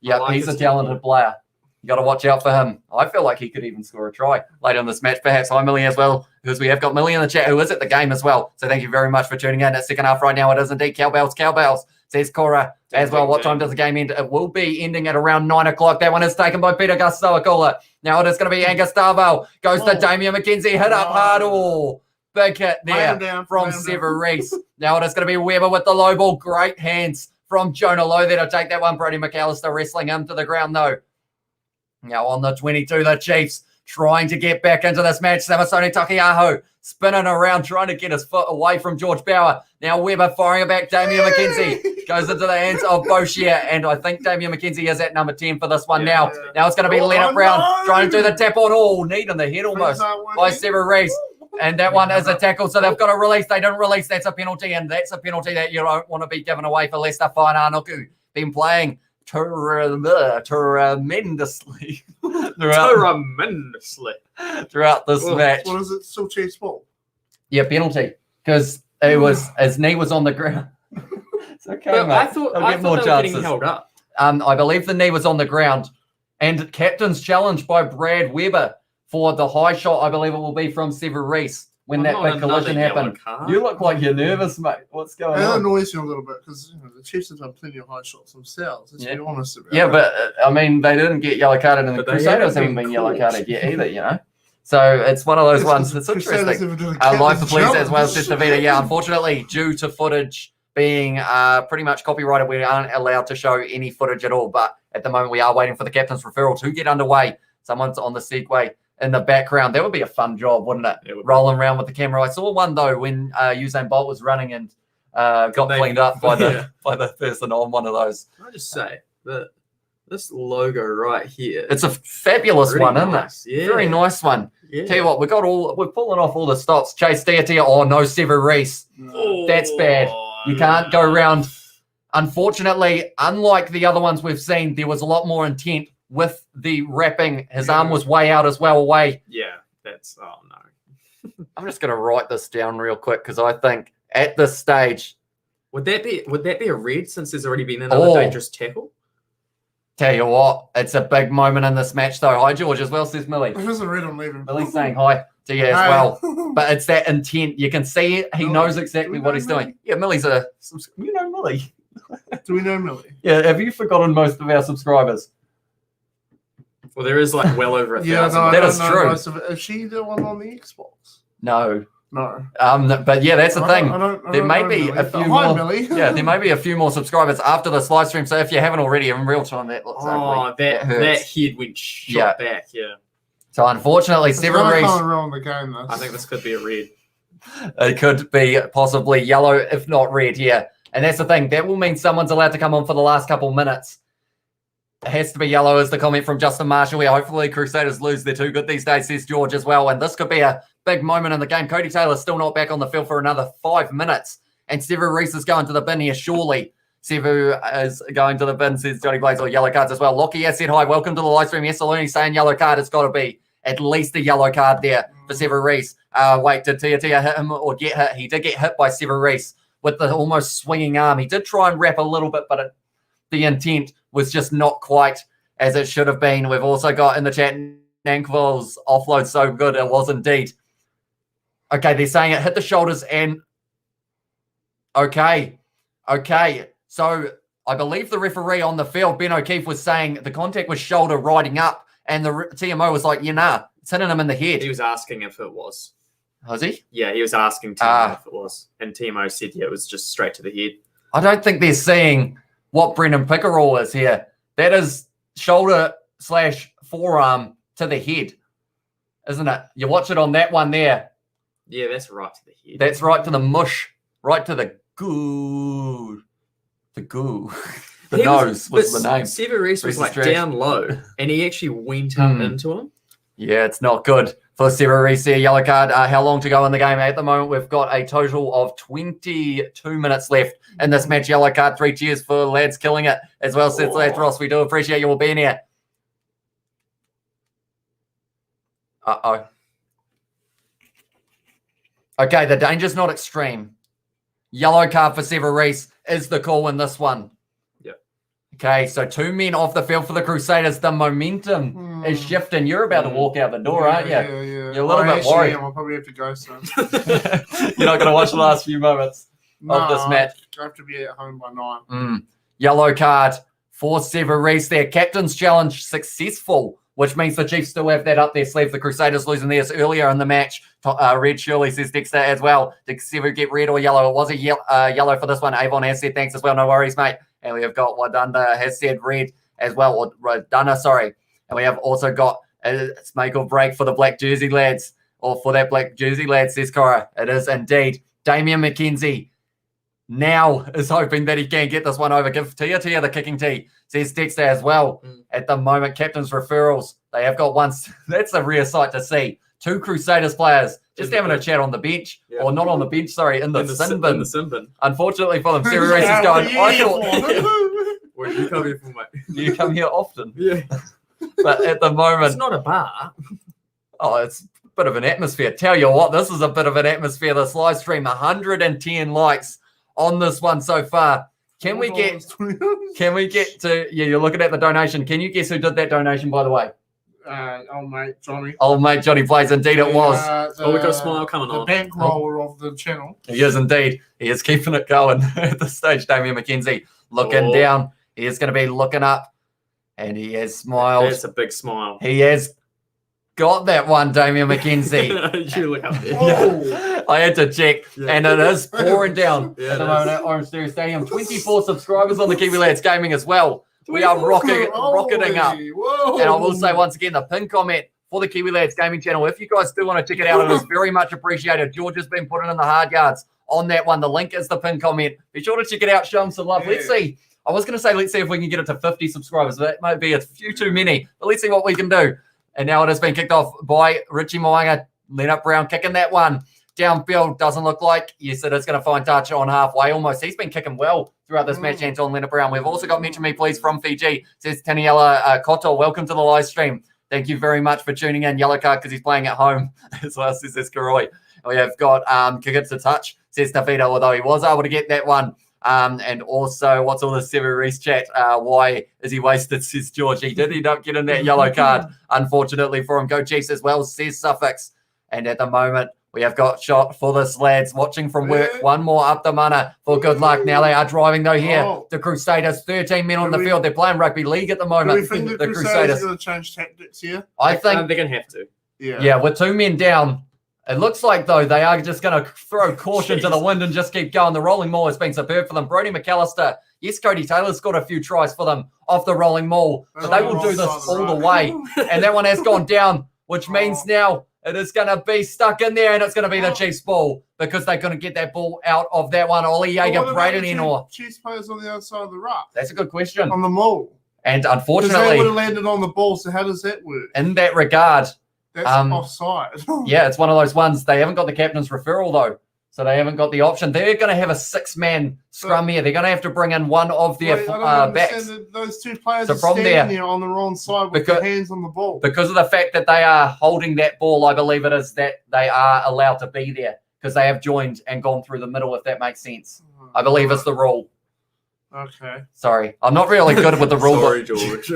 Yep, like he's a his talented player. You got to watch out for him. I feel like he could even score a try later in this match. Perhaps hi, Millie, as well, because we have got Millie in the chat who is at the game as well. So thank you very much for tuning in. At second half right now, it is indeed Cowbells, says Cora as well. What time does the game end? It will be ending at around 9 o'clock. That one is taken by Peter Gus Sawakula. Now it is going to be Angus Darvell. Goes to Damian McKenzie. Hit up hard. Oh, big hit there from Sever Reese. Now it is going to be Weber with the low ball. Great hands from Jonah Lowe there to take that one. Brody McAllister wrestling him to the ground though. Now on the 22, the Chiefs trying to get back into this match. Samasoni Takiaho spinning around, trying to get his foot away from George Bauer. Now Weber firing it back. Damian McKenzie goes into the hands of Boshier, and I think Damian McKenzie is at number 10 for this one now. Now it's going to be Leonard Brown trying to do the tap on. Oh, knee in the head almost by Sever Reese. And that one is a tackle, so they've got to release. They don't release. That's a penalty, and that's a penalty that you don't want to be given away for Leicester. Fine Arnoku been playing tremendously throughout this match. What is it? Still Chiefs ball? Yeah, penalty because it was his knee was on the ground. It's okay, but mate. I thought they were getting held up. I believe the knee was on the ground, and captain's challenge by Brad Weber for the high shot. I believe it will be from Sever Reese. When that big collision happened, you look like you're nervous, mate. What's going on? That annoys me a little bit because the Chiefs have done plenty of high shots themselves. Let's be honest about it. Yeah, but I mean, they didn't get yellow carded, and the Crusaders haven't been yellow carded yet either. You know, so it's one of those ones. It's interesting. Live for please as well, Sister Vita. Yeah, unfortunately, due to footage being pretty much copyrighted, we aren't allowed to show any footage at all. But at the moment, we are waiting for the captain's referral to get underway. Someone's on the Segway in the background. That would be a fun job, wouldn't it? Rolling around with the camera. I saw one though when Usain Bolt was running and got cleaned up by the person on one of those. Can I just say that this logo right here? It's a fabulous one, nice. isn't it? Yeah. Very nice one. Yeah. Tell you what, we're pulling off all the stops. Chase Tiatia. Oh no, Sever Reese. That's bad. You can't go round. Unfortunately, unlike the other ones we've seen, there was a lot more intent with the wrapping. His arm was way out as well, away. Yeah, that's, oh no. I'm just going to write this down real quick because I think at this stage, would that be a red since there's already been another dangerous tackle? Tell you what, it's a big moment in this match, though. Hi, George, as well, says Millie. If it's a red, I'm leaving. Millie's saying hi to you as well. But it's that intent. You can see he knows exactly what he's doing. Yeah, Millie's you know Millie. Do we know Millie? Yeah, have you forgotten most of our subscribers? Well, there is like well over 1,000. No, that is true. Is she the one on the Xbox? No. No. But yeah, that's the thing. There may be Millie. a few Hi, more. Millie. Yeah, there may be a few more subscribers after this live stream. So if you haven't already, in real time, that looks ugly. That head went shot back. Yeah. So unfortunately, Severin Reese. Ruin the game, though. I think this could be a red. It could be possibly yellow, if not red. Yeah, and that's the thing. That will mean someone's allowed to come on for the last couple minutes. It has to be yellow, is the comment from Justin Marshall. Yeah, hopefully Crusaders lose. They're too good these days, says George as well. And this could be a big moment in the game. Cody Taylor's still not back on the field for another 5 minutes. And Sevu Reese is going to the bin here, surely. Sevu is going to the bin, says Johnny Blaze, or yellow cards as well. Lockie has said hi. Welcome to the live stream. Yes, Saloni saying yellow card. It's got to be at least a yellow card there for Sevu Reese. Wait, did Tia hit him or get hit? He did get hit by Sevu Reese with the almost swinging arm. He did try and wrap a little bit, but the intent was just not quite as it should have been. We've also got in the chat, Nankval's offload so good. It was indeed. Okay, they're saying it hit the shoulders and... Okay. So I believe the referee on the field, Ben O'Keefe, was saying the contact was shoulder riding up, and the TMO was like, it's hitting him in the head. He was asking if it was. Was he? Yeah, he was asking TMO if it was. And TMO said, yeah, it was just straight to the head. I don't think they're seeing what Brendan Pickerel is here. That is shoulder/forearm to the head, isn't it? You watch it on that one there. Yeah, that's right to the head. That's right to the mush, right to the goo. The goo. The nose was the name. Sevu Reese was like down low, and he actually went up into him. Yeah, it's not good for Sevu Reese here. Yellow card. How long to go in the game? At the moment, we've got a total of 22 minutes left in this match. Yellow card. 3 cheers for lads killing it as well, says Lads Ross. We do appreciate you all being here. Uh-oh. Okay, the danger's not extreme. Yellow card for Sevu Reese is the call in this one. Yep. Okay, so 2 men off the field for the Crusaders. The momentum is shifting. You're about to walk out the door, aren't you? Yeah. You're a little bit worried. I'll probably have to go soon. You're not going to watch the last few moments of this match. I have to be at home by 9. Yellow card for Sevu Reese there. Captain's challenge successful, which means the Chiefs still have that up their sleeve. The Crusaders losing theirs earlier in the match. Red Shirley says Dexter as well. Did Sevu get red or yellow? It was a yellow for this one. Avon has said thanks as well. No worries, mate. And we have got Wadunda has said red as well. Or Waduna, sorry. And we have also got it's make or break for the black jersey lads. Or for that black jersey lad, says Cora. It is indeed. Damian McKenzie now is hoping that he can get this one over. Give Tia the kicking tee, says Dexter as well. At the moment, captain's referrals. They have got one. That's a rare sight to see. 2 Crusaders players just having a chat on the bench. Yeah. Or not on the bench, sorry, in the sin bin. In the sin bin. Unfortunately for them, Sevu Reese is going, I thought... Where do you come here for, mate? You come here often. Yeah. But at the moment... It's not a bar. Oh, it's a bit of an atmosphere. Tell you what, this is a bit of an atmosphere. This live stream, 110 likes on this one so far. Can we get to... Yeah, you're looking at the donation. Can you guess who did that donation, by the way? Old mate Johnny. Old mate Johnny Blaze, indeed it was. We got a smile coming on. The bankroller of the channel. He is indeed. He is keeping it going at this stage. Damian McKenzie looking down. He is going to be looking up. And he has smiled. That's a big smile. He has got that one, Damian McKenzie. You look up there. Yeah. I had to check. Yeah. And it is pouring down at the moment at OrangeTheory Stadium. 24 subscribers on the Kiwi Lads Gaming as well. We are rocketing up. Whoa. And I will say once again, the pin comment for the Kiwi Lads Gaming channel, if you guys do want to check it out, it is very much appreciated. George has been putting in the hard yards on that one. The link is the pin comment. Be sure to check it out. Show them some love. Yeah. Let's see. I was going to say, let's see if we can get it to 50 subscribers. That might be a few too many, but let's see what we can do. And now it has been kicked off by Richie Moanga. Leonard Brown kicking that one. Downfield doesn't look like. Yes, it is going to find touch on halfway almost. He's been kicking well throughout this match, Anton Leonard Brown. We've also got Mention Me Please from Fiji. Says Taniela Koto, welcome to the live stream. Thank you very much for tuning in. Yellow card because he's playing at home as well, says Karoi. We have got kick it to touch, says Tafito, although he was able to get that one. And also, what's all the Super Reese chat? Why is he wasted, says George. He did end up getting that yellow card, unfortunately for him. Go Chiefs as well, says Suffix. And at the moment, we have got shot for this, lads. Watching from work. One more up the mana for good luck. Now they are driving, though, here. The Crusaders, 13 men on the field. They're playing rugby league at the moment. Do we think the Crusaders are going to change tactics here? I think they're going to have to. Yeah, with 2 men down, it looks like, though, they are just going to throw caution to the wind and just keep going. The rolling maul has been superb for them. Brody McAllister, yes, Cody Taylor's scored a few tries for them off the rolling maul, but they will do this all the way. And that one has gone down, which means now it is going to be stuck in there, and it's going to be the Chiefs' ball because they're going to get that ball out of that one. Ollie Jaeger, Braden Enor. Chiefs players on the other side of the ruck. That's a good question. On the maul. And Because unfortunately, they would have landed on the ball, so how does that work? in that regard, That's offside. yeah, it's one of those ones. They haven't got the captain's referral, though. So they haven't got the option. They're going to have a 6-man scrum here. They're going to have to bring in one of their backs. Those 2 players So are from standing there on the wrong side with their hands on the ball. Because of the fact that they are holding that ball, I believe it is that they are allowed to be there because they have joined and gone through the middle, if that makes sense. I believe it's the rule. Okay. Sorry. I'm not really good with the rule. Sorry, George.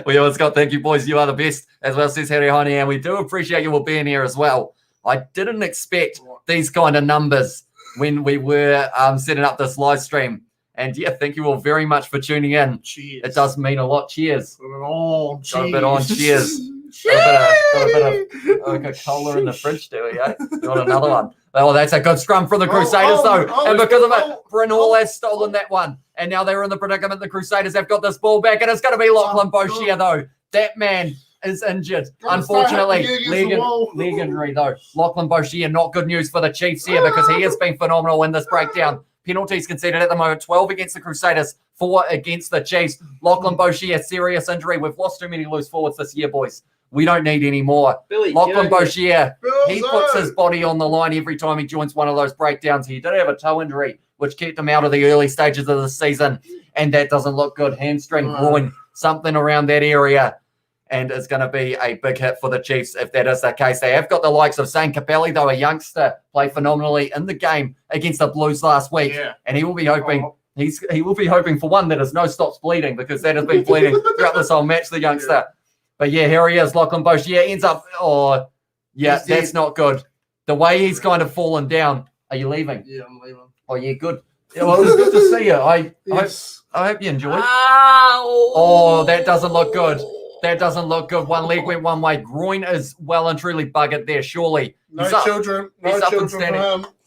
We always got, thank you, boys. You are the best, as well, says Harry Honey, and we do appreciate you all being here as well. I didn't expect these kind of numbers when we were setting up this live stream. And yeah, thank you all very much for tuning in. Cheers. It does mean a lot. Cheers. Put it on. Got a bit on. Cheers. Got a bit of Coca-Cola in the fridge, do we? Eh? Got another one. Oh, that's a good scrum from the Crusaders, though. And because of it, Bryn Hall has stolen that one. And now they're in the predicament. The Crusaders have got this ball back. And it's going to be Lachlan Boshier, though. That man is injured. Unfortunately, leg injury, though. Lachlan Boshier, not good news for the Chiefs here because he has been phenomenal in this breakdown. Penalties conceded at the moment, 12 against the Crusaders, 4 against the Chiefs. Lachlan Boshier, serious injury. We've lost too many loose forwards this year, boys. We don't need any more. Lachlan Boshier, he puts his body on the line every time he joins one of those breakdowns. He did have a toe injury, which kept him out of the early stages of the season, and that doesn't look good. Hamstring, groin, something around that area. And it's going to be a big hit for the Chiefs if that is the case. They have got the likes of Zane Capelli, though, a youngster, play phenomenally in the game against the Blues last week. Yeah. And he will be hoping he will be hoping for one that is no stops bleeding because that has been bleeding throughout this whole match, the youngster. Yeah. But yeah, here he is, Lachlan Boshier ends up, that's not good. The way he's kind of fallen down. Are you leaving? Yeah, I'm leaving. Oh, yeah, good. Yeah, well, it was good to see you. I hope you enjoyed. Oh, that doesn't look good. That doesn't look good. One leg went one way. Groin is well and truly buggered there, surely. No children. No children.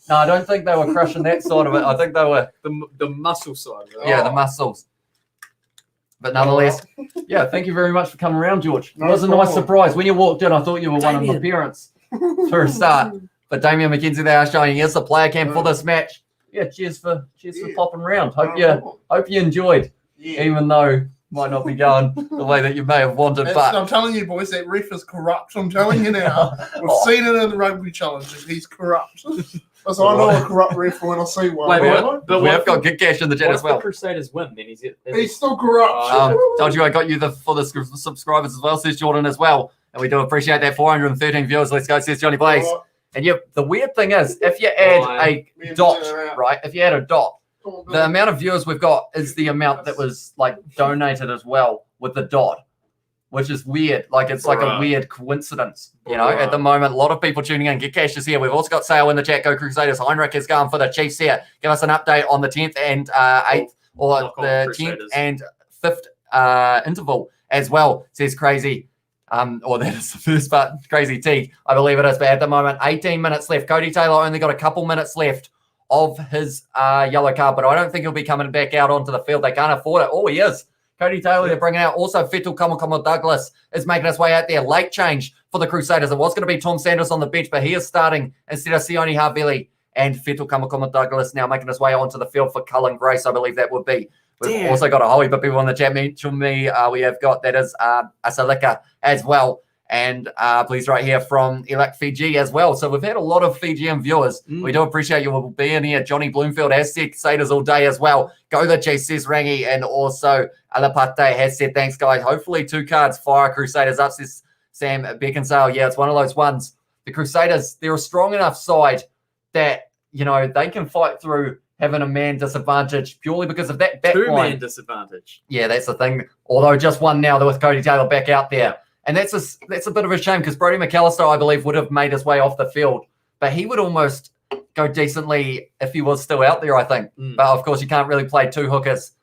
No, I don't think they were crushing that side of it. I think they were the muscle side. Yeah, the muscles. But nonetheless, yeah, thank you very much for coming around, George. It was a nice surprise. When you walked in, I thought you were one of my parents for a start. But Damien McKenzie, they are showing us the player cam for this match. Yeah, cheers for popping around. Hope you enjoyed, even though might not be going the way that you may have wanted. But I'm telling you, boys, that ref is corrupt. I'm telling you now. We've seen it in the rugby challenges. He's corrupt. So I know a corrupt ref when I see one. But we have got good cash in the chat as well. The Crusaders win, then he's still corrupt. Told you I got you for the subscribers as well, says Jordan as well. And we do appreciate that. 413 viewers. Let's go, says Johnny Blaze. And the weird thing is, if you add a dot, right? If you add a dot, the amount of viewers we've got is the amount that was like donated as well with the dot, which is weird. Like it's like a weird coincidence, you know. At the moment, a lot of people tuning in. Get Cash is here. We've also got Sale in the chat. Go Crusaders. Heinrich is going for the Chiefs here. Give us an update on the 10th and 8th, or the 10th and 5th interval as well. Says Crazy. Or that is the first part. Crazy T, I believe it is. But at the moment, 18 minutes left. Cody Taylor only got a couple minutes left of his yellow card, but I don't think he'll be coming back out onto the field. They can't afford it. Oh, he is. Cody Taylor, they're bringing out. Also, Fetal Kamakama Douglas is making his way out there. Late change for the Crusaders. It was going to be Tom Sanders on the bench, but he is starting instead of Sione Havili and Fetal Kamakama Douglas now making his way onto the field for Cullen Grace, I believe that would be. We've also got a whole heap of people in the chat. Mention me. We have got, that is Asalika as well. And please right here from Elak Fiji as well. So we've had a lot of Fijian viewers. We do appreciate you all being here. Johnny Bloomfield has said Crusaders all day as well. Go the Chase, says Rangi. And also Alapate has said, thanks, guys. Hopefully 2 cards fire Crusaders up, says Sam Beckinsale. Yeah, it's one of those ones. The Crusaders, they're a strong enough side that, they can fight through having a man disadvantage purely because of that back line. Two-man disadvantage. Yeah, that's the thing. Although just one now, with Cody Taylor back out there. And that's a bit of a shame because Brodie McAllister, I believe, would have made his way off the field. But he would almost go decently if he was still out there, I think. But, of course, you can't really play two hookers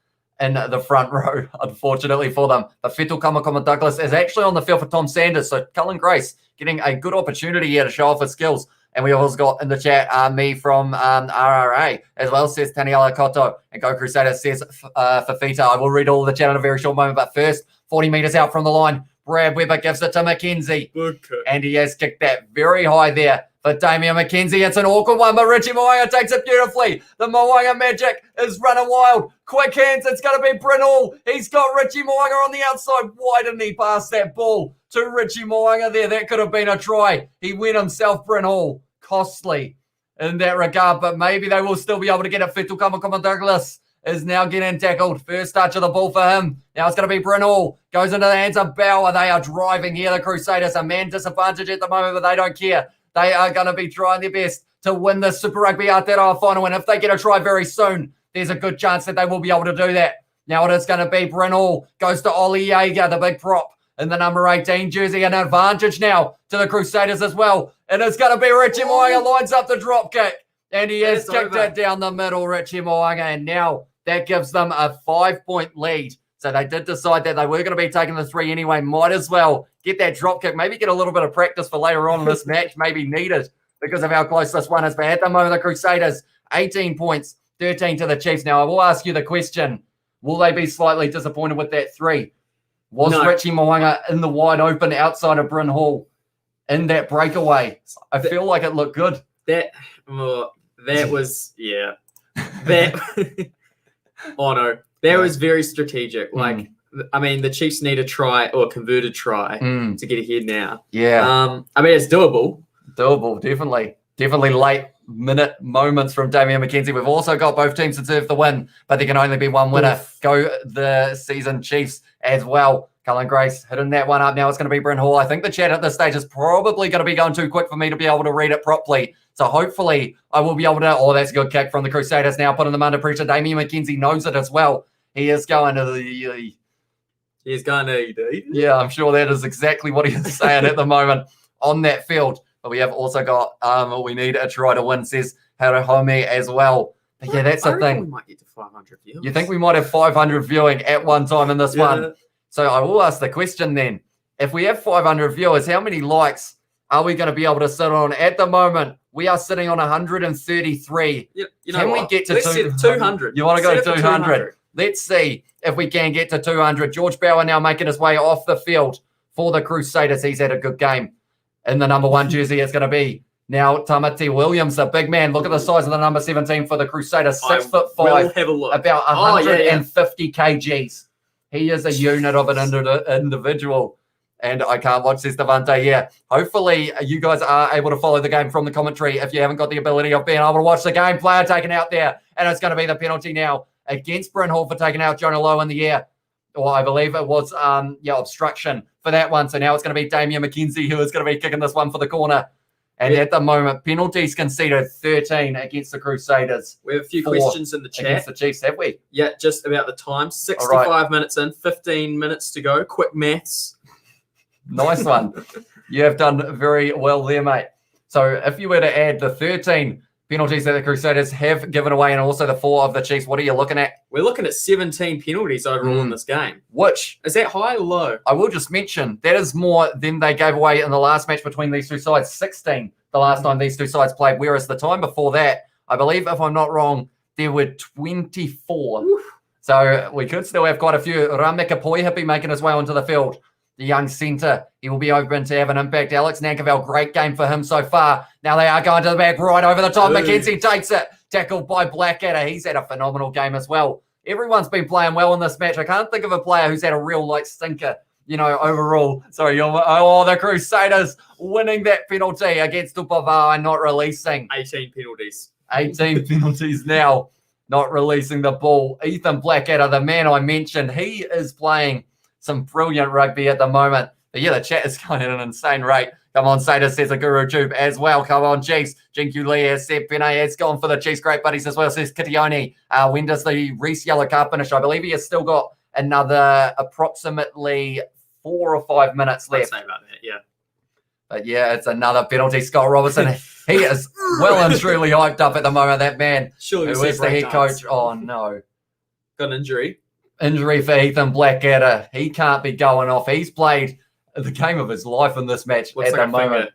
in the front row, unfortunately for them. But Fetal Kamakoma Douglas is actually on the field for Tom Sanders. So Cullen Grace getting a good opportunity here to show off his skills. And we also got in the chat me from RRA as well, says Taniela Koto. And Go Crusaders says Fafita. I will read all of the chat in a very short moment. But first, 40 metres out from the line, Brad Weber gives it to McKenzie. And he has kicked that very high there for Damian McKenzie. It's an awkward one, but Richie Moanga takes it beautifully. The Moanga magic is running wild. Quick hands, it's going to be Bryn Hall. He's got Richie Moanga on the outside. Why didn't he pass that ball to Richie Moanga there? That could have been a try. He went himself, Bryn Hall. Costly in that regard, but maybe they will still be able to get it. Fetal Kamakoma Douglas is now getting tackled. First touch of the ball for him. Now it's going to be Bryn Hall. Goes into the hands of Bauer. They are driving here, the Crusaders. A man disadvantage at the moment, but they don't care. They are going to be trying their best to win the Super Rugby Aotearoa final, and if they get a try very soon, there's a good chance that they will be able to do that. Now it is going to be Bryn Hall. Goes to Ollie Jaeger, the big prop in the number 18 jersey. An advantage now to the Crusaders as well. And it's going to be Richie Moanga lines up the drop kick. And he has kicked it down the middle, Richie Moanga. And now that gives them a 5-point lead. So they did decide that they were going to be taking the 3 anyway. Might as well get that drop kick. Maybe get a little bit of practice for later on in this match. Maybe needed because of how close this one is. But at the moment, the Crusaders, 18 points, 13 to the Chiefs. Now, I will ask you the question. Will they be slightly disappointed with that 3? Was Richie Moanga in the wide open outside of Bryn Hall in that breakaway? I feel like it looked good. That was, yeah. That, oh no, that was very strategic. Like, I mean, the Chiefs need a try or a converted try to get ahead now. Yeah. I mean, it's doable. Doable, definitely. Definitely late minute moments from Damian McKenzie. We've also got both teams to deserve the win, but there can only be one winner. Oof. Go the season Chiefs as well. Cullen Grace hitting that one up. Now it's going to be Bryn Hall. I think the chat at this stage is probably going to be going too quick for me to be able to read it properly. So hopefully I will be able to. Oh, that's a good kick from the Crusaders now, putting them under pressure. Damian McKenzie knows it as well. He is going to the... He's going to... Yeah, I'm sure that is exactly what he is saying at the moment on that field. But we have also got, we need a try to win, says Haruhomi as well. But yeah, that's the thing. We might get to 500 viewers. You think we might have 500 viewing at one time in this one? So I will ask the question then. If we have 500 viewers, how many likes are we going to be able to sit on? At the moment, we are sitting on 133. Can we get to 200? You want to go to 200? Let's see if we can get to 200. George Bauer now making his way off the field for the Crusaders. He's had a good game. In the number 1 jersey, it's going to be now Tamati Williams, the big man. Look at the size of the number 17 for the Crusaders. 6'5", have a look. about 150 kgs. He is a unit of an individual. And I can't watch this, Devante. Yeah, hopefully you guys are able to follow the game from the commentary if you haven't got the ability of being able to watch the game. Player taken out there. And it's going to be the penalty now against Bryn Hall for taking out Jonah Lowe in the air. Or I believe it was obstruction for that one. So now it's going to be Damian McKenzie who is going to be kicking this one for the corner. And at the moment, penalties conceded 13 against the Crusaders. We have a few questions in the chat. Against the Chiefs, have we? Yeah, just about the time. 65 minutes in, 15 minutes to go. Quick maths. Nice one. You have done very well there, mate. So if you were to add the 13 penalties that the Crusaders have given away and also the 4 of the Chiefs, what are you looking at? We're looking at 17 penalties overall in this game. Which is that high or low? I will just mention that is more than they gave away in the last match between these two sides. 16 the last time these two sides played, whereas the time before that, I believe, if I'm not wrong, there were 24. Oof. So we could still have quite a few. Rameka Poihipi making his way onto the field. The young centre, he will be open to have an impact. Alex Nankerville, great game for him so far. Now they are going to the back, right over the top. McKenzie takes it, tackled by Blackadder. He's had a phenomenal game as well. Everyone's been playing well in this match. I can't think of a player who's had a real stinker, overall. Sorry, the Crusaders winning that penalty against Tupava and not releasing. 18 penalties. 18 penalties now, not releasing the ball. Ethan Blackadder, the man I mentioned, he is playing some brilliant rugby at the moment. But yeah, the chat is going at an insane rate. Come on, Saders, says a Guru Tube as well. Come on, Chiefs. Jinky Lee has said Pene has gone for the Chiefs. Great buddies as well, says Kitione. When does the Reese yellow card finish? I believe he has still got another approximately 4 or 5 minutes left. I'd say about that, yeah. But yeah, it's another penalty. Scott Robertson, he is well and truly hyped up at the moment. That man, Surely who is the head coach. Oh, no. Got an injury. Injury for Ethan Blackadder. He can't be going off. He's played the game of his life in this match Looks at like the moment.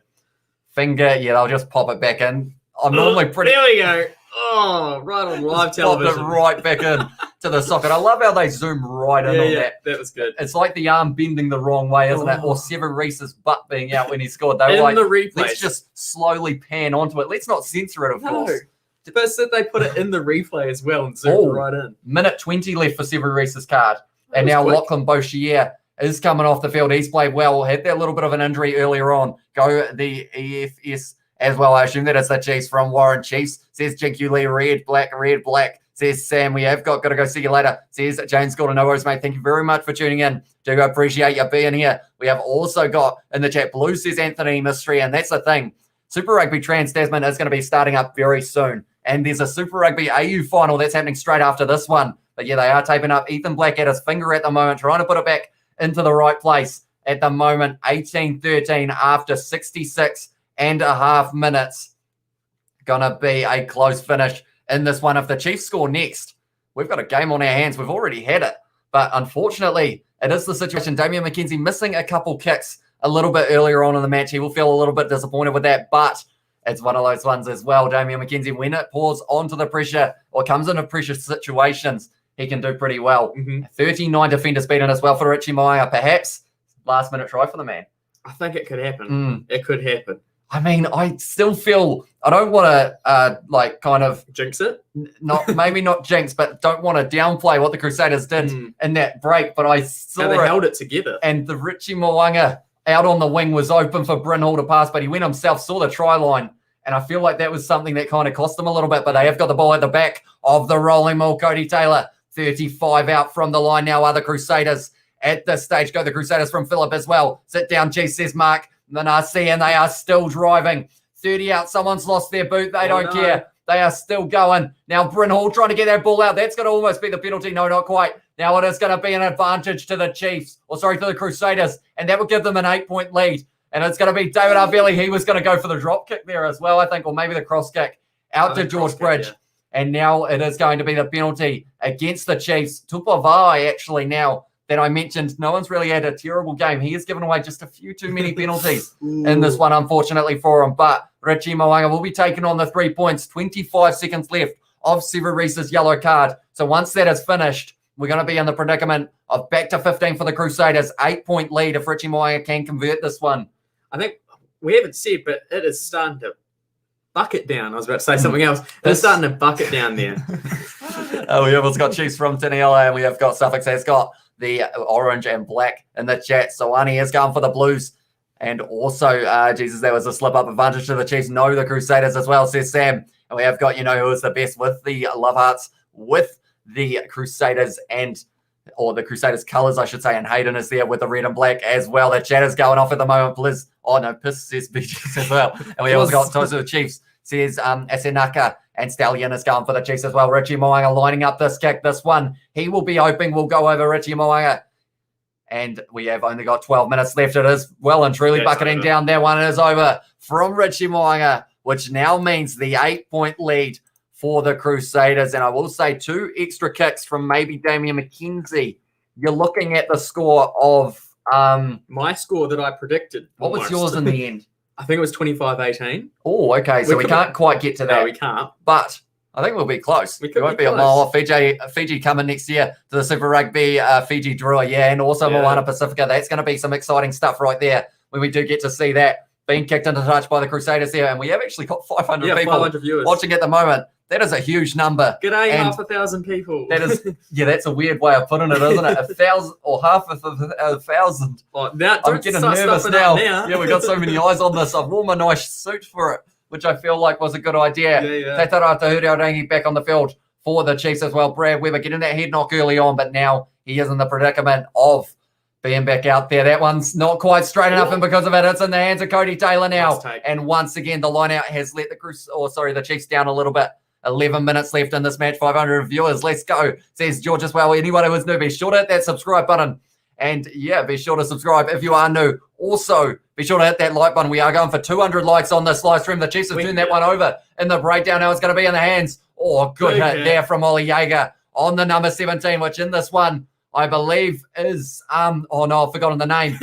Finger, yeah, I'll just pop it back in. I'm normally pretty... There we go. Oh, right on live television. Popped it right back in to the socket. I love how they zoom right in on that. That was good. It's like the arm bending the wrong way, isn't it? Or Seven Reese's butt being out when he scored. They were like, the replay. let's just slowly pan onto it. Let's not censor it, of course. First that they put it in the replay as well and zoom right in. Minute 20 left for Seven Reese's card. And now quick. Lachlan Boshier is coming off the field. He's played well. Had that little bit of an injury earlier on. Go the EFS as well. I assume that it's the Chiefs from Warren. Chiefs, says Jinky Lee. Red, black. Says Sam, we have got to go see you later. Says James Gordon. No worries, mate. Thank you very much for tuning in. Do appreciate you being here. We have also got in the chat, Blue says Anthony Mystery. And that's the thing. Super Rugby Trans-Tasman is going to be starting up very soon. And there's a Super Rugby AU final that's happening straight after this one. But yeah, they are taping up Ethan Blackadder's finger at the moment, trying to put it back into the right place at the moment. 18-13 after 66 and a half minutes. Gonna be a close finish in this one. If the Chiefs score next, we've got a game on our hands. We've already had it. But unfortunately, it is the situation. Damian McKenzie missing a couple kicks a little bit earlier on in the match. He will feel a little bit disappointed with that, but it's one of those ones as well. Damian McKenzie, when it pours onto the pressure or comes into pressure situations, he can do pretty well. 39 defenders beaten as well for Richie Mo'unga. Perhaps last minute try for the man. I think it could happen. It could happen. I mean, I still feel I don't want to kind of jinx it. Maybe not jinx, but don't want to downplay what the Crusaders did in that break. But I saw they held it together, and the Richie Mo'unga out on the wing was open for Bryn Hall to pass, but he went himself, saw the try line. And I feel like that was something that kind of cost them a little bit, but they have got the ball at the back of the rolling ball. Cody Taylor, 35 out from the line now are the Crusaders. At this stage, go the Crusaders from Phillip as well. Sit down, G, says Mark Manassi, and they are still driving. 30 out, someone's lost their boot. They don't care. They are still going. Now Bryn Hall trying to get that ball out. That's going to almost be the penalty. No, not quite. Now it is going to be an advantage to the Chiefs, to the Crusaders, and that will give them an 8-point lead. And it's going to be David Arvelli. He was going to go for the drop kick there as well, I think, or maybe the cross kick out to George Bridge. And now it is going to be the penalty against the Chiefs. Tupavai, actually, now that I mentioned, no one's really had a terrible game. He has given away just a few too many penalties in this one, unfortunately, for him. But Richie Mo'unga will be taking on the 3 points. 25 seconds left of Severese's yellow card. So once that is finished, we're going to be in the predicament of back to 15 for the Crusaders. 8-point lead if Richie Mo'unga can convert this one. I think we haven't said, but it is starting to bucket down. I was about to say something else. It's starting to bucket down there. We have also got Chiefs from Taniela, and we have got Suffolk has got the orange and black in the chat. Soani has gone for the Blues. And also, Jesus, there was a slip-up advantage to the Chiefs. No, the Crusaders as well, says Sam. And we have got, who is the best with the Love Hearts, with the Crusaders or the Crusaders colours, I should say, and Hayden is there with the red and black as well. The chat is going off at the moment. Blizz, Piss says BGs as well. And we also got Tozo the Chiefs, says Asenaka, and Stallion is going for the Chiefs as well. Richie Mo'unga lining up this kick. This one, he will be hoping will go over Richie Mo'unga. And we have only got 12 minutes left. It is well and truly bucketing down. That one is over from Richie Mo'unga, which now means the 8-point lead for the Crusaders. And I will say 2 extra kicks from maybe Damian McKenzie. You're looking at the score of... my score that I predicted. What was yours in the end? I think it was 25-18. Oh, okay. So we can't quite get to that. No, we can't. But I think we'll be close. We won't be a mile off. Fiji coming next year to the Super Rugby Fiji draw. Yeah, and also Moana Pacifica. That's going to be some exciting stuff right there when we do get to see that being kicked into touch by the Crusaders there. And we have actually got 500 people 500 viewers watching at the moment. That is a huge number. G'day, 500,000 people. That is, that's a weird way of putting it, isn't it? 1,000 or half of 1,000. Oh, now, I'm getting nervous now. Yeah, we've got so many eyes on this. I've worn my nice suit for it, which I feel like was a good idea. Te Tara Tahuri back on the field for the Chiefs as well. Brad Weber getting that head knock early on, but now he is in the predicament of being back out there. That one's not quite straight enough, and because of it, it's in the hands of Cody Taylor now. And once again, the line out has let the Chiefs down a little bit. 11 minutes left in this match, 500 viewers. Let's go, says George as well. Anyone who is new, be sure to hit that subscribe button. And yeah, be sure to subscribe if you are new. Also, be sure to hit that like button. We are going for 200 likes on this live stream. The Chiefs have turned that one over in the breakdown. Now it's going to be in the hands. Oh, good hit there from Ollie Jaeger on the number 17, which in this one, I believe is, oh no, I've forgotten the name.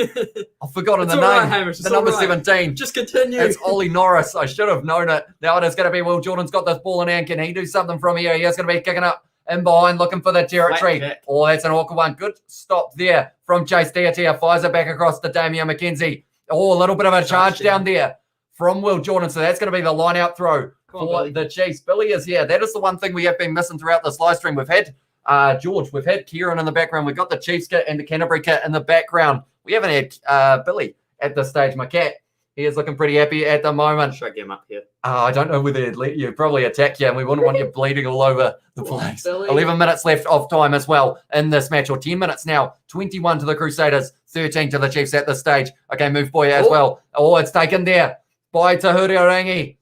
I've forgotten the name. Right, Hamish, the number 17. Just continue. It's Ollie Norris. I should have known it. Now it is going to be Will Jordan's got this ball in hand. Can he do something from here? He is going to be kicking up in behind, looking for the territory. Oh, that's an awkward one. Good stop there from Chase Tiatia. Fires it back across to Damian McKenzie. Oh, a little bit of a charge down there from Will Jordan. So that's going to be the line out throw for the Chiefs. Billy is here. That is the one thing we have been missing throughout this live stream. We've had George, we've had Kieran in the background. We've got the Chiefs kit and the Canterbury kit in the background. We haven't had Billy at this stage. My cat, he is looking pretty happy at the moment. Should I get him up here? I don't know whether he'd let you. Probably attack you, and we wouldn't want you bleeding all over the place. 11 minutes left of time as well in this match, or 10 minutes now. 21 to the Crusaders, 13 to the Chiefs at this stage. Okay, move boy as well. Oh, it's taken there by Tahuri Orangi.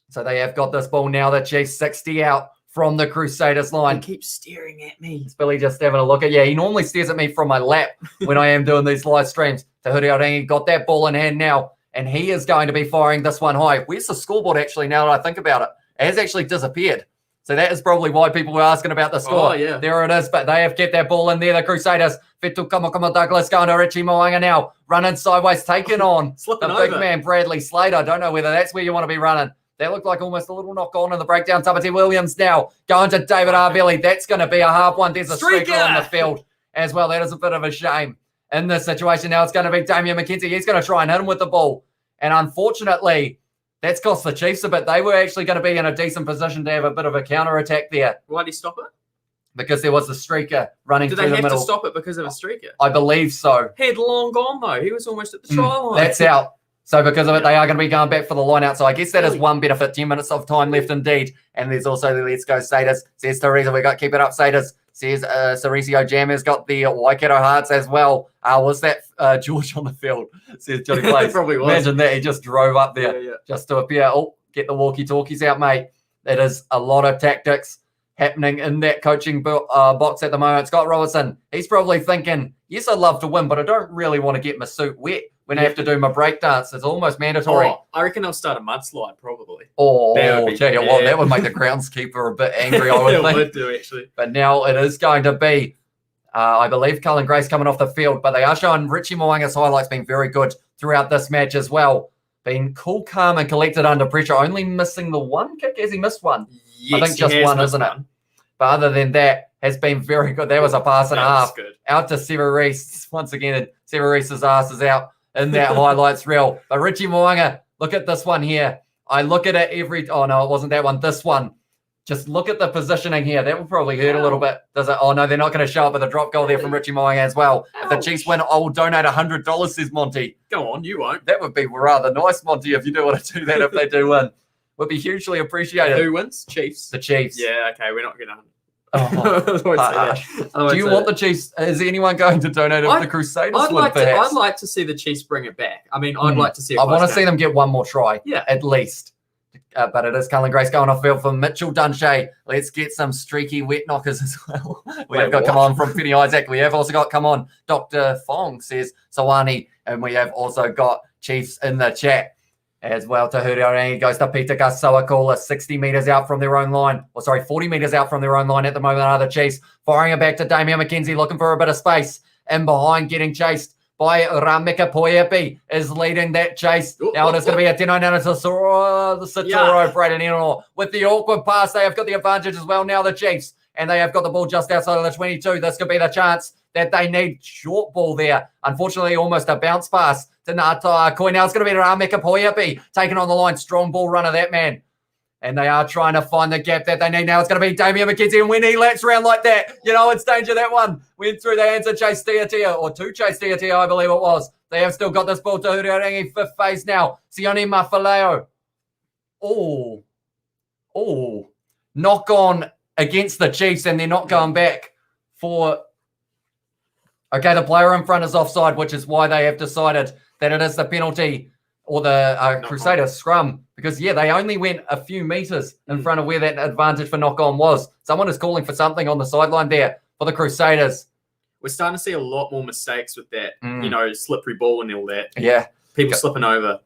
So they have got this ball now. The Chiefs 60 out from the Crusaders line. He keeps staring at me. It's Billy just having a look at, yeah, he normally stares at me from my lap when I am doing these live streams. Tahuri Orangi got that ball in hand now, and he is going to be firing this one high. Where's the scoreboard actually now that I think about it? It has actually disappeared. So that is probably why people were asking about the score. Oh, yeah. There it is, but they have kept that ball in there, the Crusaders. Fetu Kamakama Douglas going to Richie Moanga now. Running sideways, taking on the big man, Bradley Slater. I don't know whether that's where you want to be running. That looked like almost a little knock on in the breakdown. Tabati Williams now going to David Arvelli. That's going to be a hard one. There's a streaker on the field as well. That is a bit of a shame in this situation. Now it's going to be Damian McKenzie. He's going to try and hit him with the ball. And unfortunately, that's cost the Chiefs a bit. They were actually going to be in a decent position to have a bit of a counter-attack there. Why did he stop it? Because there was a streaker running through the middle. Did they have to stop it because of a streaker? I believe so. He had long gone, though. He was almost at the try line. That's out. So because of it, they are going to be going back for the line out. So I guess that is one benefit. 10 minutes of time left indeed. And there's also the Let's Go Saders. Says Teresa, we got keep it up, Saders. Says Ceresio Jam has got the Waikato Hearts as well. Was that George on the field? Says Johnny Plays. Probably was. Imagine that. He just drove up there just to appear. Oh, get the walkie-talkies out, mate. It is a lot of tactics happening in that coaching box at the moment. Scott Robertson, he's probably thinking, yes, I'd love to win, but I don't really want to get my suit wet when I have to do my break dance. It's almost mandatory. Oh, I reckon I'll start a mudslide, probably. Oh, tell you what, that would make the groundskeeper a bit angry, I would think. It would do, actually. But now it is going to be, I believe, Cullen Grace coming off the field, but they are showing Richie Moanga's highlights being very good throughout this match as well. Being cool, calm, and collected under pressure, only missing the one kick. Has he missed one? Yes, I think just one, isn't it? But other than that, has been very good. That was a pass and a half. Good. Out to Severeese. Once again, Severeese's ass is out in that highlights reel. But Richie Moanga, look at this one here. I look at it every... Oh, no, it wasn't that one. This one. Just look at the positioning here. That will probably hurt a little bit. Does it? Oh, no, they're not going to show up with a drop goal there from Richie Moanga as well. If the Chiefs win, I will donate $100, says Monty. Go on, you won't. That would be rather nice, Monty, if you do want to do that if they do win. Would be hugely appreciated. Who wins? Chiefs. The Chiefs. Yeah, okay, we're not going to... Do you want the Chiefs? Is anyone going to donate if the Crusaders win? I'd like to see the Chiefs bring it back. I mean, I'd like to see. I want to see them get one more try. Yeah, at least. But it is Cullen Grace going off field for Mitchell Dunshea. Let's get some streaky wet knockers as well. We have got come on from Penny Isaac. We have also got come on Dr. Fong, says Sawani, and we have also got Chiefs in the chat as well. Tahuri Orangi goes to Peter Kasawakula, 60 metres out from their own line. 40 metres out from their own line at the moment are the Chiefs. Firing it back to Damian McKenzie, looking for a bit of space. In behind, getting chased by Ramika Poiepi, is leading that chase. Now it is going to be a Tino Satoro, Braden Eno. With the awkward pass, they have got the advantage as well now, the Chiefs. And they have got the ball just outside of the 22. This could be the chance that they need. Short ball there. Unfortunately, almost a bounce pass to Nata Koi. Now it's going to be Ramika Poiepi taking on the line. Strong ball runner, that man. And they are trying to find the gap that they need. Now it's going to be Damian McKenzie. And when he lets around like that, you know, it's danger. That one went through the hands of Chase Tiatia, or to Chase Tiatia, I believe it was. They have still got this ball to Huriarangi. Fifth phase now. Sione Mafaleo. Oh. Knock on against the Chiefs, and they're not going back for... Okay, the player in front is offside, which is why they have decided that it is the penalty or the Crusaders scrum. Because, yeah, they only went a few meters in front of where that advantage for knock-on was. Someone is calling for something on the sideline there for the Crusaders. We're starting to see a lot more mistakes with that, slippery ball and all that. Yeah. People slipping over.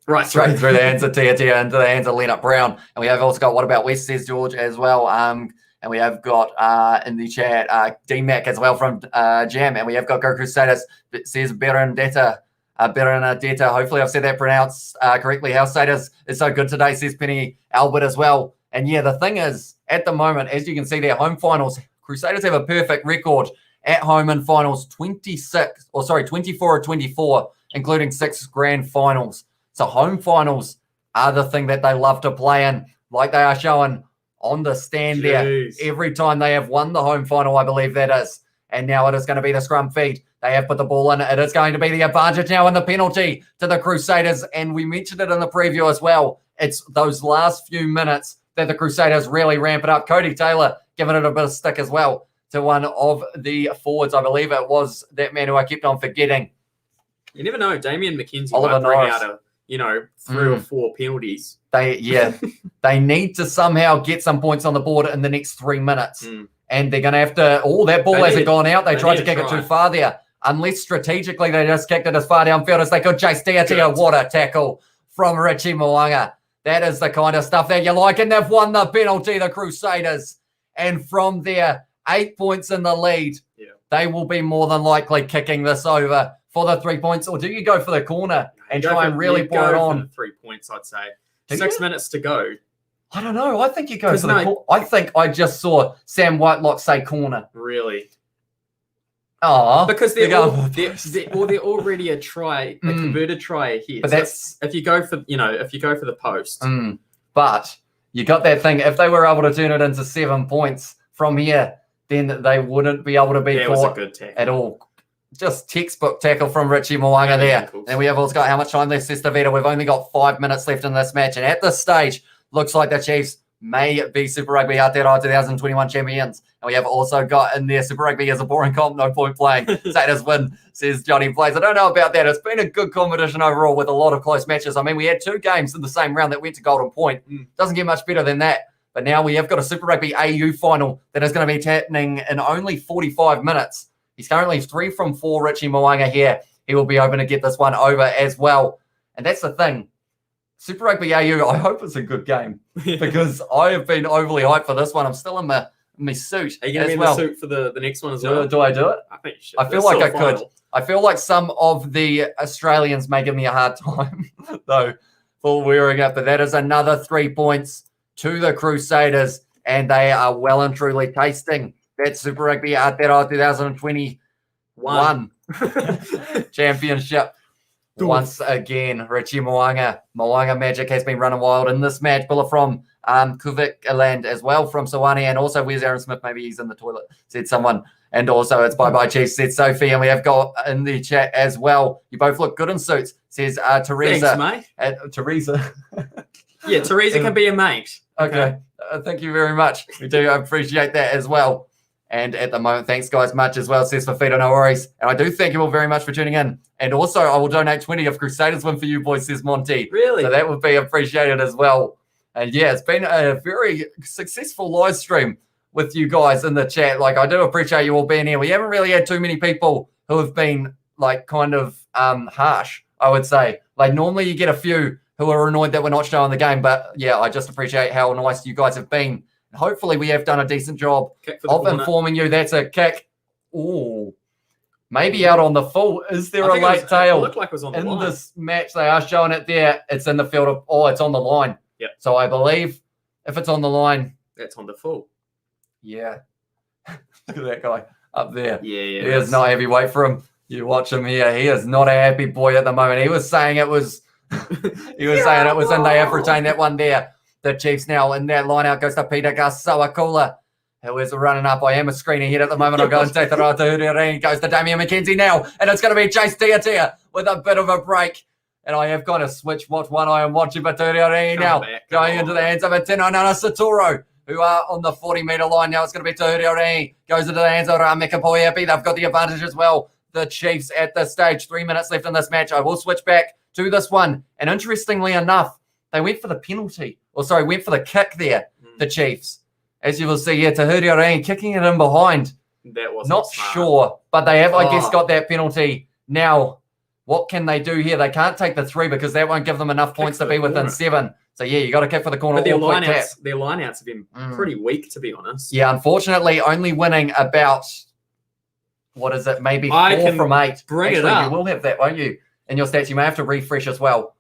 Right, straight through the hands of Tia into the hands of Leonard Brown. And we have also got What About West, says George, as well. And we have got in the chat D-Mac as well from Jam. And we have got Go Crusaders, says Berendetta. Hopefully I've said that pronounced correctly. House Saders is so good today, says Penny Albert as well. And yeah, the thing is, at the moment, as you can see there, home finals, Crusaders have a perfect record at home in finals, 24 or 24, including 6 grand finals. So home finals are the thing that they love to play in, like they are showing on the stand there. Every time they have won the home final, I believe that is. And now it is going to be the scrum feed. They have put the ball in. It is going to be the advantage now in the penalty to the Crusaders. And we mentioned it in the preview as well. It's those last few minutes that the Crusaders really ramp it up. Cody Taylor giving it a bit of stick as well to one of the forwards. I believe it was that man who I kept on forgetting. You never know. Damian McKenzie Oliver might bring Norris. out 3 or 4 penalties. They need to somehow get some points on the board in the next 3 minutes. And they're going to have to, that ball hasn't gone out. They tried to kick it too far there. Unless strategically they just kicked it as far downfield as they could. Chase Tiatia, what a tackle from Richie Moanga. That is the kind of stuff that you like. And they've won the penalty, the Crusaders. And from there, 8 points in the lead. Yeah. They will be more than likely kicking this over for the 3 points. Or do you go for the corner and try and really pour it on? 3 points, I'd say. 6 minutes to go. I don't know. I think you go for the corner. I think I just saw Sam Whitelock say corner. Really? Oh, because they're already a converted try ahead. But that's if you go for the post. But you got that thing. If they were able to turn it into 7 points from here, then they wouldn't be able to be caught at all. Just textbook tackle from Richie Moanga there. And we have also got how much time left, says Davida. We've only got 5 minutes left in this match. And at this stage, looks like the Chiefs may be Super Rugby Aotearoa 2021 champions. And we have also got in there Super Rugby as a boring comp, no point playing. Saders win, says Johnny Plays. I don't know about that. It's been a good competition overall with a lot of close matches. I mean, we had 2 games in the same round that went to Golden Point. Doesn't get much better than that. But now we have got a Super Rugby AU final that is going to be happening in only 45 minutes. He's currently 3 from 4, Richie Moanga here. He will be hoping to get this one over as well. And that's the thing. Super Rugby AU, I hope it's a good game because I have been overly hyped for this one. I'm still in my suit. Are you going to be in the suit for the next one as well? Do I do it? I think you should. I feel like I could. I feel like some of the Australians may give me a hard time, though, for wearing it. But that is another 3 points to the Crusaders, and they are well and truly tasting that Super Rugby Aotearoa 2021 championship. Once again, Richie Moanga magic has been running wild in this match. Bullet from Kuvik as well from Sawani, and also where's Aaron Smith? Maybe he's in the toilet, said someone. And also it's bye Chiefs, said Sophie, and we have got in the chat as well. You both look good in suits, says Teresa. Thanks, mate. Teresa. Yeah, Teresa can be a mate. Okay. Thank you very much. We do appreciate that as well. And at the moment, thanks, guys, much as well, says Fafita, no worries. And I do thank you all very much for tuning in. And also, I will donate 20 if Crusaders win for you boys, says Monty. Really? So that would be appreciated as well. And yeah, it's been a very successful live stream with you guys in the chat. Like, I do appreciate you all being here. We haven't really had too many people who have been, like, kind of harsh, I would say. Like, normally you get a few who are annoyed that we're not showing the game. But yeah, I just appreciate how nice you guys have been. Hopefully we have done a decent job of informing you. That's a kick. Ooh. Maybe out on the full. Is there a late tail? It looked like it was on the line. In this match, they are showing it there. It's in the field of, it's on the line. Yeah. So I believe if it's on the line. That's on the full. Yeah. Look at that guy up there. Yeah. He is not heavyweight for him. You watch him here. He is not a happy boy at the moment. He was saying it was, saying it was in. They have retained that one there. The Chiefs now in that line out goes to Peter Gasawakula, who is running up. I am a screen ahead at the moment. I'll go and take the right to Huriri. Goes to Damian McKenzie now, and it's going to be Chase Tiatia with a bit of a break. And I have got to switch what one I am watching, but Huriri now going into the hands of a Tino Nana Saturo. who are on the 40-metre line. Now it's going to be Tahuri goes into the hands of Ramekapoepi. They've got the advantage as well. The Chiefs at this stage, 3 minutes left in this match. I will switch back to this one. And interestingly enough, they went for the penalty. Went for the kick there, the Chiefs. As you will see here, Tahuri kicking it in behind. That was not sure, but they have, I guess, got that penalty. Now, what can they do here? They can't take the 3 because that won't give them enough points to be within 7. So, yeah, you got to kick for the corner. But their lineouts have been pretty weak, to be honest. Yeah, unfortunately, only winning about, maybe 4 from 8. Bring it up. You will have that, won't you? In your stats, you may have to refresh as well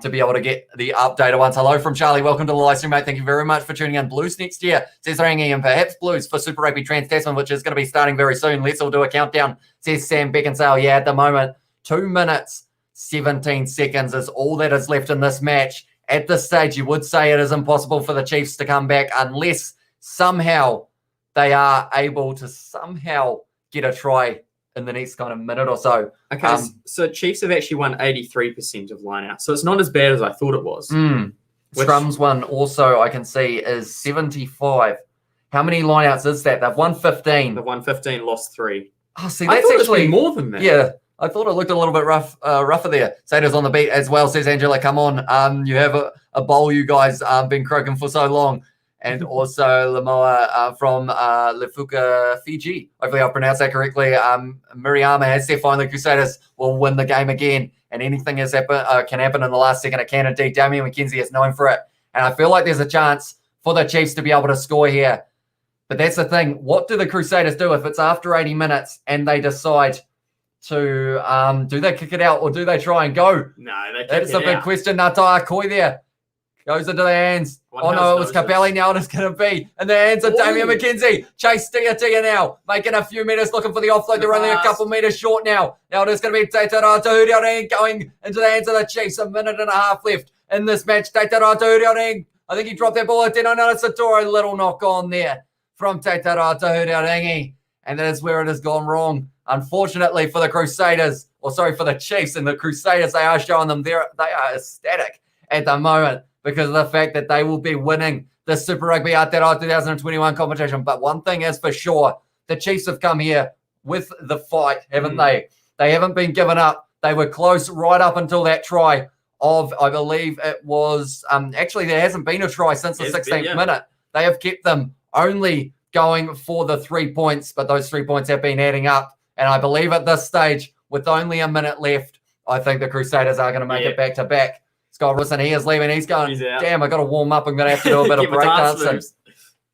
to be able to get the updated ones. Hello from Charlie. Welcome to the live stream, mate. Thank you very much for tuning in. Blues next year, says Rangi, and perhaps Blues for Super Rugby Trans-Tasman, which is going to be starting very soon. Let's all do a countdown, says Sam Beckinsale. Yeah, at the moment, 2 minutes, 17 seconds is all that is left in this match. At this stage, you would say it is impossible for the Chiefs to come back unless somehow they are able to get a try in the next kind of minute or so. Okay, so Chiefs have actually won 83% of lineout, so it's not as bad as I thought it was. Scrums one also I can see is 75. How many lineouts is that? They've won 15. They've won 15, lost 3. Oh, see, that's actually more than that. Yeah. I thought it looked a little bit rougher there. Saders on the beat as well, says Angela. Come on. You have a bowl, you guys been croaking for so long. And also Lamoa from Lefuka, Fiji. Hopefully I'll pronounce that correctly. Miriama has said finally Crusaders will win the game again. And anything can happen in the last second. It can indeed. Damian McKenzie is known for it. And I feel like there's a chance for the Chiefs to be able to score here. But that's the thing. What do the Crusaders do if it's after 80 minutes and they decide to do they kick it out or do they try and go? No, they kick That's a big question. Natai Koi there goes into the hands. Oh no, it was Capelli. Now it is going to be in the hands of Damian McKenzie. Chase Tia now, making a few meters, looking for the offload. They're only a couple meters short now. Now it is going to be Teitara Tahuri going into the hands of the Chiefs. 1.5 minutes left in this match. Teitara Tahuri, I think he dropped that ball. No, it's a Toro. Little knock on there from Teitara Tahuri, and that is where it has gone wrong. Unfortunately for the Crusaders, for the Chiefs and the Crusaders, they are showing them they are ecstatic at the moment because of the fact that they will be winning the Super Rugby Aotearoa 2021 competition. But one thing is for sure, the Chiefs have come here with the fight, haven't they? They haven't been given up. They were close right up until that try of, I believe it was, actually there hasn't been a try since the 16th minute. They have kept them only going for the 3 points, but those 3 points have been adding up. And I believe at this stage, with only a minute left, I think the Crusaders are going to make it back-to-back. Scott Wilson, he is leaving. He's going, damn, I got to warm up. I'm going to have to do a bit of break dancing.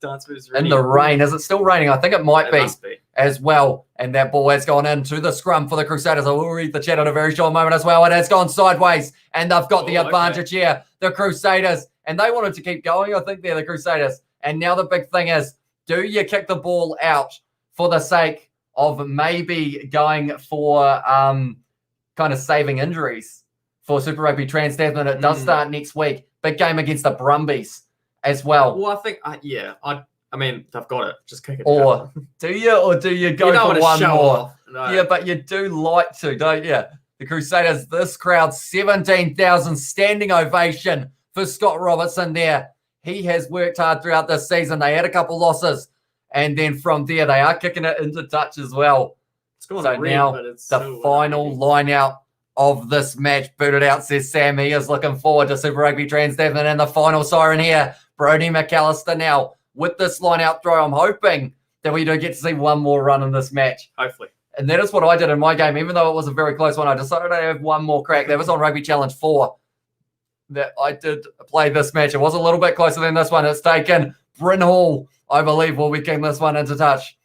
Dance moves in the rain. Is it still raining? I think it might be as well. And that ball has gone into the scrum for the Crusaders. I will read the chat in a very short moment as well. It has gone sideways, and they've got the advantage here. The Crusaders, and they wanted to keep going. I think they're the Crusaders. And now the big thing is, do you kick the ball out for the sake of maybe going for kind of saving injuries for Super Rugby Trans-Tasman? It does start next week. Big game against the Brumbies as well. Well, I think, I mean, they've got it. Just kick it out. Or do you go for one more? No. Yeah, but you do like to, don't you? The Crusaders, this crowd, 17,000 standing ovation for Scott Robertson there. He has worked hard throughout this season. They had a couple losses. And then from there, they are kicking it into touch as well. So now the final line out of this match. Booted out, says Sam. He is looking forward to Super Rugby Trans-Tasman and the final siren here. Brody McAllister now with this line out throw. I'm hoping that we do get to see one more run in this match. Hopefully. And that is what I did in my game. Even though it was a very close one, I decided to have one more crack. That was on Rugby Challenge 4 that I did play this match. It was a little bit closer than this one. It's taken Bryn Hall, I believe, will be kicking this one into touch.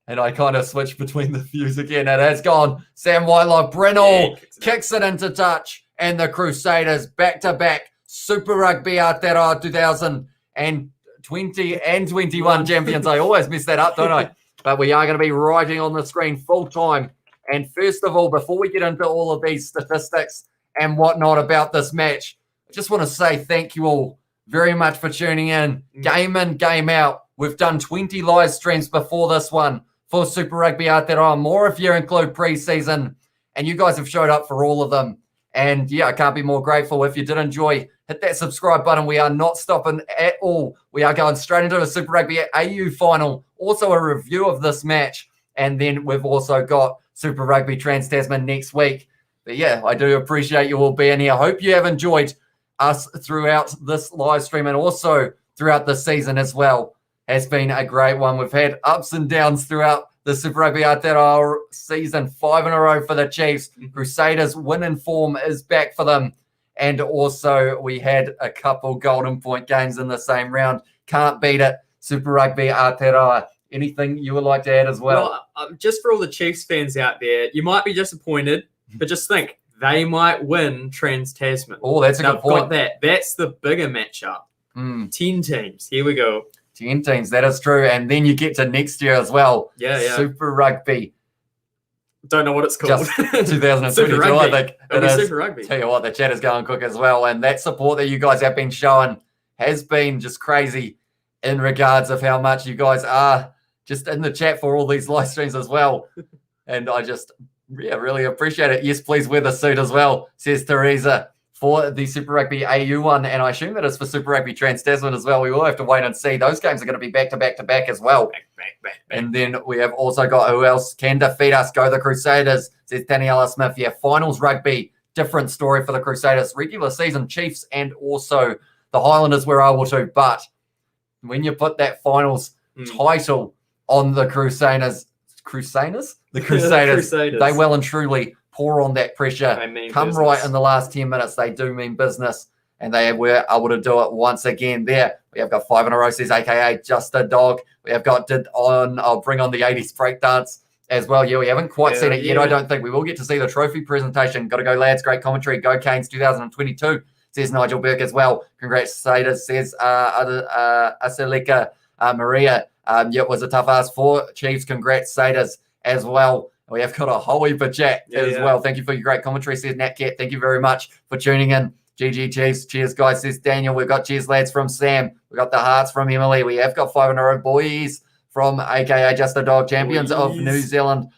And I kind of switched between the views again. It has gone. Sam Whitelock, Bryn Hall kicks it into touch. And the Crusaders back-to-back Super Rugby Aotearoa 2020 and 21 champions. I always mess that up, don't I? But we are going to be writing on the screen full-time. And first of all, before we get into all of these statistics and whatnot about this match, I just want to say thank you all very much for tuning in. Game in, game out. We've done 20 live streams before this one for Super Rugby Aotearoa. More if you include pre-season. And you guys have showed up for all of them. And yeah, I can't be more grateful. If you did enjoy hit that subscribe button. We are not stopping at all. We are going straight into a Super Rugby AU final, also a review of this match. And then we've also got Super Rugby Trans-Tasman next week. But yeah, I do appreciate you all being here. I hope you have enjoyed us throughout this live stream and also throughout the season as well. Has been a great one. We've had ups and downs throughout the Super Rugby Aotearoa season, 5 in a row for the Chiefs. Crusaders winning form is back for them. And also we had a couple golden point games in the same round. Can't beat it. Super Rugby Aotearoa. Anything you would like to add as well? Just for all the Chiefs fans out there, you might be disappointed, but just think, they might win Trans-Tasman. Oh, that's a good point. Got that. That's the bigger matchup. 10 teams. Here we go. 10 teams, that is true. And then you get to next year as well. Yeah. Super Rugby. Don't know what it's called. Just 2022, I think. It'll be Super Rugby. Tell you what, the chat is going quick as well. And that support that you guys have been showing has been just crazy in regards of how much you guys are just in the chat for all these live streams as well. And I just really appreciate it. Yes, please wear the suit as well, says Teresa, for the Super Rugby AU one. And I assume that it's for Super Rugby Trans-Tasman as well. We will have to wait and see. Those games are going to be back to back as well. Back. And then we have also got who else can defeat us. Go the Crusaders, says Daniela Smith. Yeah, finals rugby, different story for the Crusaders. Regular season Chiefs and also the Highlanders were able to. But when you put that finals title on the Crusaders, they well and truly pour on that pressure. Come business. Right in the last 10 minutes. They do mean business. And they were able to do it once again there. We have got 5 in a row, says AKA Just a Dog. We have got I'll bring on the 80s breakdance as well. Yeah, we haven't quite seen it yet, I don't think. We will get to see the trophy presentation. Got to go, lads. Great commentary. Go Canes 2022, says Nigel Burke as well. Congratulations, says Asalika Maria. It was a tough ask for Chiefs. Congrats, Saders, as well. We have got a whole heap of chat as well. Thank you for your great commentary, says Nat Cat. Thank you very much for tuning in. GG Chiefs. Cheers, guys, says Daniel. We've got cheers, lads, from Sam. We've got the hearts from Emily. We have got 5 in a row, boys, from AKA Just a Dog, champions of New Zealand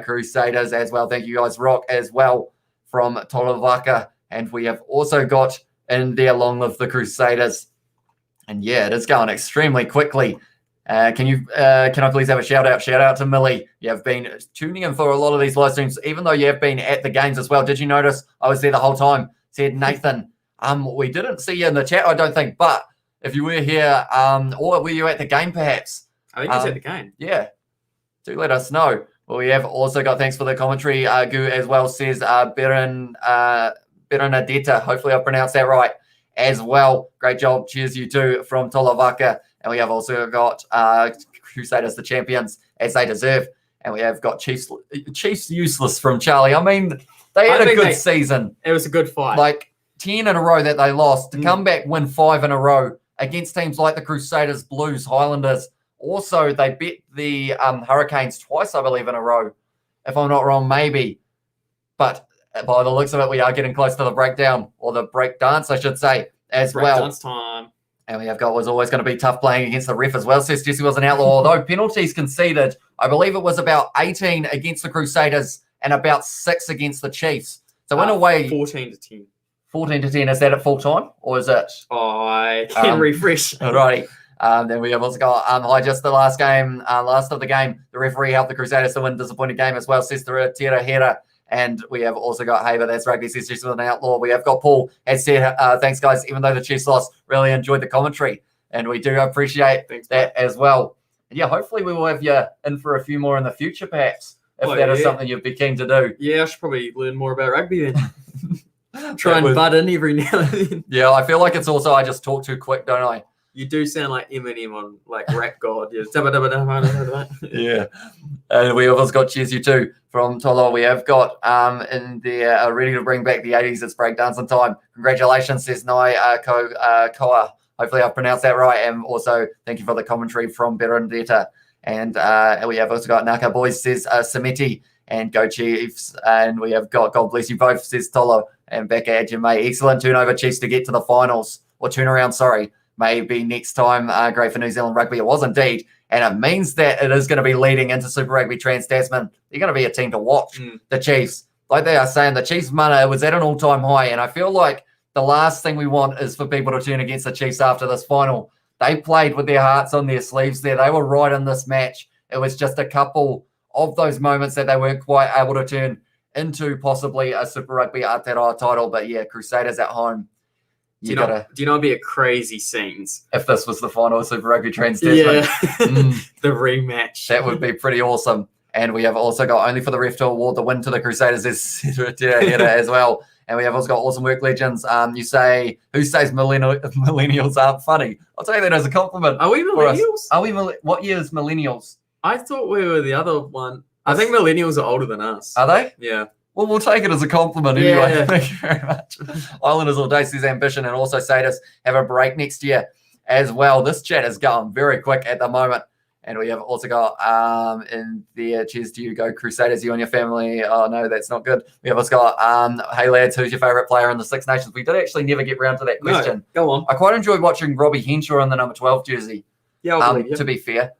Crusaders as well. Thank you, guys. Rock as well from Tolavaka. And we have also got in there Long Live the Crusaders. And yeah, it is going extremely quickly. Can I please have a shout out? Shout out to Millie. You have been tuning in for a lot of these live streams, even though you have been at the games as well. Did you notice I was there the whole time? Said Nathan. We didn't see you in the chat, I don't think, but if you were here, or were you at the game perhaps? I think he's at the game. Yeah. Do let us know. Well, we have also got thanks for the commentary, Gu, as well, says Bernadetta. Hopefully I pronounced that right as well. Great job. Cheers, you too, from Tolavaka. And we have also got Crusaders, the champions, as they deserve. And we have got Chiefs useless from Charlie. I mean, they had a good season. It was a good fight. Like 10 in a row that they lost. To come back, win 5 in a row against teams like the Crusaders, Blues, Highlanders. Also, they beat the Hurricanes twice, I believe, in a row. If I'm not wrong, maybe. But by the looks of it, we are getting close to the breakdown, or the break dance, I should say, as well. Break dance time. And we have got was always going to be tough playing against the ref as well. Says Jesse was an outlaw, although penalties conceded. I believe it was about 18 against the Crusaders and about 6 against the Chiefs. So in a way, 14 to 10. 14 to 10. Is that at full time, or is it? I can refresh. Alrighty. Then we have also got just the last of the game. The referee helped the Crusaders to win a disappointing game as well. Says Tira Hera. And we have also got Haver. That's Rugby Says Chiefs with an outlaw. We have got Paul. Has said, thanks, guys. Even though the Chiefs lost, really enjoyed the commentary. And we do appreciate that as well. And yeah, hopefully we will have you in for a few more in the future, perhaps, if that is something you'd be keen to do. Yeah, I should probably learn more about rugby then. Try and butt in every now and then. Yeah, I feel like it's also I just talk too quick, don't I? You do sound like Eminem on like Rap God. Yeah. Yeah. And we have also got Cheers You Too from Tolo. We have got in there ready to bring back the 80s. It's breakdancing time. Congratulations, says Nai Koa. Hopefully I've pronounced that right. And also thank you for the commentary from Berendetta. And we have also got Naka Boys, says Samiti. And Go Chiefs. And we have got God Bless You Both, says Tolo. And Becca Adjumay. Excellent turnover, Chiefs, to get to the finals. Or turnaround, sorry. Maybe next time, great for New Zealand rugby. It was indeed. And it means that it is going to be leading into Super Rugby Trans-Tasman. They're going to be a team to watch, the Chiefs. Like they are saying, the Chiefs' mana was at an all-time high. And I feel like the last thing we want is for people to turn against the Chiefs after this final. They played with their hearts on their sleeves there. They were right in this match. It was just a couple of those moments that they weren't quite able to turn into possibly a Super Rugby Aotearoa title. But yeah, Crusaders at home. Do you know it'd be a crazy scenes if this was the final Super Rugby Trans Tasman? Yeah. The rematch. That would be pretty awesome. And we have also got only for the ref to award the win to the Crusaders as well. And we have also got awesome work legends. You say, who says millennials aren't funny? I'll tell you that as a compliment. Are we millennials? Are we? What year is millennials? I thought we were the other one. I think millennials are older than us. Are they? Yeah. Well, we'll take it as a compliment anyway. Yeah. Thank you very much. Islanders Audacious Ambition and also Sadis have a break next year as well. This chat is going very quick at the moment. And we have also got in there, cheers to you, go Crusaders, you and your family. Oh, no, that's not good. We have also got, hey, lads, who's your favourite player in the Six Nations? We did actually never get round to that question. No, go on. I quite enjoyed watching Robbie Henshaw in the number 12 jersey, to be fair.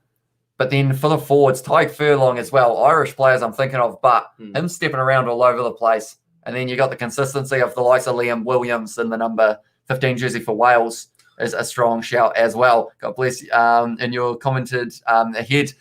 But then for the forwards, Tyke Furlong as well, Irish players I'm thinking of, but him stepping around all over the place. And then you got the consistency of the likes of Liam Williams in the number 15 jersey for Wales is a strong shout as well. God bless you. And you commented ahead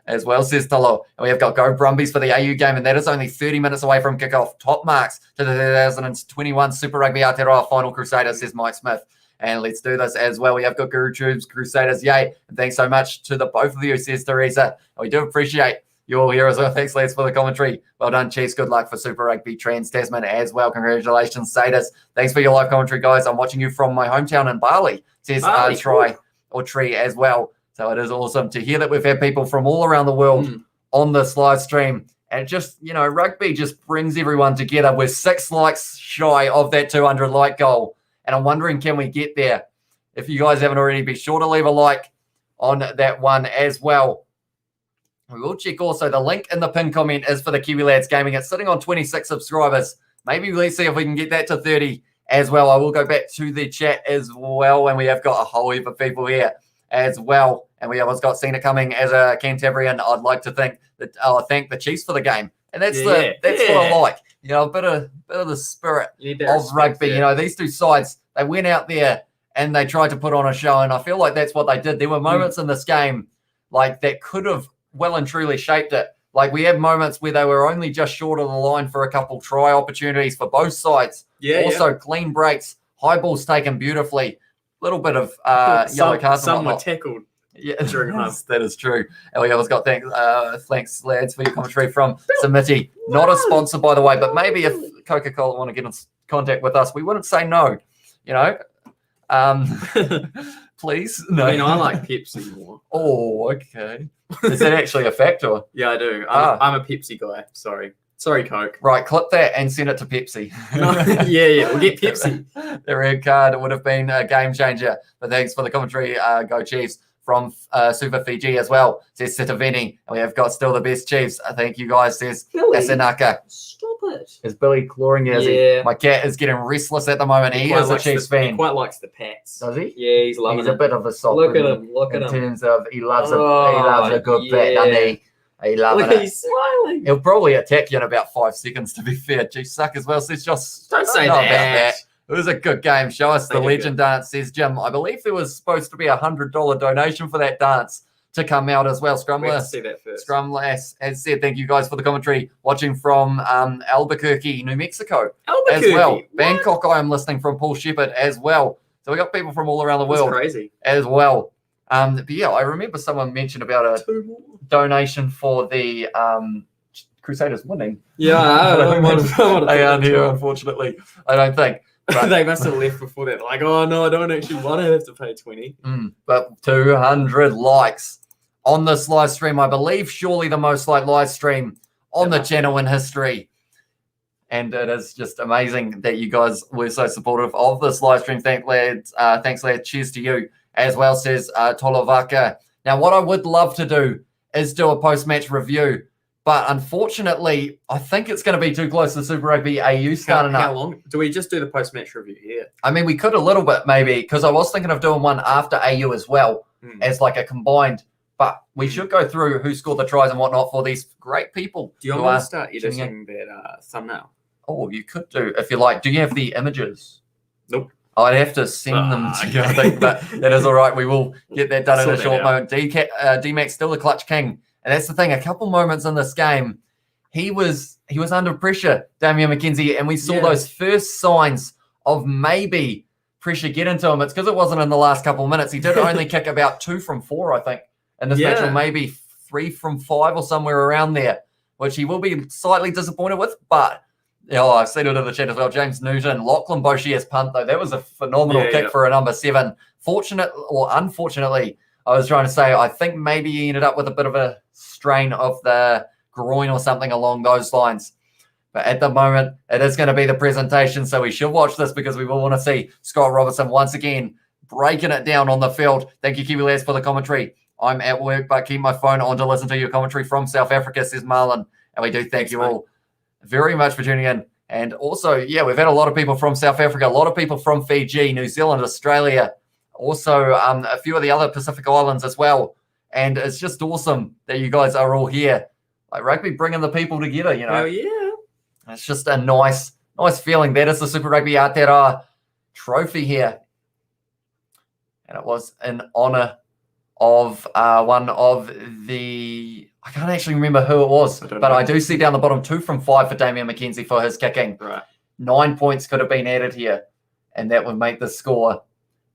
as well, says Tolo. And we have got Go Brumbies for the AU game, and that is only 30 minutes away from kickoff. Top marks to the 2021 Super Rugby Aotearoa final Crusaders, says Mike Smith. And let's do this as well. We have got Guru Tubes, Crusaders, yay. And thanks so much to the both of you, says Teresa. We do appreciate you all here as well. Thanks, lads, for the commentary. Well done, Chiefs. Good luck for Super Rugby Trans Tasman as well. Congratulations, Sadis. Thanks for your live commentary, guys. I'm watching you from my hometown in Bali, says Try or Tree as well. So it is awesome to hear that we've had people from all around the world on this live stream. And just, rugby just brings everyone together. We're 6 likes shy of that 200 like goal. And I'm wondering, can we get there? If you guys haven't already, be sure to leave a like on that one as well. We will check also the link in the pin comment is for the Kiwi Lads Gaming. It's sitting on 26 subscribers. Maybe let's see if we can get that to 30 as well. I will go back to the chat as well. And we have got a whole heap of people here as well. And we have also got Cena coming as a Cantabrian. I'd like to thank the Chiefs for the game. And that's what I like. A bit of the spirit of rugby. These two sides, they went out there and they tried to put on a show. And I feel like that's what they did. There were moments in this game that could have well and truly shaped it. We had moments where they were only just short of the line for a couple try opportunities for both sides. Also clean breaks, high balls taken beautifully. Little bit of yellow cards. Some were tackled. Yeah, that is true. And we always got thanks, lads, for your commentary from Samiti. Not a sponsor, by the way, but maybe if Coca-Cola want to get in contact with us, we wouldn't say no. Please. No. I mean, I like Pepsi more. Oh, okay. Is that actually a factor? Yeah, I do. I'm a Pepsi guy. Sorry, Coke. Right, clip that and send it to Pepsi. Yeah, we'll get Pepsi. The red card would have been a game changer. But thanks for the commentary, Go Chiefs. From Super Fiji as well, says Sitavini. And we have got still the best Chiefs. Thank you guys, says Asanaka. Stop it. Is Billy clawing his? Yeah. My cat is getting restless at the moment. He is a Chiefs fan. He quite likes the Pats. Does he? Yeah, he's loving it. He's a bit of a soft. Look at him. In terms of he loves a good pat, doesn't he? He loves it. He's smiling. He'll probably attack you in about 5 seconds, to be fair. Chiefs suck as well, says Josh. Don't say that. It was a good game. Show us the legend dance, says Jim. I believe there was supposed to be $100 donation for that dance to come out as well. Scrumlass has said, thank you guys for the commentary. Watching from Albuquerque, New Mexico as well. What? Bangkok, I am listening from Paul Shepherd as well. So we got people from all around the world. That's crazy. As well. But yeah, I remember someone mentioned about a donation for the Crusaders winning. Yeah, they aren't here, unfortunately. I don't think. But they must have left before that. Like, oh no, I don't actually want to have to pay 20. But 200 likes on this live stream. I believe surely the most liked live stream on the channel in history. And it is just amazing that you guys were so supportive of this live stream. Thanks, lads. Cheers to you as well, says Tolovaka. Now, what I would love to do is do a post-match review. But unfortunately, I think it's going to be too close to Super Rugby AU starting up. How long? Do we just do the post-match review here? I mean, we could a little bit maybe, because I was thinking of doing one after AU as well, as like a combined. But we should go through who scored the tries and whatnot for these great people. Do you want to start editing that thumbnail? Oh, you could do, if you like. Do you have the images? Nope. I'd have to send them to you, I think, but that is all right. We will get that done in a short moment. D-Mac's still the clutch king. And that's the thing. A couple moments in this game, he was under pressure, Damian McKenzie, and we saw those first signs of maybe pressure get into him. It's because it wasn't in the last couple of minutes. He did only kick about 2 from 4, I think, in this match, or maybe 3 from 5 or somewhere around there, which he will be slightly disappointed with. But I've seen it in the chat as well. James Newton, Lachlan Boshia's punt, though, that was a phenomenal kick for a number 7. Fortunate or unfortunately, I was trying to say, I think maybe he ended up with a bit of a strain of the groin or something along those lines. But at the moment, it is going to be the presentation, so we should watch this because we will want to see Scott Robertson once again breaking it down on the field. Thank you, Kiwi Lads, for the commentary. I'm at work, but keep my phone on to listen to your commentary from South Africa, says Marlon. And we do thank you all very much for tuning in. And also, we've had a lot of people from South Africa, a lot of people from Fiji, New Zealand, Australia, also a few of the other Pacific Islands as well. And it's just awesome that you guys are all here. Like rugby bringing the people together, Oh, yeah. It's just a nice feeling. That is the Super Rugby Aotearoa trophy here. And it was in honour of one of the... I can't actually remember who it was, but I do see down the bottom 2 from 5 for Damian McKenzie for his kicking. Right. 9 points could have been added here, and that would make the score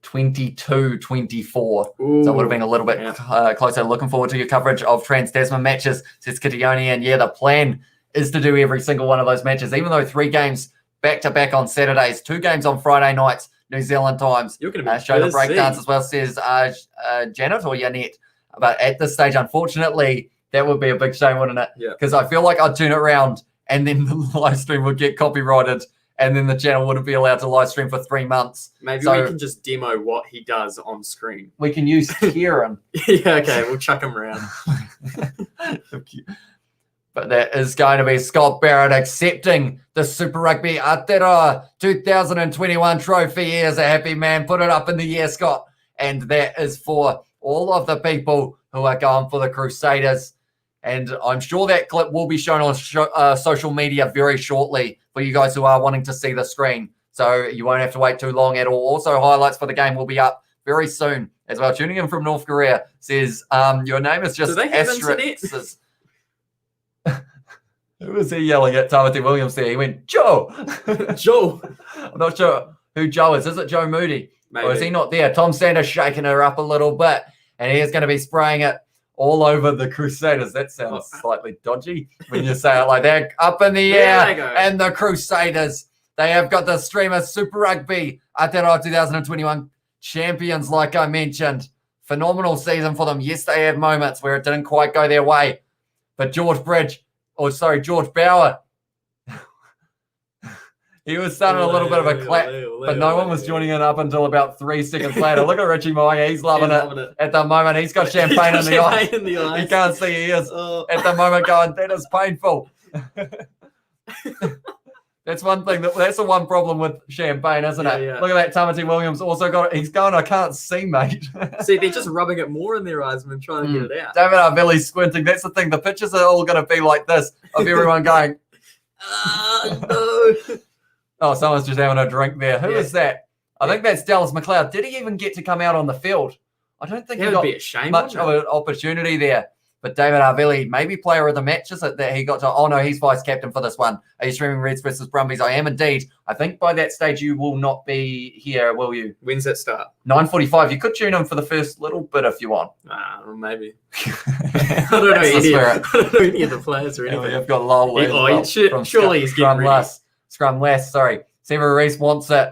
22-24. So it would have been a little bit closer. Looking forward to your coverage of Trans-Tasman matches, says Kitione. And the plan is to do every single one of those matches, even though 3 games back-to-back on Saturdays, 2 games on Friday nights, New Zealand times. You're going to show the breakdowns as well, says Janet or Yanette. But at this stage, unfortunately, that would be a big shame, wouldn't it? Yeah. Because I feel like I'd turn it around and then the live stream would get copyrighted and then the channel wouldn't be allowed to live stream for 3 months. Maybe we can just demo what he does on screen. We can use Kieran. Okay, we'll chuck him around. But that is going to be Scott Barrett accepting the Super Rugby Aotearoa 2021 trophy. He is a happy man. Put it up in the air, Scott. And that is for all of the people who are going for the Crusaders. And I'm sure that clip will be shown on social media very shortly for you guys who are wanting to see the screen. So you won't have to wait too long at all. Also, highlights for the game will be up very soon as well. Tuning in from North Korea says, your name is just Asterisk. Who was he yelling at Timothy Williams there? He went, Joe. Joe. I'm not sure who Joe is. Is it Joe Moody? Maybe. Or is he not there? Tom Sanders shaking her up a little bit. And he is going to be spraying it all over the Crusaders. That sounds slightly dodgy when you say it like that. Up in the air. And the Crusaders, they have got the streamer Super Rugby Aotearoa 2021 champions, like I mentioned. Phenomenal season for them. Yes, they had moments where it didn't quite go their way. But George Bauer, he was starting a little bit of a clap, but no one was joining in up until about 3 seconds later. Look at Richie Moya. He's loving it at the moment. He's got champagne in the eyes. He can't see. He is at the moment going, that is painful. That's one thing. That's the one problem with champagne, isn't it? Yeah. Look at that. Timothy Williams also got it. He's going, I can't see, mate. See, they're just rubbing it more in their eyes and trying to get it out. David Arvelli's squinting. That's the thing. The pictures are all going to be like this of everyone going, no. Oh, someone's just having a drink there. Who is that? I think that's Dallas McLeod. Did he even get to come out on the field? I don't think he got much of an opportunity there. But David Arvelli, maybe player of the match, is it that he got to? Oh, no, he's vice captain for this one. Are you streaming Reds versus Brumbies? I am indeed. I think by that stage you will not be here, will you? When's that start? 9:45. You could tune in for the first little bit if you want. Maybe. I don't know any of the players or anything. You've got Lowell. Surely he's getting ready. Scrum less, sorry. Sever Reese wants it.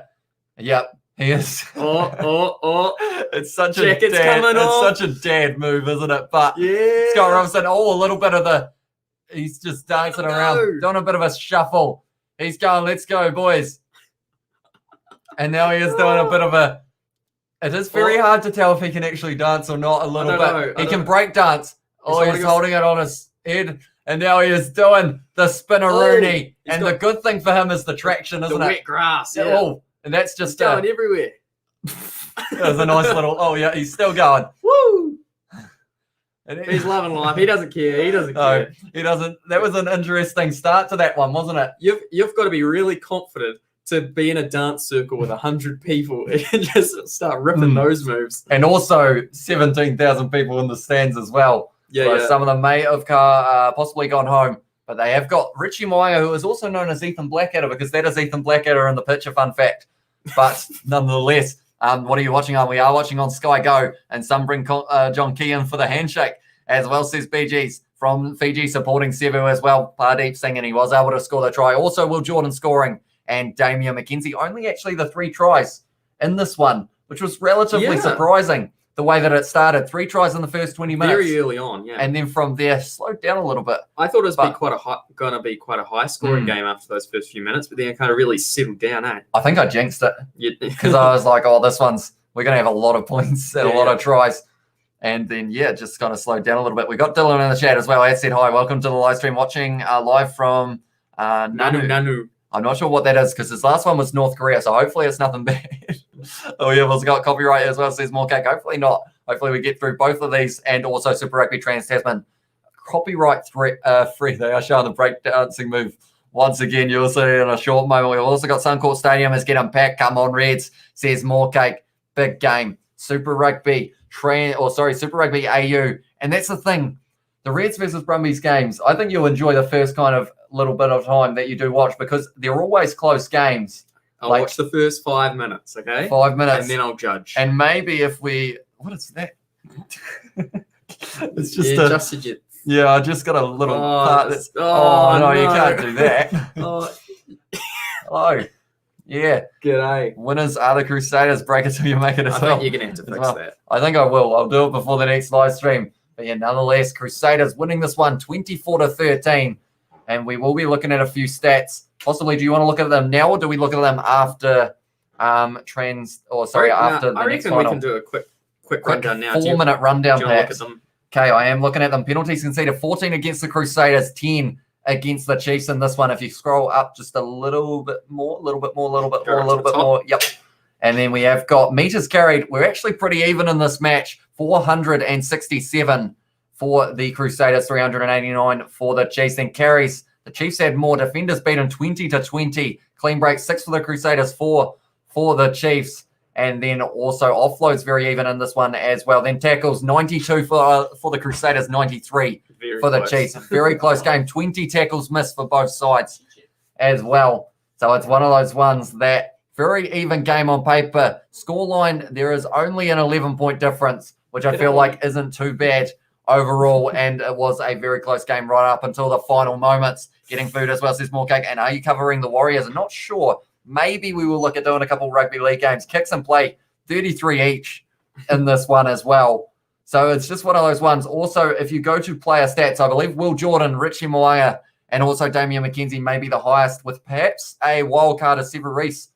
Yep, he is. It's such a dad move, isn't it? But Scott Robinson, a little bit of he's just dancing around, doing a bit of a shuffle. He's going, let's go, boys. And now he is doing a bit of it is very hard to tell if he can actually dance or not a little bit. He can break dance. He's holding it on his head. And now he is doing the spinneroonie. And the good thing for him is the traction, isn't it? The wet grass, and that's just going everywhere. There's a nice little, he's still going. Woo! He's loving life. He doesn't care. He doesn't care. He doesn't. That was an interesting start to that one, wasn't it? You've got to be really confident to be in a dance circle with 100 people and just start ripping those moves. And also 17,000 people in the stands as well. Yeah, So yeah. some of them may have possibly gone home, but they have got Richie Mo'unga, who is also known as Ethan Blackadder, because that is Ethan Blackadder in the picture, fun fact. But nonetheless, what are you watching on? We are watching on Sky Go, and some bring John Key in for the handshake as well, says BG's from Fiji, supporting Sevu as well. Pardeep Singh, and he was able to score the try. Also, Will Jordan scoring, and Damian McKenzie. Only actually the 3 tries in this one, which was relatively surprising the way that it started. 3 tries in the first 20 minutes. Very early on, yeah. And then from there, slowed down a little bit. I thought it was going to be quite a high scoring game after those first few minutes, but then it kind of really settled down, eh? I think I jinxed it Yeah. because I was like, oh, we're going to have a lot of points and a lot of tries. And then, just kind of slowed down a little bit. We got Dylan in the chat as well. Ed said, hi, welcome to the live stream, watching live from Nanu. I'm not sure what that is because his last one was North Korea, so hopefully it's nothing bad. Oh, yeah, we've got copyright as well, says more cake. Hopefully not. Hopefully we get through both of these, and also Super Rugby Trans Tasman. Copyright free. They are showing the breakdancing move once again. You'll see in a short moment. We've also got Suncourt Stadium is getting packed. Come on, Reds, says more cake. Big game. Super Rugby Super Rugby AU. And that's the thing. The Reds versus Brumbies games, I think you'll enjoy the first kind of little bit of time that you do watch because they're always close games. I'll watch the first 5 minutes, okay? 5 minutes. And then I'll judge. And maybe if we... What is that? It's just adjusted you. Yeah, I just got a little part that's... no, you can't do that. Hello. Yeah. G'day. Winners are the Crusaders. Break it till you make it as well. I think you're going to have to fix that. I think I will. I'll do it before the next live stream. But yeah, nonetheless, Crusaders winning this one 24-13. And we will be looking at a few stats. Possibly, do you want to look at them now or do we look at them after after the next final? We can do a quick rundown now. 4-minute rundown, do you want to look at them? Okay, I am looking at them. Penalties conceded 14 against the Crusaders, 10 against the Chiefs in this one. If you scroll up just a little bit more. Yep. And then we have got meters carried. We're actually pretty even in this match. 467 for the Crusaders, 389 for the Chiefs. And carries, the Chiefs had more. Defenders beaten 20-20. Clean break 6 for the Crusaders, 4 for the Chiefs. And then also offloads very even in this one as well. Then tackles 92 for the Crusaders, 93 for the Chiefs. Very close game. 20 tackles missed for both sides as well. So it's one of those ones that very even game on paper. Scoreline, there is only an 11-point difference, which I feel like isn't too bad overall. And it was a very close game right up until the final moments. Getting food as well, says more cake. And are you covering the Warriors? I'm not sure. Maybe we will look at doing a couple rugby league games. Kicks and play, 33 each in this one as well. So it's just one of those ones. Also, if you go to player stats, I believe Will Jordan, Richie Mo'unga, and also Damian McKenzie may be the highest, with perhaps a wild card of Super Reese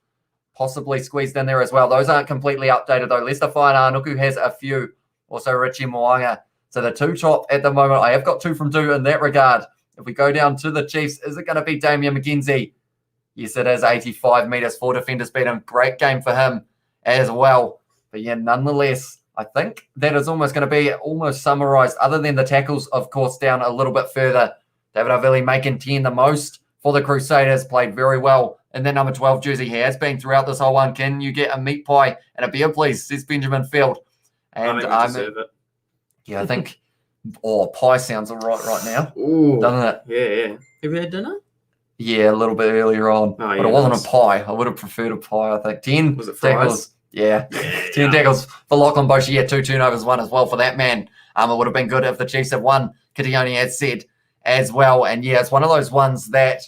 possibly squeezed in there as well. Those aren't completely updated though. Lester Fainaanuku has a few. Also Richie Mo'unga. So the 2 top at the moment. I have got 2 from 2 in that regard. If we go down to the Chiefs, is it going to be Damian McKenzie? Yes, it is. 85 metres, 4 defenders beat him. Great game for him as well. But yeah, nonetheless, I think that is almost going to be almost summarised, other than the tackles, of course, down a little bit further. David Avili making 10 the most for the Crusaders, played very well in the number 12 jersey. He has been throughout this whole one. Can you get a meat pie and a beer, please, says Benjamin Field. And I deserve it. Yeah, I think pie sounds all right now. Ooh, doesn't it? Yeah. Have you had dinner? Yeah, a little bit earlier on. But it wasn't a pie. I would have preferred a pie, I think. 10 was it tackles. Yeah. 10 tackles for Lachlan Boshi. Yeah, 2 turnovers, 1 as well for that man. It would have been good if the Chiefs had won. Kitione has said as well. And yeah, it's one of those ones that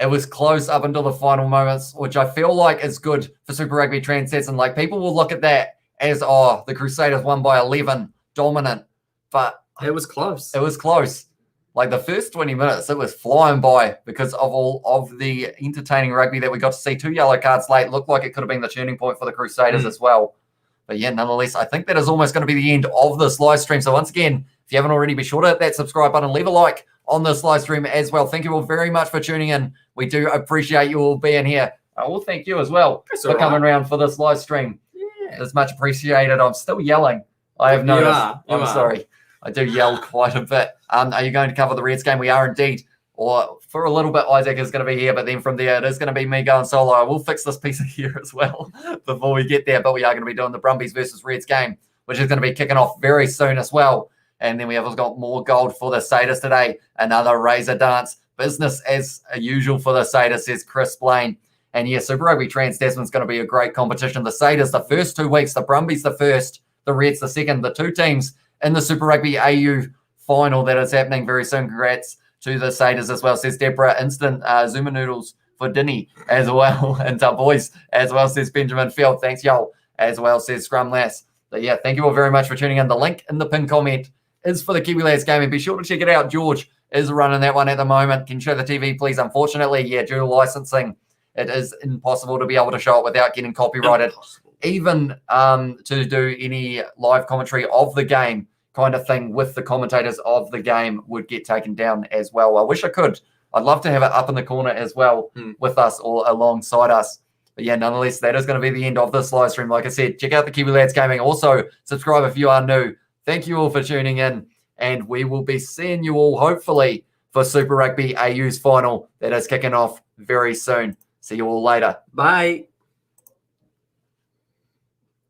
it was close up until the final moments, which I feel like is good for Super Rugby Transets. And like people will look at that as, the Crusaders won by 11, dominant. But it was close. It was close. Like the first 20 minutes, it was flying by because of all of the entertaining rugby that we got to see. 2 yellow cards late. Looked like it could have been the turning point for the Crusaders as well. But yeah, nonetheless, I think that is almost going to be the end of this live stream. So once again, if you haven't already, be sure to hit that subscribe button. Leave a like on this live stream as well. Thank you all very much for tuning in. We do appreciate you all being here. Well, thank you as well for coming around for this live stream. Yeah. It's much appreciated. I'm still yelling. I have noticed. I'm sorry. I do yell quite a bit. Are you going to cover the Reds game? We are indeed. or for a little bit, Isaac is going to be here, but then from there, it is going to be me going solo. We'll fix this piece of here as well before we get there, but we are going to be doing the Brumbies versus Reds game, which is going to be kicking off very soon as well. And then we have got more gold for the Saders today, another razor dance. Business as usual for the Saders, says Chris Blaine. And yeah, Super Rugby Trans-Tasman's going to be a great competition. The Saders, the first 2 weeks, the Brumbies the first, the Reds the second, the 2 teams in the Super Rugby AU final that is happening very soon. Congrats to the Saders as well, says Deborah. Instant Zuma noodles for Dinny as well. And boys as well, says Benjamin Field. Thanks, y'all, as well, says Scrum Lass. But yeah, thank you all very much for tuning in. The link in the pinned comment is for the Kiwi Lads game, and be sure to check it out. George is running that one at the moment. Can you show the TV, please? Unfortunately, yeah, due to licensing, it is impossible to be able to show it without getting copyrighted. Impossible. Even to do any live commentary of the game kind of thing with the commentators of the game would get taken down as well. I wish I could. I'd love to have it up in the corner as well with us or alongside us. But yeah, nonetheless, that is going to be the end of this live stream. Like I said, check out the Kiwi Lads Gaming. Also, subscribe if you are new. Thank you all for tuning in, and we will be seeing you all hopefully for Super Rugby AU's final that is kicking off very soon. See you all later. Bye.